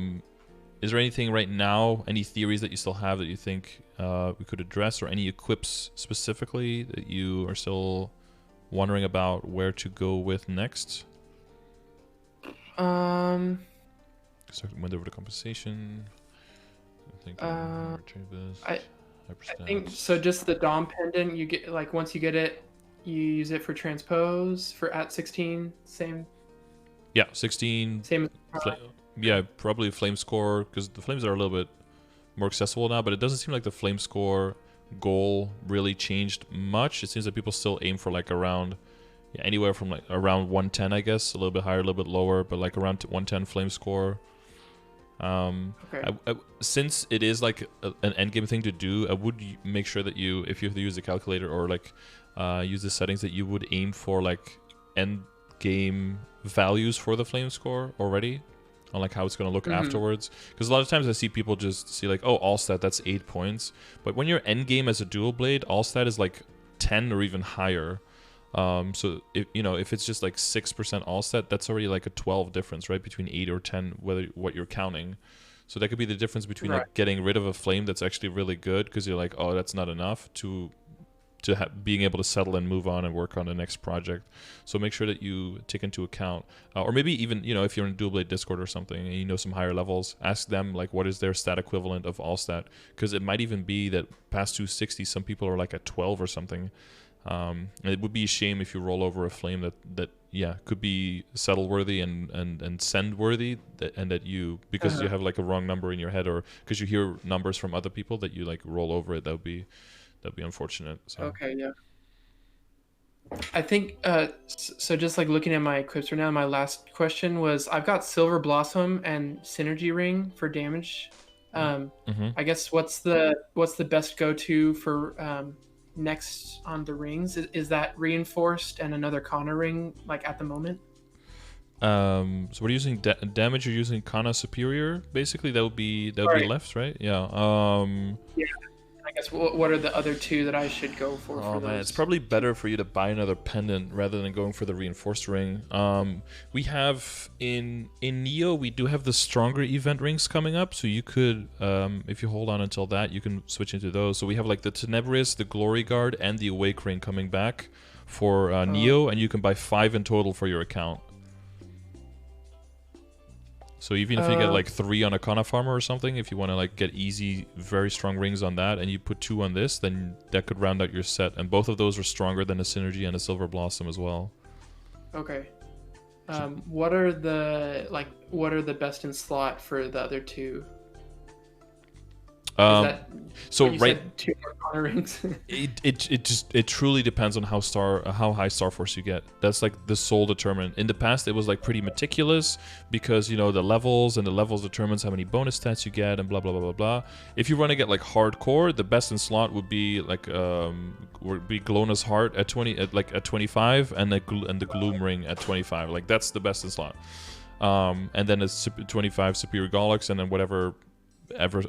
is there anything right now, any theories that you still have that you think we could address, or any equips specifically that you are still wondering about where to go with next? So went over the compensation. I think so. Just the Dom pendant, you get, like, once you get it, you use it for transpose for at 16. Same. Yeah, 16. Same. Probably flame score, because the flames are a little bit more accessible now, but it doesn't seem like the flame score goal really changed much. It seems that people still aim for like around anywhere from like around 110, I guess, a little bit higher, a little bit lower, but like around 110 flame score. Okay. Since it is like an end game thing to do, I would make sure that you, if you have to use the calculator or like use the settings, that you would aim for like end game values for the flame score already, on like how it's going to look afterwards. Because a lot of times I see people just see like, oh, all stat, that's 8 points, but when you're end game as a dual blade, all stat is like 10 or even higher. So if if it's just like 6% all stat, that's already like a 12 difference, right, between 8 or 10, whether what you're counting. So that could be the difference between like getting rid of a flame that's actually really good because you're like, oh, that's not enough, to being able to settle and move on and work on the next project. So make sure that you take into account, or maybe even if you're in dual blade Discord or something and you know some higher levels, ask them like what is their stat equivalent of all stat, because it might even be that past 260 some people are like at 12 or something. And it would be a shame if you roll over a flame that could be settle worthy and send worthy, and that you, because you have like a wrong number in your head, or because you hear numbers from other people, that you like roll over it. That'd be unfortunate. So. Okay, yeah. I think so. Just like looking at my equips right now, my last question was, I've got Silver Blossom and Synergy Ring for damage. I guess what's the best go-to for next on the rings? Is that reinforced and another Kana ring like at the moment? So we're using damage. You're using Kana Superior. Basically, that would be left, right? Yeah. Yeah. I guess what are the other two that I should go for? Oh man, it's probably better for you to buy another pendant rather than going for the reinforced ring. We have in Neo, we do have the stronger event rings coming up, so you could, if you hold on until that, you can switch into those. So we have like the Tenebris, the Glory Guard, and the Awake ring coming back for Neo, and you can buy 5 in total for your account. So even if you get like 3 on a Kana Farmer or something, if you want to like get easy, very strong rings on that, and you put 2 on this, then that could round out your set. And both of those are stronger than a Synergy and a Silver Blossom as well. Okay. What are the best in slot for the other two? So right, said 2 more Kana rings. it truly depends on how high Star Force you get. That's like the sole determinant. In the past, it was like pretty meticulous because the levels, and the levels determines how many bonus stats you get, and blah blah blah blah blah. If you want to get like hardcore, the best in slot would be like Glona's Heart at 25, and the Gloom Ring at 25. Like that's the best in slot. And then it's 25 Superior Gollux, and then whatever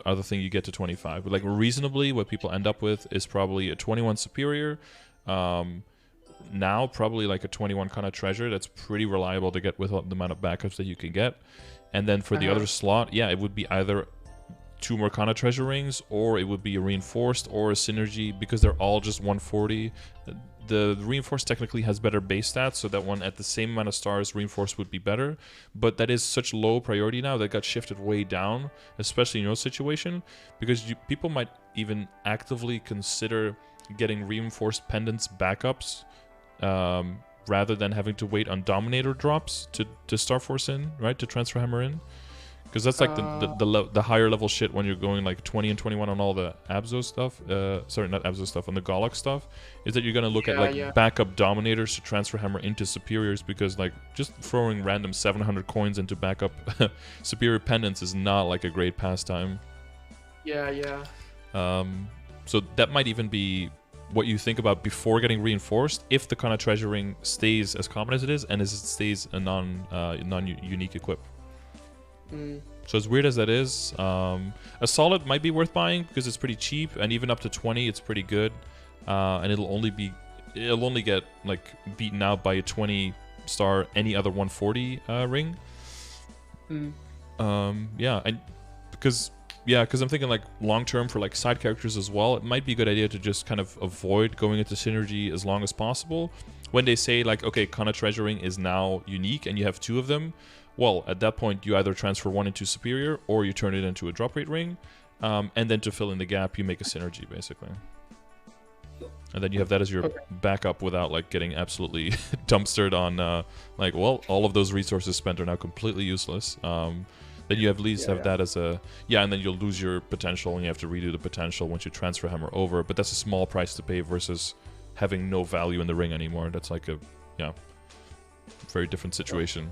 other thing you get to 25. But like reasonably, what people end up with is probably a 21 Superior. Now probably like a 21 kind of treasure. That's pretty reliable to get with the amount of backups that you can get. And then for the other slot, it would be either 2 more Kana treasure rings, or it would be a reinforced or a synergy, because they're all just 140. The reinforced technically has better base stats, so that one at the same amount of stars, reinforced would be better. But that is such low priority now that got shifted way down, especially in your situation, because people might even actively consider getting reinforced pendants backups rather than having to wait on Dominator drops to Star Force in, right? To Transfer Hammer in. Because that's like the higher level shit when you're going like 20 and 21 on all the Abzo stuff. Sorry, not Abzo stuff, on the Gollux stuff. Is that you're going to look at like backup Dominators to Transfer Hammer into Superiors, because like just throwing random 700 coins into backup Superior Pendants is not like a great pastime. Yeah. So that might even be what you think about before getting reinforced, if the Kana Treasure Ring stays as common as it is, and as it stays a non-unique equip. So as weird as that is, a solid might be worth buying because it's pretty cheap, and even up to 20 it's pretty good, and it'll only get like beaten out by a 20 star any other 140 ring. And because I'm thinking like long term for like side characters as well, it might be a good idea to just kind of avoid going into synergy as long as possible. When they say like, okay, Kana Treasure Ring is now unique and you have 2 of them, well, at that point, you either transfer 1 into Superior, or you turn it into a drop rate ring, and then to fill in the gap, you make a synergy, basically. And then you have that as your backup without like getting absolutely dumpstered on, all of those resources spent are now completely useless. Then you at least have yeah. that as a and then you'll lose your potential and you have to redo the potential once you transfer hammer over. But that's a small price to pay versus having no value in the ring anymore. That's like a very different situation.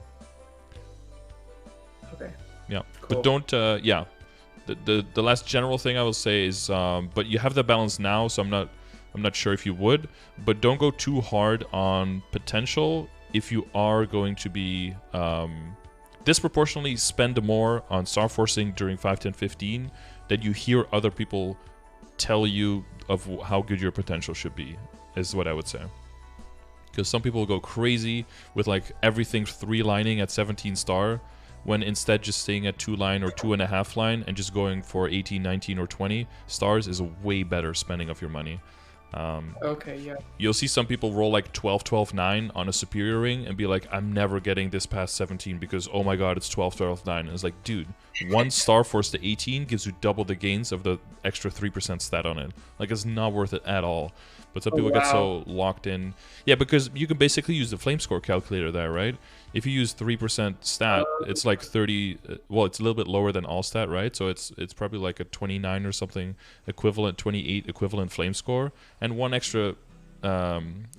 Okay. Yeah, Cool. but don't the last general thing I will say is but you have the balance now, so I'm not sure if you would, but don't go too hard on potential if you are going to be disproportionately spend more on star forcing during 5, 10, 15 than you hear other people tell you of how good your potential should be, is what I would say. Because some people will go crazy with like everything 3-lining at 17 star, when instead just staying at 2-line or 2.5 line and just going for 18, 19, or 20 stars is a way better spending of your money. Okay, yeah. You'll see some people roll like 12, 12, 9 on a superior ring and be like, I'm never getting this past 17 because, oh my god, it's 12, 12, 9. And it's like, dude, 1 star force to 18 gives you double the gains of the extra 3% stat on it. Like, it's not worth it at all. But some people get so locked in. Yeah, because you can basically use the flame score calculator there, right? If you use 3% stat, it's like 30. Well, it's a little bit lower than all stat, right? So it's probably like a 29 or something equivalent, 28 equivalent flame score, and 1 extra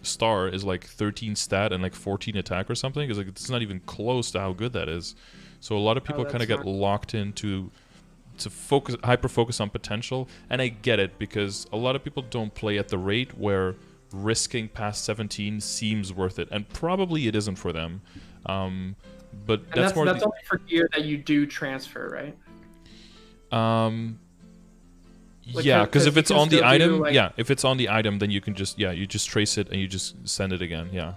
star is like 13 stat and like 14 attack or something. It's like it's not even close to how good that is. So a lot of people kind of get locked into hyper focus on potential, and I get it because a lot of people don't play at the rate where risking past 17 seems worth it, and probably it isn't for them. But that's only for gear that you do transfer, right? Yeah, because if it's on the item, if it's on the item, then you can just you just trace it and you just send it again. Yeah.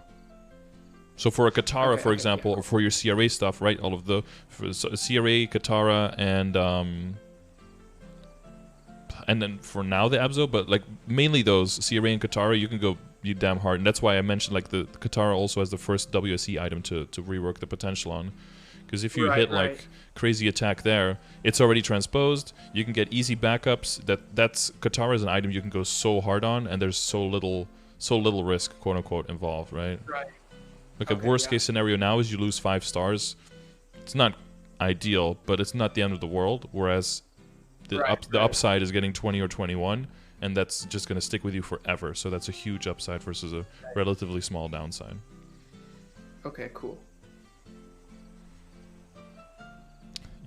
So for a Katara, for example, or for your CRA stuff, right? All of the CRA, Katara, and then for now the Abzo, but like mainly those CRA and Katara, you can go damn hard, and that's why I mentioned like the Katara also has the first WSE item to rework the potential on, because if you hit like crazy attack there, it's already transposed. You can get easy backups. That's Katara is an item you can go so hard on, and there's so little risk, quote unquote, involved, right? Right. Like a worst case scenario now is you lose 5 stars. It's not ideal, but it's not the end of the world. Whereas the upside is getting 20 or 21, and that's just going to stick with you forever. So that's a huge upside versus a relatively small downside. Okay, cool.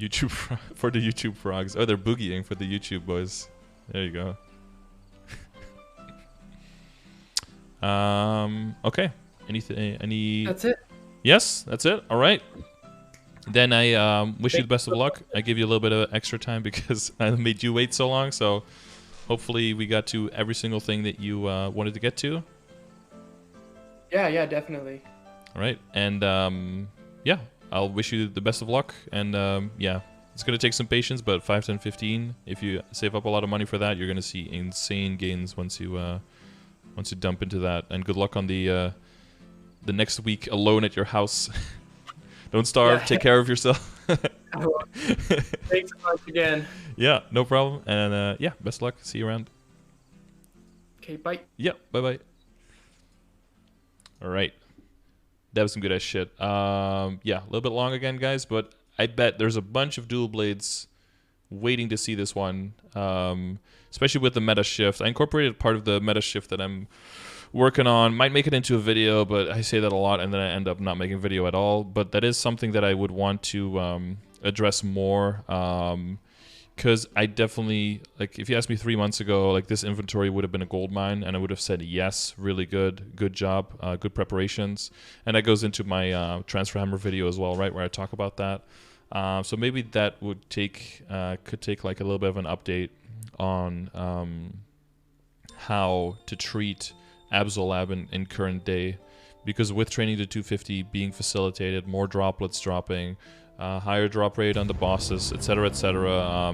YouTube for the YouTube frogs. Oh, they're boogieing for the YouTube boys. There you go. Okay. Anything? That's it. Yes, that's it. All right. Then I wish you the best of luck. I give you a little bit of extra time because I made you wait so long. So hopefully we got to every single thing that you wanted to get to. Yeah, definitely. All right. And I'll wish you the best of luck. And it's going to take some patience, but 5, 10, 15, if you save up a lot of money for that, you're going to see insane gains once you dump into that. And good luck on the next week alone at your house. Don't starve. Take care of yourself. Thanks so much again. Yeah, no problem. And best luck. See you around. Okay, bye. Yeah, bye-bye. All right. That was some good ass shit. A little bit long again, guys, but I bet there's a bunch of dual blades waiting to see this one, especially with the meta shift. I incorporated part of the meta shift that I'm working on. Might make it into a video, but I say that a lot and then I end up not making a video at all. But that is something that I would want to address more, because I definitely, like, if you asked me 3 months ago, like, this inventory would have been a gold mine, and I would have said yes, really good job, good preparations. And that goes into my transfer hammer video as well, right, where I talk about that. So maybe that would could take like a little bit of an update on how to treat Absolab in current day, because with training to 250 being facilitated, more droplets dropping, higher drop rate on the bosses, etc.,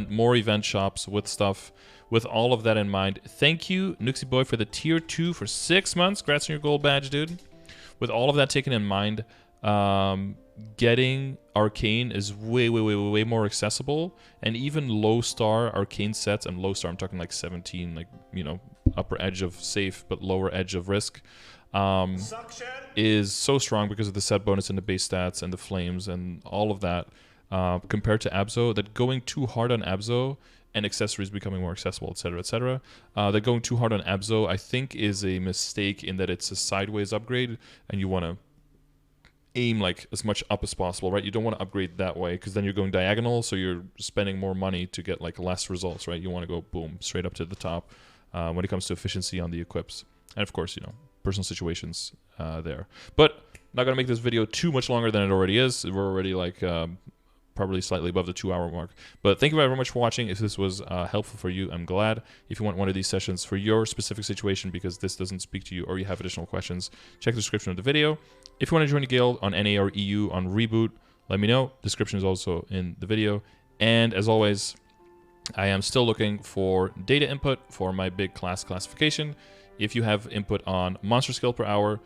more event shops with stuff. With all of that in mind, thank you, Nuxie Boy, for the tier 2 for 6 months. Congrats on your gold badge, dude. With all of that taken in mind, getting arcane is way more accessible, and even low star arcane sets, and low star I'm talking like 17, like, you know, upper edge of safe but lower edge of risk, is so strong because of the set bonus and the base stats and the flames and all of that. compared to Abzo, that going too hard on Abzo and accessories becoming more accessible, etc., that going too hard on Abzo, I think, is a mistake in that it's a sideways upgrade, and you want to aim like as much up as possible, right? You don't want to upgrade that way because then you're going diagonal, so you're spending more money to get like less results, right? You want to go boom straight up to the top when it comes to efficiency on the equips, and of course, you know, personal situations there. But not gonna make this video too much longer than it already is. We're already like probably slightly above the 2-hour mark. But thank you very much for watching. If this was helpful for you, I'm glad. If you want one of these sessions for your specific situation because this doesn't speak to you or you have additional questions, check the description of the video. If you want to join the guild on NA or EU on Reboot, let me know. Description is also in the video. And as always, I am still looking for data input for my big class classification. If you have input on monster skill per hour,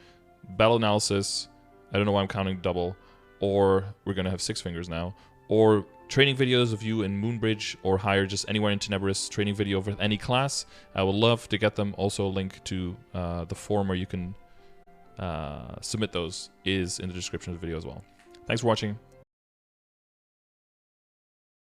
battle analysis, I don't know why I'm counting double, or we're going to have 6 fingers now, or training videos of you in Moonbridge or higher, just anywhere in Tenebris, training video with any class, I would love to get them. Also, a link to the form where you can submit those is in the description of the video as well. Thanks for watching.